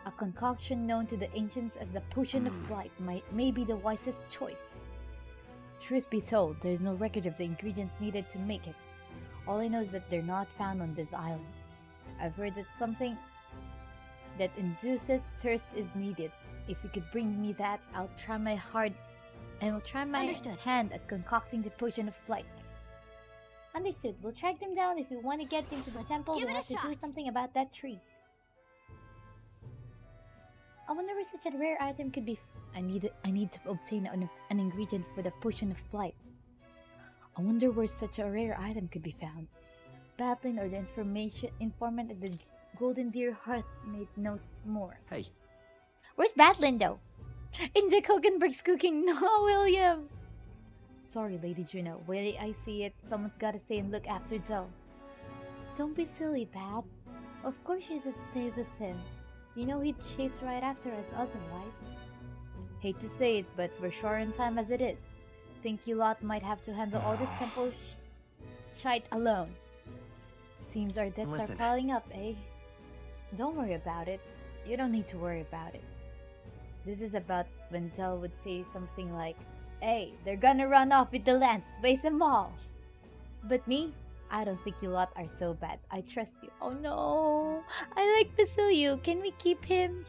a concoction known to the ancients as the Potion of Blight may be the wisest choice. Truth be told, there is no record of the ingredients needed to make it. All I know is that they're not found on this island. I've heard that something that induces thirst is needed. If you could bring me that, I'll try my hand at concocting the Potion of Blight. Understood. We'll track them down. If we want to get into the temple, we'll have to do something about that tree. I wonder where such a rare item could be. I need to obtain an ingredient for the Potion of Blight. I wonder where such a rare item could be found. Batlin or the informant at the Golden Deer Hearth may know more. Hey. Where's Batlin though? In Jack Hogenberg's cooking. No, William. Sorry, Lady Juno. Way I see it, someone's gotta stay and look after Del. Don't be silly, Bats. Of course you should stay with him. You know he'd chase right after us otherwise. Hate to say it, but we're short on time as it is. Think you lot might have to handle all this temple shite alone. Seems our debts are piling up, eh? Don't worry about it. You don't need to worry about it. This is about when Del would say something like, "Hey, they're gonna run off with the lands, waste them all." But me, I don't think you lot are so bad. I trust you. Oh no, I like Basilio. Can we keep him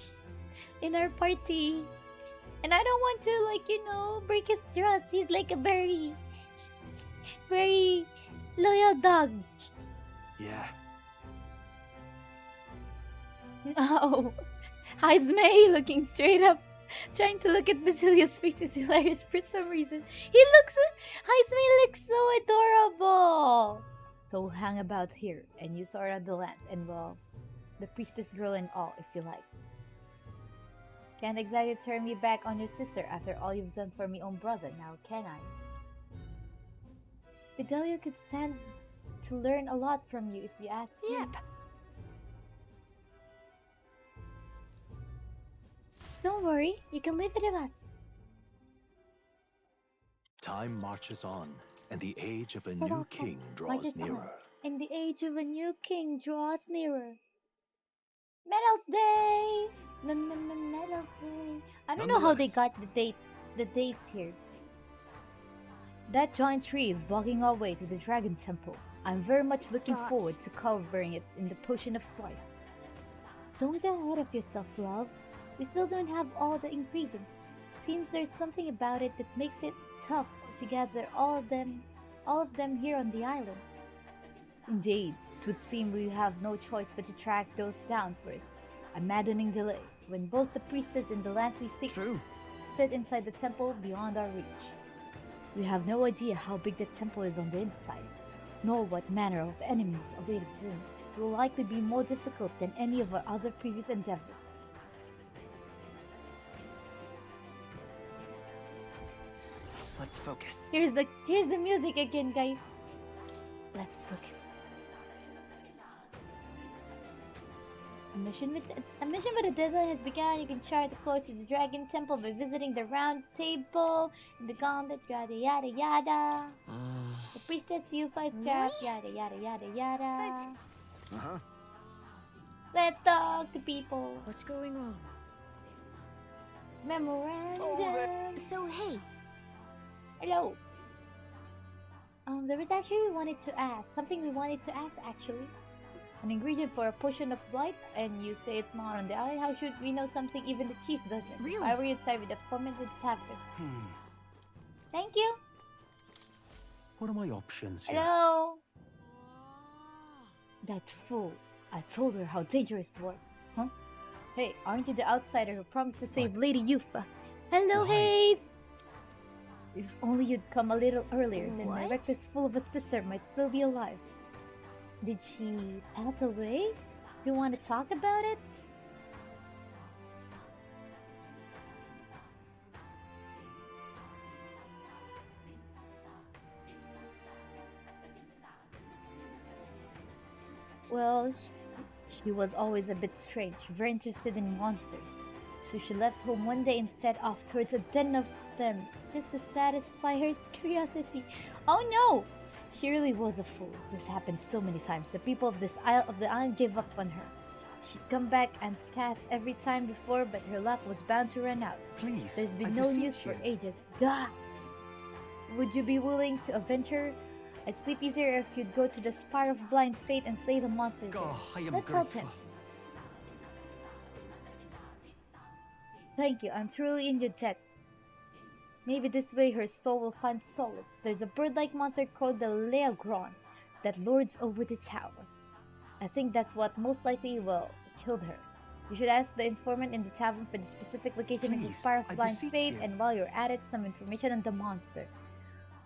in our party? And I don't want to, like, you know, break his trust. He's like a very loyal dog. Yeah. Oh, Ismay looking straight up, trying to look at Basilio's face is hilarious for some reason. Ismay looks so adorable. So we'll hang about here, and you sort out the land, and well, the priestess girl and all, if you like. Can't exactly turn me back on your sister after all you've done for me own brother, now can I? Fidelio could stand to learn a lot from you if you ask him. Yep. Don't worry, you can leave it with us. Time marches on, and the age of a new king draws nearer. And the age of a new king draws nearer. Medals Day! Medals Day. I don't know how they got the dates here. That giant tree is blocking our way to the Dragon Temple. I'm very much looking forward to covering it in the Potion of Life. Don't get ahead of yourself, love. We still don't have all the ingredients. Seems there's something about it that makes it tough to gather all of them here on the island. Indeed, it would seem we have no choice but to track those down first. A maddening delay, when both the priestess and the lands we seek sit inside the temple beyond our reach. We have no idea how big the temple is on the inside, nor what manner of enemies await within. It will likely be more difficult than any of our other previous endeavors. Let's focus. Here's the music again, guys. Let's focus. A mission with a deadline has begun. You can chart the course to the Dragon Temple by visiting the round table in the gauntlet, yada yada yada. The priestess Yufa is trapped, yada yada yada yada. Let's talk to people. What's going on? Memorandum. So hey. Hello. There was actually something we wanted to ask actually. An ingredient for a potion of blight, and you say it's not on the island. How should we know something even the chief doesn't? Really? Why were you inside with the fomented tavern? Thank you. What are my options here? Hello. That fool. I told her how dangerous it was. Huh? Hey, aren't you the outsider who promised to save Lady Yufa? Hello, Hayes. If only you'd come a little earlier, then my reckless fool of a sister might still be alive. Did she pass away? Do you want to talk about it? Well, she was always a bit strange, very interested in monsters. So she left home one day and set off towards a den of them, just to satisfy her curiosity. Oh no! She really was a fool. This happened so many times. The people of the island gave up on her. She'd come back and scath every time before, but her luck was bound to run out. Please, there's been no news for ages. God! Would you be willing to avenge her? I'd sleep easier if you'd go to the Spire of Blind Fate and slay the monster there. I am Let's help him. Thank you. I'm truly in your debt. Maybe this way her soul will find solace. There's a bird-like monster called the Leogron that lords over the tower. I think that's what most likely will kill her. You should ask the informant in the tavern for the specific location of the Spire of Blind Fate, and while you're at it, some information on the monster.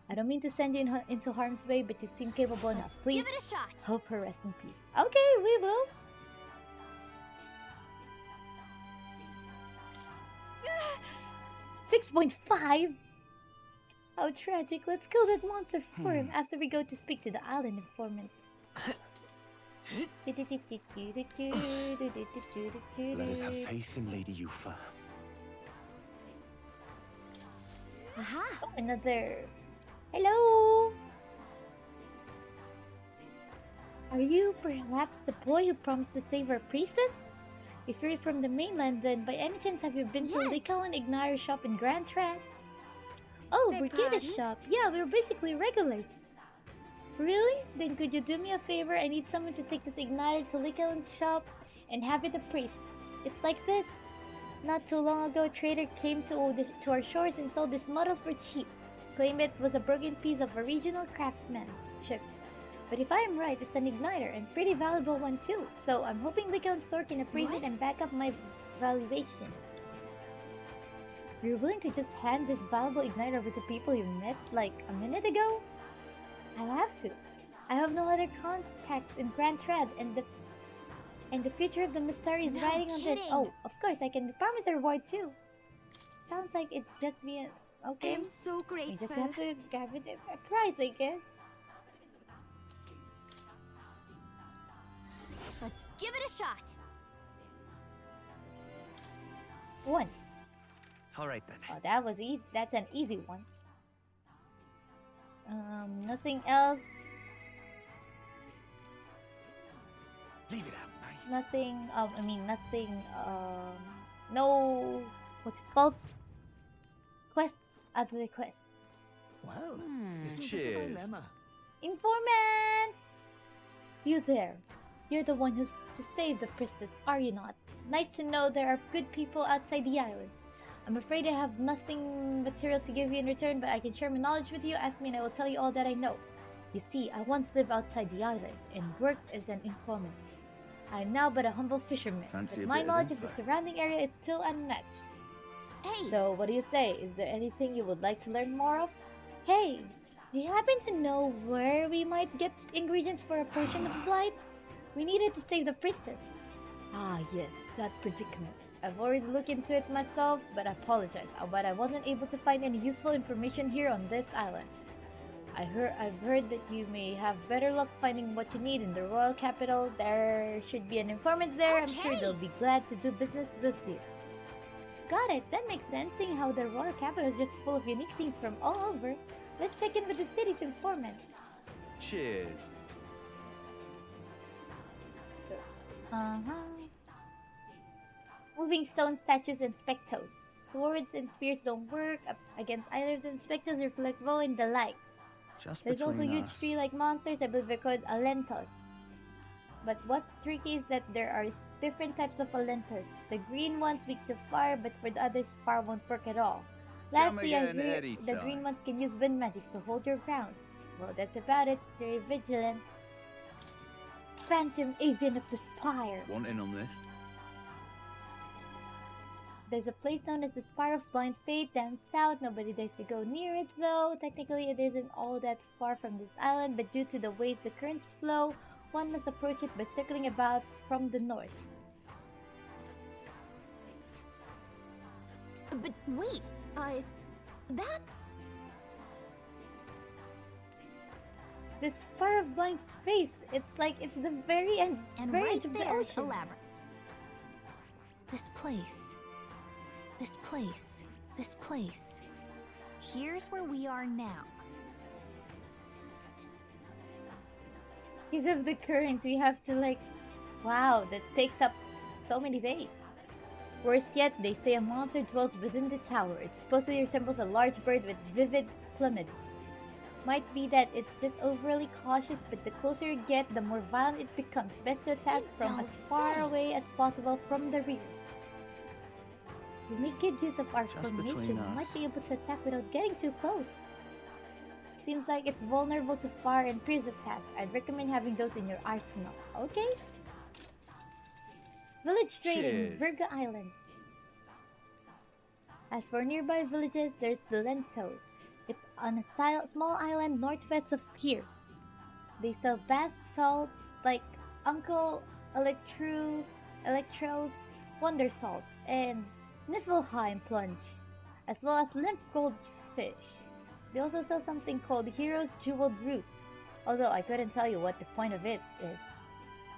I don't mean to send you into harm's way, but you seem capable enough. Please Give it a shot. help her rest in peace. Okay, we will. $6.5? How tragic. Let's kill that monster for him after we go to speak to the island informant. Let us have faith in Lady Yufa. Aha! Oh, another. Hello! Are you perhaps the boy who promised to save our priestess? If you're from the mainland, then by any chance have you been to Liko and Ignar's shop in Grand Trad? Oh, Brigida's shop. Yeah, we're basically regulars. Really? Then could you do me a favor? I need someone to take this igniter to Likalen's shop and have it a priest. It's like this. Not too long ago, a trader came to our shores and sold this model for cheap. Claimed it was a broken piece of a regional craftsmanship. But if I am right, it's an igniter, and pretty valuable one too. So I'm hoping Likalen's store can appraise it and back up my valuation. You're willing to just hand this valuable igniter over to people you met like a minute ago? I'll have to. I have no other contacts in Grand Trad, and the future of the Mystari is riding on this. Oh, of course, I can promise a reward too. Sounds like it just be okay. I'm so grateful. We just have to give it a prize, I guess. Let's give it a shot. 1. All right then. Oh, that was easy. That's an easy one. Nothing else. Leave it out, mate. Nothing. Nothing. No. What's it called? Quests. Other quests. Well, cheers. Informant. You there? You're the one who's to save the priestess, are you not? Nice to know there are good people outside the island. I'm afraid I have nothing material to give you in return, but I can share my knowledge with you. Ask me and I will tell you all that I know. You see, I once lived outside the island and worked as an informant. I am now but a humble fisherman, but my knowledge of the surrounding area is still unmatched. Hey! So, what do you say? Is there anything you would like to learn more of? Hey! Do you happen to know where we might get ingredients for a potion of blight? We needed to save the priestess. Ah, yes, that predicament. I've already looked into it myself, but I apologize. But I wasn't able to find any useful information here on this island. I've heard that you may have better luck finding what you need in the royal capital. There should be an informant there. I'm sure they'll be glad to do business with you. Got it. That makes sense, seeing how the royal capital is just full of unique things from all over. Let's check in with the city's informant. Cheers. Moving stone statues and spectos. Swords and spears don't work against either of them. Spectos reflect woe and the like. There's also huge tree-like monsters. I believe they're called alentos. But what's tricky is that there are different types of alentos. The green ones weak to fire, but for the others, fire won't work at all. Lastly, I hear the green ones can use wind magic, so hold your ground. Well, that's about it. Stay vigilant. Phantom Avian of the Spire. Want in on this? There's a place known as the Spire of Blind Fate down south. Nobody dares to go near it though. Technically it isn't all that far from this island, but due to the ways the currents flow, one must approach it by circling about from the north. But wait, that's... The Spire of Blind Faith. It's like it's the very end, and very right edge of the there's ocean. a labyrinth. This place. This place. This place. Here's where we are now. Because of the current, we have to like... Wow, that takes up so many days. Worse yet, they say a monster dwells within the tower. It supposedly resembles a large bird with vivid plumage. Might be that it's just overly cautious, but the closer you get, the more violent it becomes. Best to attack from as far away as possible from the rear. If we make good use of our formation, we might be able to attack without getting too close. Seems like it's vulnerable to fire and pierce attacks. I'd recommend having those in your arsenal. Okay? Village trading, Virga Island. As for nearby villages, there's Silento. It's on a small island northwest of here. They sell bath salts like Uncle Electro's Wonder Salts and Niflheim Plunge, as well as limp goldfish. They also sell something called Hero's Jeweled Root, although I couldn't tell you what the point of it is.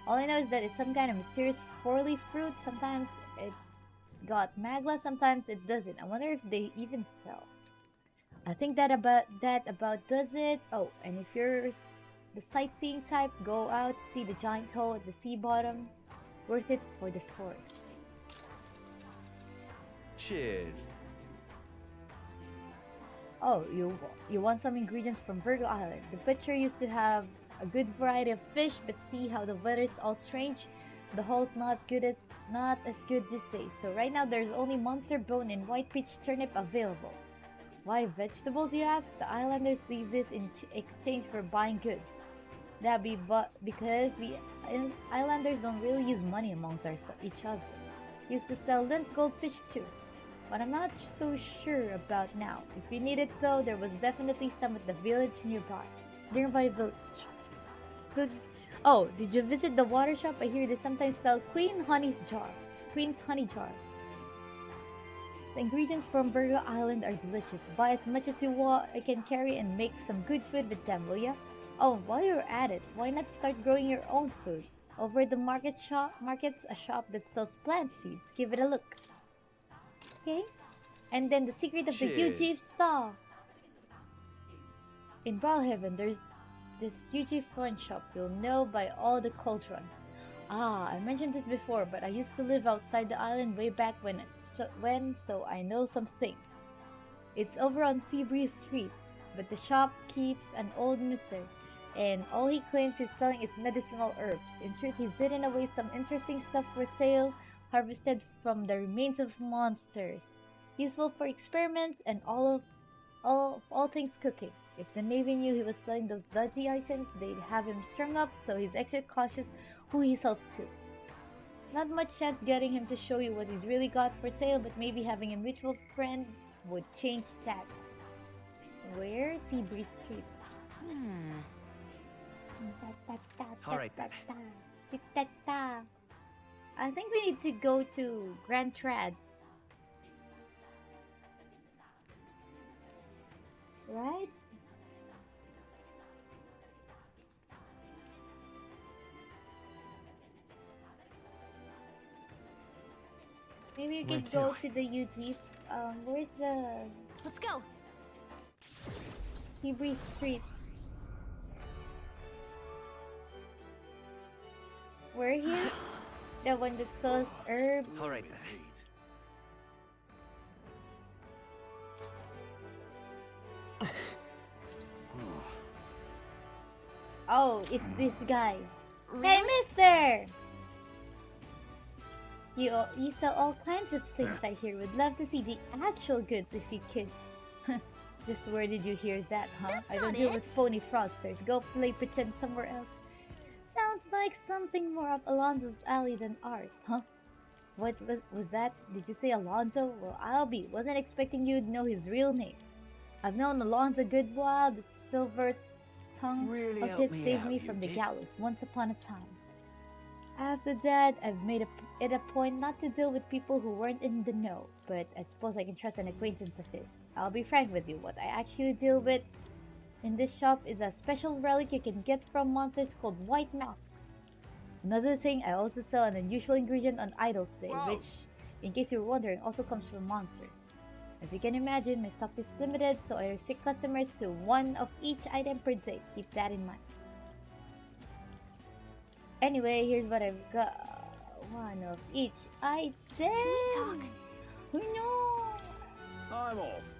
All I know is that it's some kind of mysterious four-leaf fruit. Sometimes it's got magla, sometimes it doesn't. I wonder if they even sell. I think that about does it. Oh, and if you're the sightseeing type, go out to see the giant hole at the sea bottom. Worth it for the source. Cheers. Oh, you want some ingredients from Virgo Island. The butcher used to have a good variety of fish, but see how the weather's all strange. The hole's not as good these days. So right now there's only monster bone and white peach turnip available. Why vegetables, you ask? The islanders leave this in exchange for buying goods. That be because we islanders don't really use money amongst each other. Used to sell limp goldfish too, but I'm not so sure about now. If you need it though, there was definitely some at the village nearby village. Oh, did you visit the water shop? I hear they sometimes sell Queen's honey jar. The ingredients from Virgo Island are delicious. Buy as much as you can carry and make some good food with them, will ya? Oh, while you're at it, why not start growing your own food? Over at the market's a shop that sells plant seeds. Give it a look. Okay? And then the secret of the UG star. In Brawlhaven, there's this UG front shop you'll know by all the cauldrons. Ah, I mentioned this before, but I used to live outside the island way back when, so I know some things. It's over on Seabreeze Street, but the shop keeps an old miser, and all he claims he's selling is medicinal herbs. In truth, he's hidden away some interesting stuff for sale, harvested from the remains of monsters. Useful for experiments and all things cooking. If the Navy knew he was selling those dodgy items, they'd have him strung up, so he's extra cautious who he sells to. Not much chance getting him to show you what he's really got for sale, but maybe having a mutual friend would change that. Where? Seabreeze Street. Alright then. I think we need to go to Grand Trad. Right? Maybe you could go to the UG. Where's the... Let's go! Seabreeze Street. We're here? The one that sells herbs? Alright then. Oh, it's this guy. Hey, mister! You sell all kinds of things, I hear. Would love to see the actual goods if you could. Just where did you hear that, huh? That's I don't not deal it. with phony fraudsters. Go play pretend somewhere else. Sounds like something more up Alonso's alley than ours, huh? What was that? Did you say Alonso? Well, I'll be. Wasn't expecting you'd know his real name. I've known Alonso a good while. The silver tongue Really of help his me saved out, me you from the did. gallows once upon a time. After that, I've made it a point not to deal with people who weren't in the know, but I suppose I can trust an acquaintance of his. I'll be frank with you, what I actually deal with in this shop is a special relic you can get from monsters called white masks. Another thing, I also sell an unusual ingredient on Idol's Day, which, in case you're wondering, also comes from monsters. As you can imagine, my stock is limited, so I restrict customers to one of each item per day. Keep that in mind. Anyway, here's what I've got. One of each item. Can we talk? No. I'm off.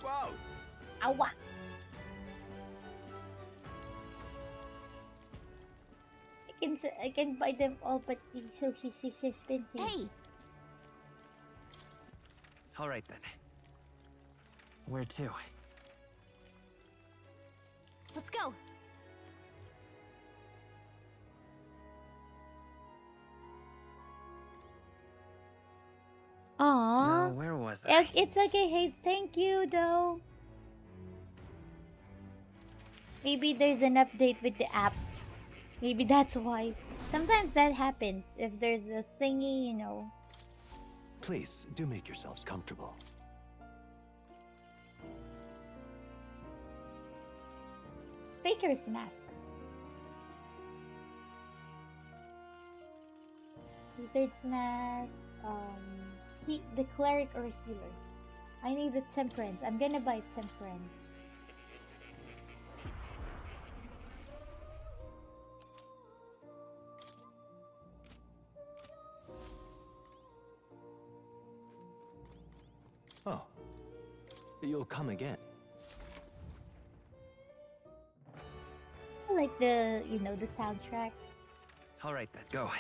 Whoa! Awa. I can buy them all, but it's so expensive. Hey! Alright then. Where to? Let's go! Aww. No, where was I? It's okay, hey, thank you though. Maybe there's an update with the app. Maybe that's why. Sometimes that happens if there's a thingy, you know. Please, do make yourselves comfortable. faker's mask. Wizard's mask. The cleric or healer. I need the temperance. I'm gonna buy temperance. Oh, you'll come again. I like the, the soundtrack. All right, then, go.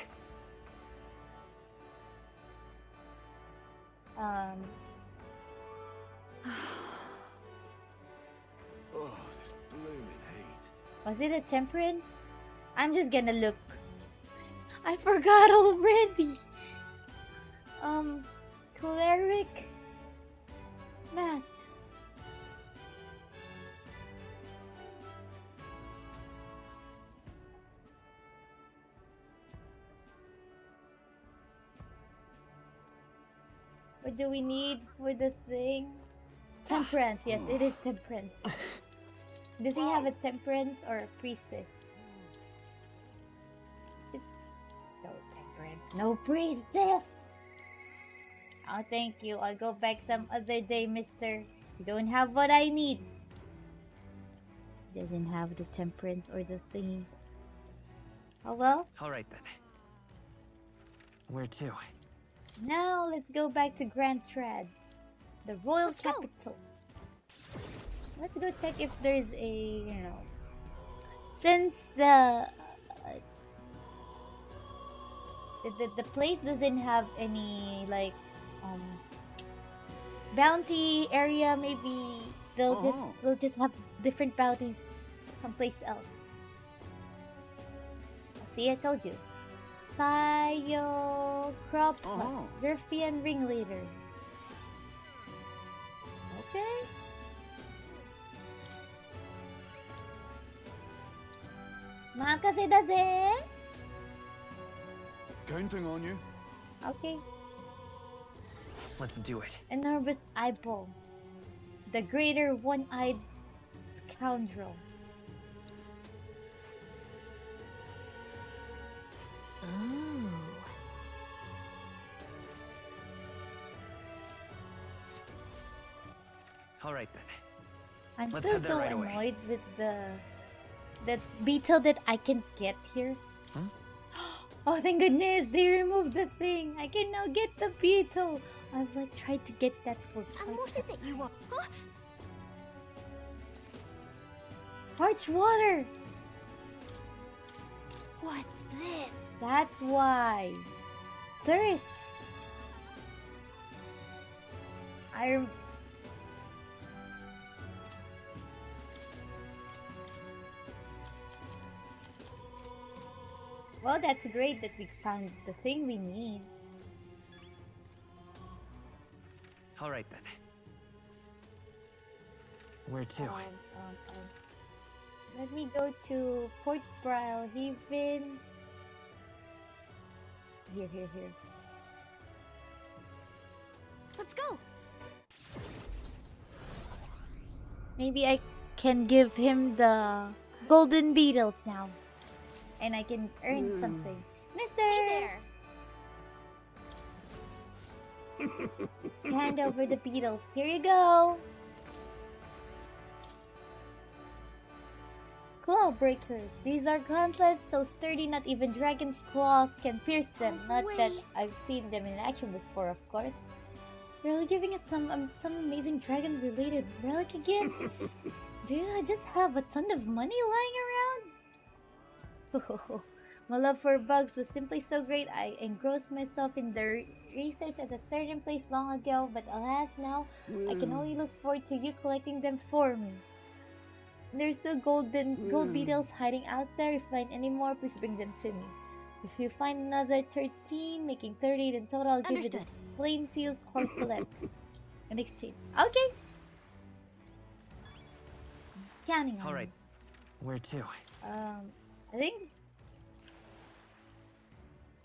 Oh, this blooming heat. Was it a temperance? I'm just gonna look. I forgot already. Cleric mask. What do we need for the thing? Temperance, yes, it is temperance. Does he have a temperance or a priestess? No temperance. No priestess! Oh, thank you. I'll go back some other day, mister. You don't have what I need. Doesn't have the temperance or the thingy. Oh well. All right, then. Where to? Now let's go back to Grand Trad, the royal capital. Let's go check if there's a, since the place doesn't have any like bounty area. Maybe they'll just have different bounties someplace else. See, I told you. Sayo Crop Ruffian Ringleader. Okay. Makase da ze. Counting on you. Okay. Let's do it. Enormous eyeball. The greater one-eyed scoundrel. Ooh. All right, then. I'm Let's still head there so right away. annoyed with the beetle that I can get here. Huh? Oh, thank goodness they removed the thing. I can now get the beetle. I've like tried to get that for quite And what is it you want? Huh? Parched water. What's this? That's why. Thirst. Well, that's great that we found the thing we need. All right, then. Where to? Let me go to Port Brial Haven. Here. Let's go. Maybe I can give him the golden beetles now. And I can earn something. Mister! Hey there! Hand over the beetles. Here you go! Claw breakers. These are gauntlets so sturdy not even dragon's claws can pierce them. Not that I've seen them in action before, of course. Really giving us some amazing dragon-related relic again? Do I just have a ton of money lying around? My love for bugs was simply so great. I engrossed myself in the research at a certain place long ago, but alas now, I can only look forward to you collecting them for me. There's still gold beetles hiding out there. If you find any more, please bring them to me. If you find another 13, making 38 in total, I'll give you this flame seal corselet in exchange. Okay. Counting on All right. Where to? I think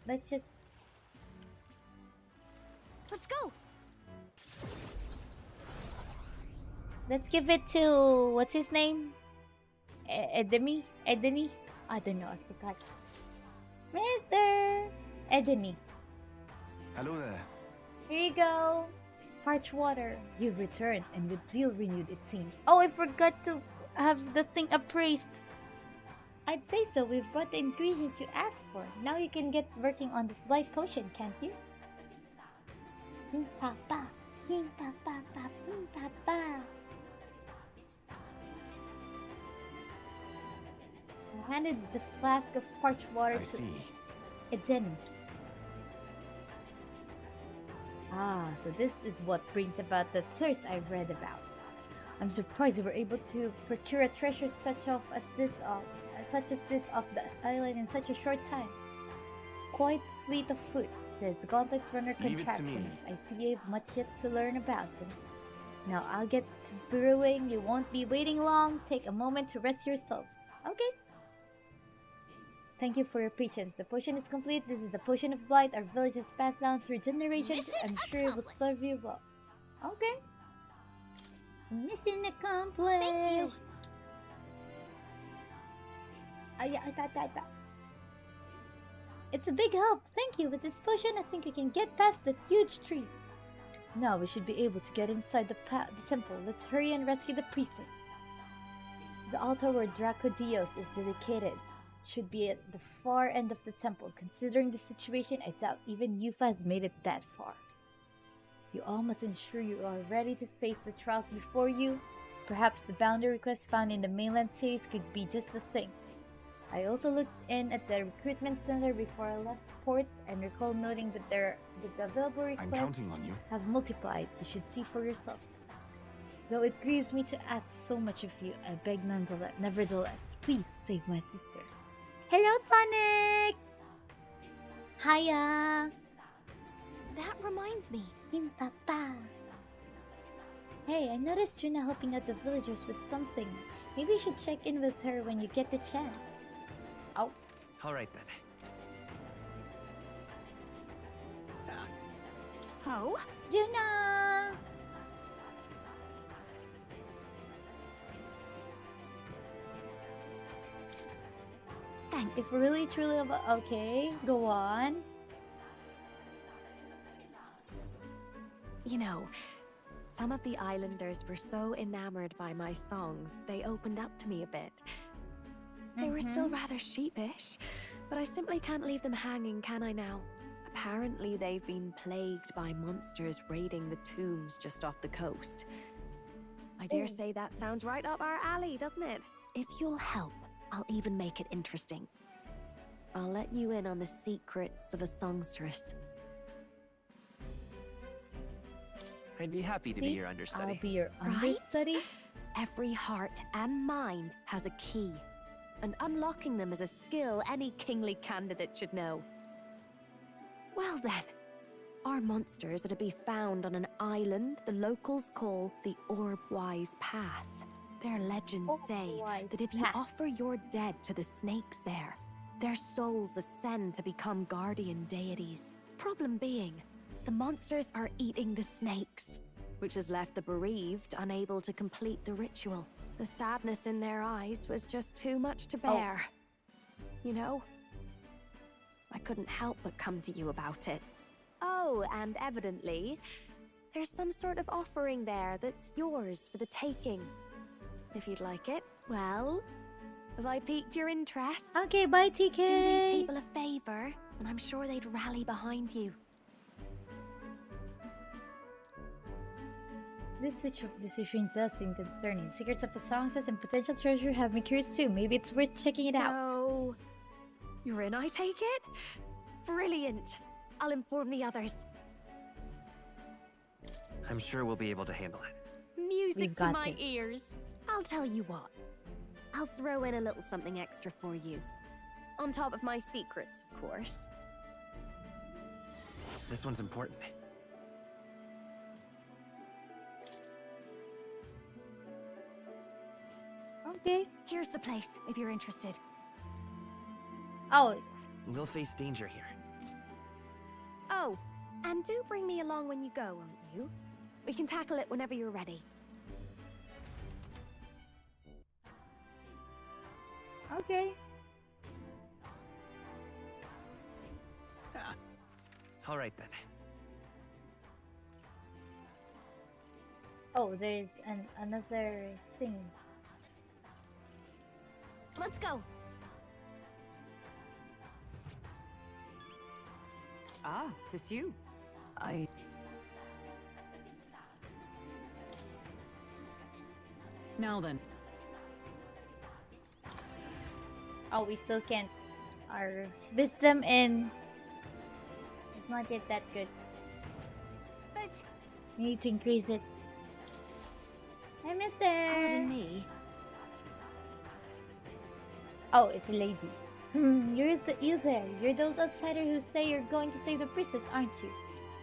let's go. Let's give it to what's his name? Edemy? Edeny? I don't know, I forgot. Mr. Edemy. Hello there. Here you go. Parched water. You've returned, and with zeal renewed, it seems. Oh, I forgot to have the thing appraised. I'd say so. We've brought the ingredient you asked for. Now you can get working on this blight potion, can't you? Papa. Papa. Papa. I handed the flask of parched water to Eden. Ah, so this is what brings about the thirst I read about. I'm surprised we were able to procure a treasure such as this off the island in such a short time. Quite fleet of foot. This gauntlet runner contraptions. I see you have much yet to learn about them. Now I'll get to brewing. You won't be waiting long. Take a moment to rest yourselves. Okay. Thank you for your patience. The potion is complete. This is the potion of blight. Our village has passed down through generations. I'm sure it will serve you well. Okay. Mission accomplished. Thank you. It's a big help. Thank you. With this potion, I think we can get past that huge tree. Now we should be able to get inside the temple. Let's hurry and rescue the priestess. The altar where Dracodios is dedicated should be at the far end of the temple. Considering the situation, I doubt even Yufa has made it that far. You all must ensure you are ready to face the trials before you. Perhaps the boundary requests found in the mainland cities could be just the thing. I also looked in at the recruitment center before I left port and recall noting that the available requests have multiplied. You should see for yourself. Though it grieves me to ask so much of you, I beg nevertheless, please save my sister. Hello, Sonic! Hiya! That reminds me. Papa. Hey, I noticed Juna helping out the villagers with something. Maybe you should check in with her when you get the chance. Oh. Alright then. Oh? Juna! Thanks. If we're really truly okay, go on. You know, some of the islanders were so enamored by my songs, they opened up to me a bit. They were still rather sheepish, but I simply can't leave them hanging, can I now? Apparently they've been plagued by monsters raiding the tombs just off the coast. I dare say that sounds right up our alley, doesn't it? If you'll help, I'll even make it interesting. I'll let you in on the secrets of a songstress. I'd be happy to be your understudy. I'll be your understudy? Right? Every heart and mind has a key, and unlocking them is a skill any kingly candidate should know. Well then, our monsters are to be found on an island the locals call the Orbwise Path. Their legends say that if you offer your dead to the snakes there, their souls ascend to become guardian deities. Problem being, the monsters are eating the snakes, which has left the bereaved unable to complete the ritual. The sadness in their eyes was just too much to bear. You know? I couldn't help but come to you about it. Oh, and evidently, there's some sort of offering there that's yours for the taking. If you'd like it, well, have I piqued your interest? Okay, bye, TK. Do these people a favor, and I'm sure they'd rally behind you. This decision does seem concerning. Secrets of the songstress and potential treasure have me curious too. Maybe it's worth checking it out. So, you're in, I take it? Brilliant. I'll inform the others. I'm sure we'll be able to handle it. Music to my ears. I'll tell you what. I'll throw in a little something extra for you. On top of my secrets, of course. This one's important. Okay. Here's the place, if you're interested. Oh. We'll face danger here. Oh, and do bring me along when you go, won't you? We can tackle it whenever you're ready. Okay. All right then. Oh, there's another thing. Let's go. Ah, 'tis you. Now then. Oh, we still can't. Our wisdom in it's not yet that good. But We need to increase it. Hi, mister. pardon me. Oh, it's a lady. You there. You're those outsiders who say you're going to save the princess, aren't you?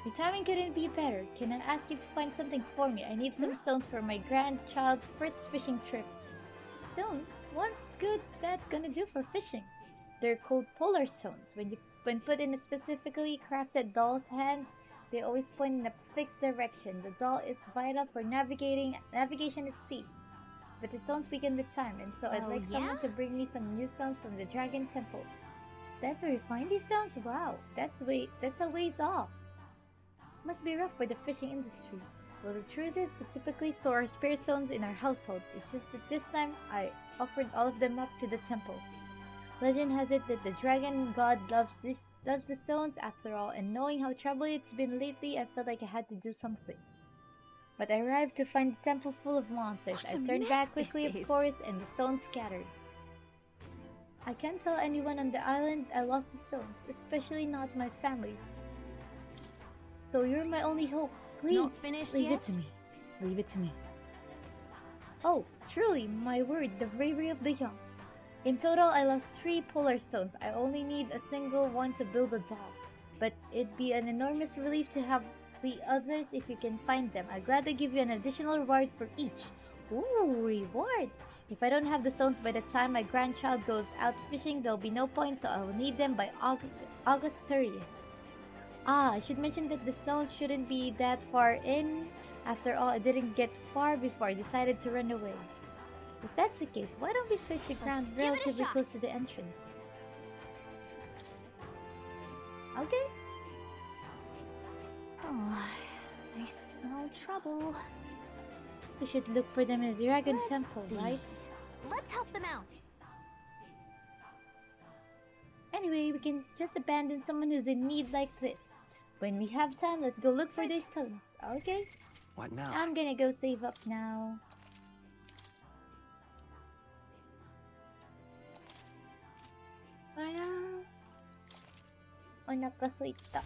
Your timing couldn't be better. Can I ask you to find something for me? I need some stones for my grandchild's first fishing trip. Stones? What's good that gonna do for fishing? They're called polar stones. When put in a specifically crafted doll's hands, they always point in a fixed direction. The doll is vital for navigation at sea. But the stones weaken with time, and so I'd Oh, like someone yeah? to bring me some new stones from the Dragon Temple. That's where you find these stones? Wow, that's a ways off. Must be rough for the fishing industry. Well, the truth is, we typically store our spare stones in our household. It's just that this time, I offered all of them up to the temple. Legend has it that the dragon god loves the stones after all, and knowing how troubled it's been lately, I felt like I had to do something. But I arrived to find the temple full of monsters. What I a turned mess back quickly, this of is. course, and the stones scattered. I can't tell anyone on the island I lost the stones, especially not my family. So you're my only hope. Please, Not finished leave yet? it to me. Leave it to me. Oh, truly, my word, the bravery of the young. In total, I lost 3 polar stones. I only need a single one to build a doll. But it'd be an enormous relief to have the others if you can find them. I'll gladly give you an additional reward for each. Ooh, reward! If I don't have the stones by the time my grandchild goes out fishing, there'll be no point, so I will need them by August 30th. Ah, I should mention that the stones shouldn't be that far in. After all, I didn't get far before I decided to run away. If that's the case, why don't we search the ground give it a relatively shot. close to the entrance? Okay. Oh, I smell trouble. We should look for them in the Dragon Let's Temple, see. right? Let's help them out. Anyway, we can just abandon someone who's in need like this. When we have time, let's go look for their stones, okay? What now? I'm gonna go save up now. Para... O nakasuita.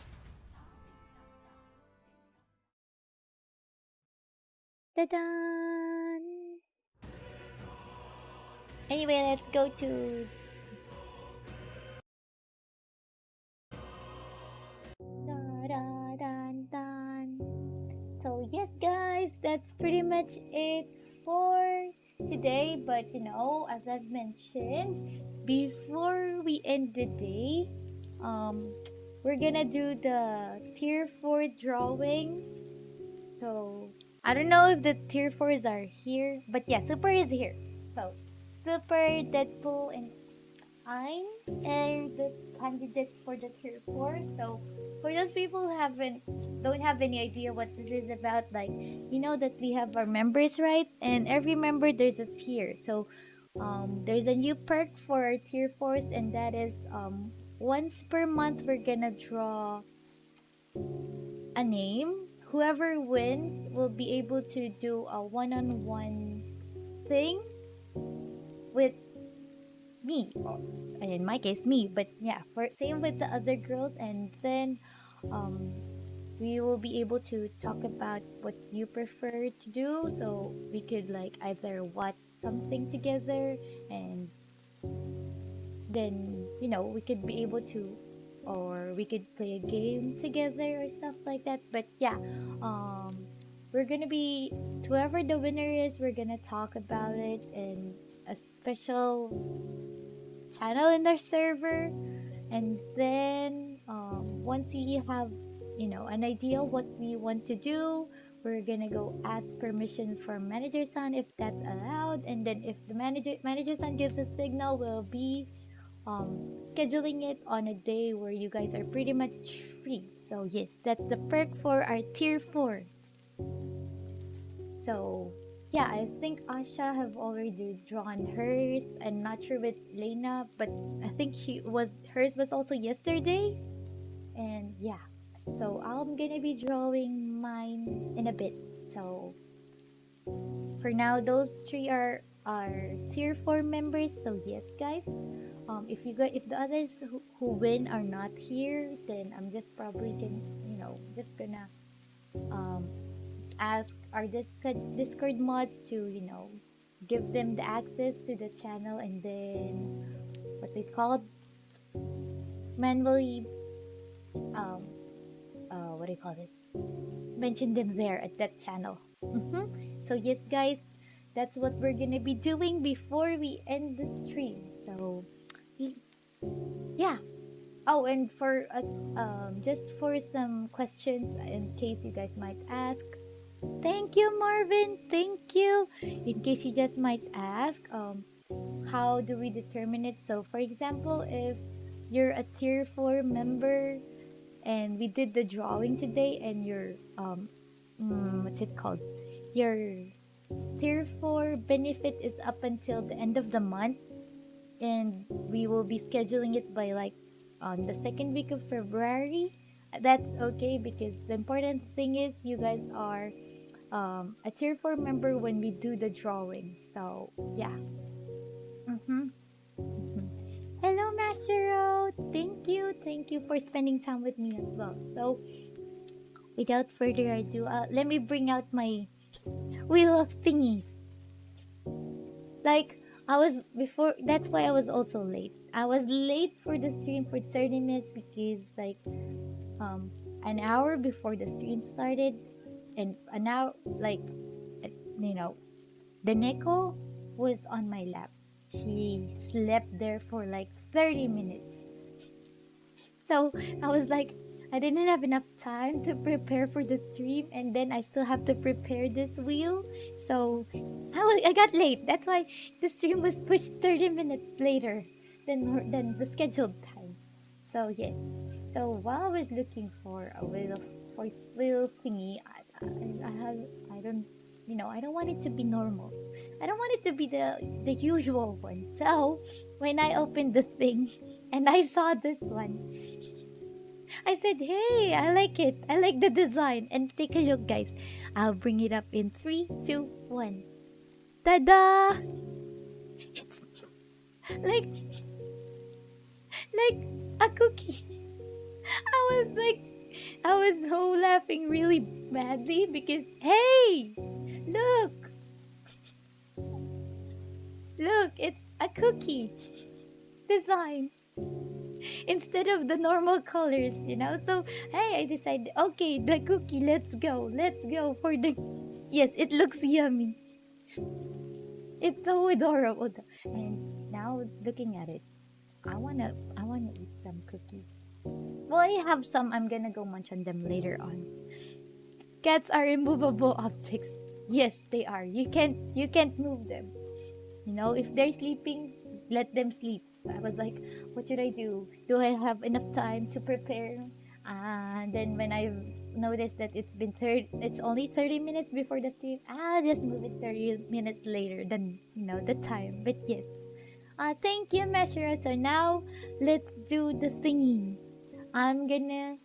Ta-da! Anyway, let's go to... Da-da-dan-dan. So yes guys, that's pretty much it for today. But you know, as I've mentioned, before we end the day, we're gonna do the tier 4 drawing. So I don't know if the tier 4s are here, but yeah, Super is here. So Super, Deadpool, and I'm the candidates for the tier 4. So for those people who don't have any idea what this is about, like, you know that we have our members, right? And every member there's a tier. So there's a new perk for our tier 4s, and that is once per month we're gonna draw a name. Whoever wins will be able to do a one-on-one thing with me, and in my case me, but yeah, for same with the other girls. And then we will be able to talk about what you prefer to do, so we could like either watch something together, and then you know we could be able to, or we could play a game together or stuff like that. But yeah, we're gonna be, whoever the winner is, we're gonna talk about it in a special channel in their server. And then once we have, you know, an idea what we want to do, we're gonna go ask permission from manager son if that's allowed, and then if the manager son gives a signal, we'll be scheduling it on a day where you guys are pretty much free. So yes, that's the perk for our tier 4. So yeah, I think Asha have already drawn hers. I'm not sure with Lena, but I think hers was also yesterday. And yeah, so I'm gonna be drawing mine in a bit. So for now, those 3 are our tier 4 members. So yes, guys, if the others who win are not here, then I'm just probably gonna ask our Discord mods to give them the access to the channel, and then what's it called, manually what do you call it, mention them there at that channel. So yes, guys, that's what we're gonna be doing before we end the stream. So yeah. Oh, and for just for some questions in case you guys might ask. Thank you, Marvin. Thank you. In case you just might ask, how do we determine it? So for example, if you're a tier 4 member and we did the drawing today, and your what's it called, your tier 4 benefit is up until the end of the month, and we will be scheduling it by like on the second week of February. That's okay, because the important thing is you guys are a tier 4 member when we do the drawing. So yeah. Hello, Mashiro. Thank you for spending time with me as well. So without further ado, let me bring out my wheel of thingies. Like I was before, that's why I was also late. I was late for the stream for 30 minutes because like an hour before the stream started, and an hour like the Neko was on my lap. She slept there for like 30 minutes. So I was like, I didn't have enough time to prepare for the stream, and then I still have to prepare this wheel. So I got late. That's why the stream was pushed 30 minutes later than the scheduled time. So yes. So while I was looking for a wheel thingy, I don't want it to be normal. I don't want it to be the usual one. So when I opened this thing and I saw this one, I said, hey, I like it. I like the design. And take a look, guys. I'll bring it up in 3, 2, 1. Ta-da! It's like a cookie. I was so laughing really badly because, hey, look, it's a cookie design instead of the normal colors, So, hey, I decided, okay, the cookie, let's go for the, yes, it looks yummy. It's so adorable. And now looking at it, I wanna eat some cookies. Well, I have some. I'm gonna go munch on them later on. Cats are immovable objects. Yes, they are. You can't move them. If they're sleeping, let them sleep. I was like, what should I do? Do I have enough time to prepare? And then when I noticed that it's only 30 minutes before the stream, I'll just move it 30 minutes later than the time. But yes. Thank you, Meshura. So now let's do the thingy. I'm gonna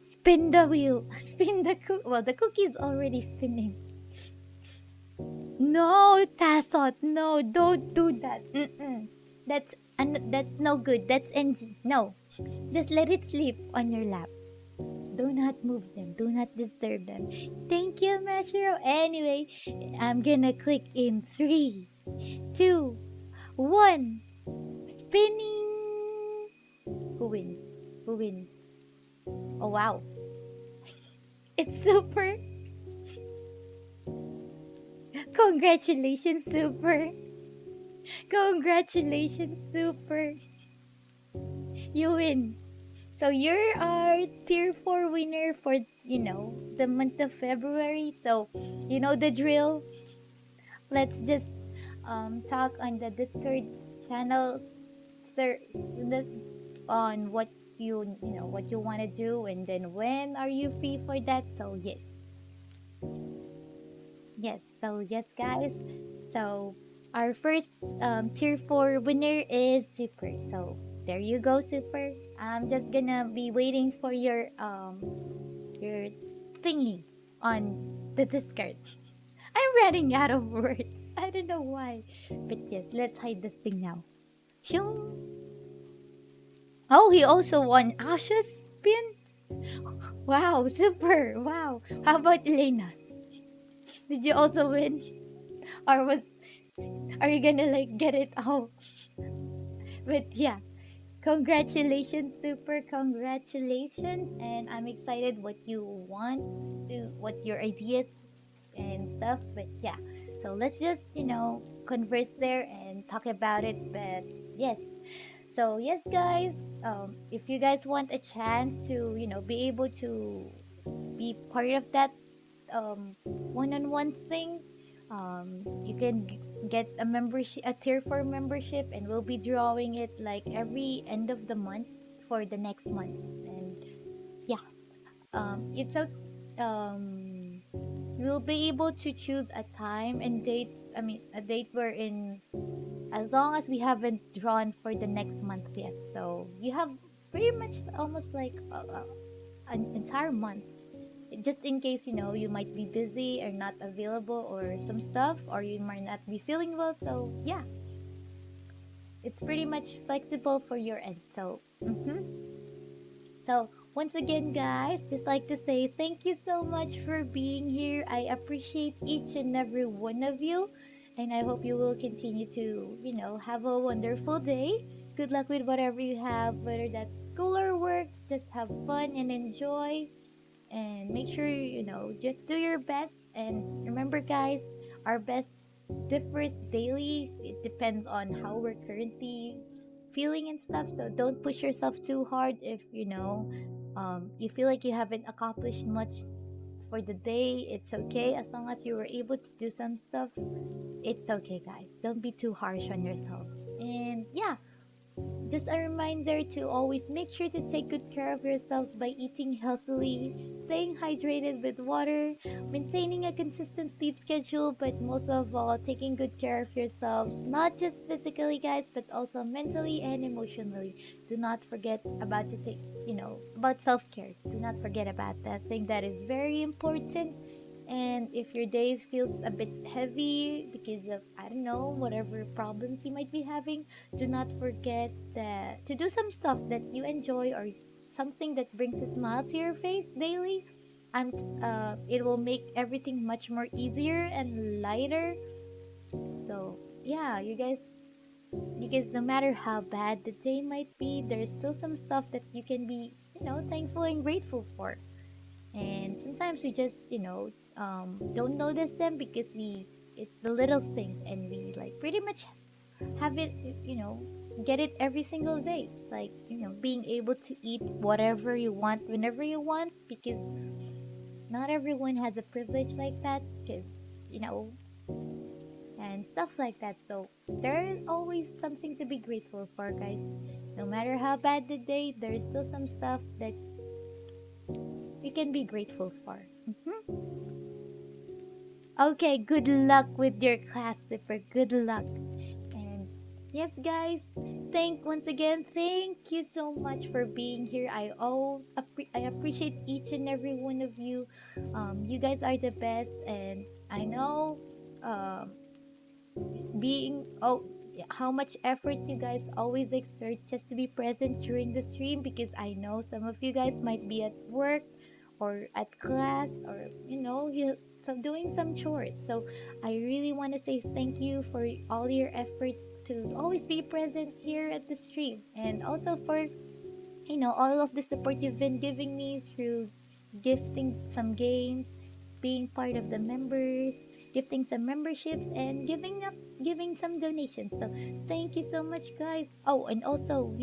spin the wheel. Spin the well, the cookie's already spinning. No, Tassot. No, don't do that. That's no good. That's NG. No. Just let it sleep on your lap. Do not move them. Do not disturb them. Thank you, Mashiro. Anyway, I'm gonna click in 3, 2, 1. Spinning. Who wins? Who wins? Oh, wow. It's Super. Congratulations, Super. Congratulations, Super. You win. So you're our tier 4 winner for, the month of February. So, you know the drill. Let's just talk on the Discord channel, sir, on what what you want to do, and then when are you free for that. So yes guys, so our first tier 4 winner is Super. So there you go, Super. I'm just gonna be waiting for your thingy on the Discord. I'm running out of words. I don't know why. But yes, let's hide the thing now. Shoo. Oh, he also won Ashes spin? Wow, Super. Wow. How about Elena? Did you also win? Or are you gonna like get it all? But yeah. Congratulations, Super. Congratulations. And I'm excited what you want to, what your ideas and stuff. But yeah, so let's just converse there and talk about it. But yes, so yes guys, if you guys want a chance to be able to be part of that one-on-one thing, you can get a membership, a tier 4 membership, and we'll be drawing it like every end of the month for the next month. And yeah, it's a you'll be able to choose a time and date. I mean, a date wherein, as long as we haven't drawn for the next month yet, so you have pretty much almost like an entire month, just in case you might be busy or not available or some stuff, or you might not be feeling well. So yeah, it's pretty much flexible for your end. So so once again guys, just like to say thank you so much for being here. I appreciate each and every one of you, and I hope you will continue to have a wonderful day. Good luck with whatever you have, whether that's school or work. Just have fun and enjoy, and make sure just do your best. And remember guys, our best differs daily. It depends on how we're currently feeling and stuff. So don't push yourself too hard if you feel like you haven't accomplished much for the day. It's okay, as long as you were able to do some stuff. It's okay guys, don't be too harsh on yourselves. And yeah, just a reminder to always make sure to take good care of yourselves by eating healthily, staying hydrated with water, maintaining a consistent sleep schedule, but most of all, taking good care of yourselves, not just physically, guys, but also mentally and emotionally. Do not forget about about self-care. Do not forget about that thing. That is very important. And if your day feels a bit heavy because of, I don't know, whatever problems you might be having, do not forget that to do some stuff that you enjoy, or something that brings a smile to your face daily. And it will make everything much more easier and lighter. So yeah, you guys, because no matter how bad the day might be, there's still some stuff that you can be thankful and grateful for. And sometimes we just don't notice them because it's the little things, and we like pretty much have it, get it every single day, like being able to eat whatever you want whenever you want, because not everyone has a privilege like that, because and stuff like that. So there's always something to be grateful for, guys. No matter how bad the day, there's still some stuff that you can be grateful for. Okay, good luck with your class, Zipper. Good luck. And yes, guys, once again, thank you so much for being here. I appreciate each and every one of you. You guys are the best, and I know how much effort you guys always exert just to be present during the stream, because I know some of you guys might be at work or at class, or you doing some chores. So I really want to say thank you for all your effort to always be present here at the stream, and also for all of the support you've been giving me through gifting some games, being part of the members, gifting some memberships, and giving some donations. So thank you so much, guys. Oh, and also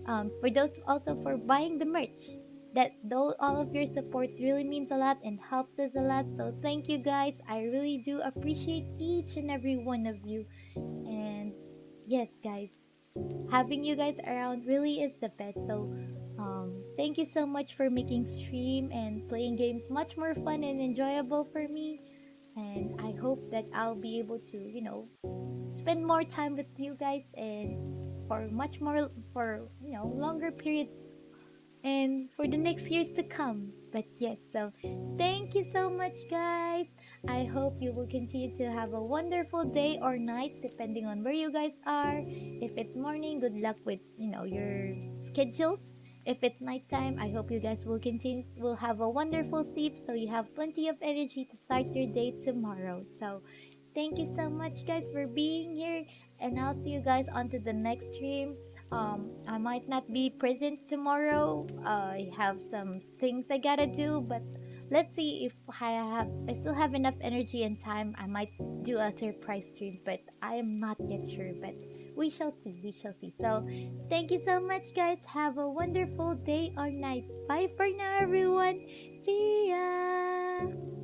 For those also for buying the merch. That though all of your support really means a lot and helps us a lot. So thank you guys. I really do appreciate each and every one of you. And yes, guys, having you guys around really is the best. So thank you so much for making stream and playing games much more fun and enjoyable for me. And I hope that I'll be able to, you know, spend more time with you guys and for much more, for, you know, longer periods and for the next years to come. But yes, so thank you so much, guys. I hope you will continue to have a wonderful day or night depending on where you guys are. If it's morning, good luck with, you know, your schedules. If it's nighttime, I hope you guys will have a wonderful sleep so you have plenty of energy to start your day tomorrow. So thank you so much, guys, for being here, and I'll see you guys on to the next stream. I might not be present tomorrow. I have some things I gotta do, but let's see if I still have enough energy and time. I might do a surprise stream, but I am not yet sure. But we shall see. We shall see. So thank you so much, guys. Have a wonderful day or night. Bye for now, everyone. See ya.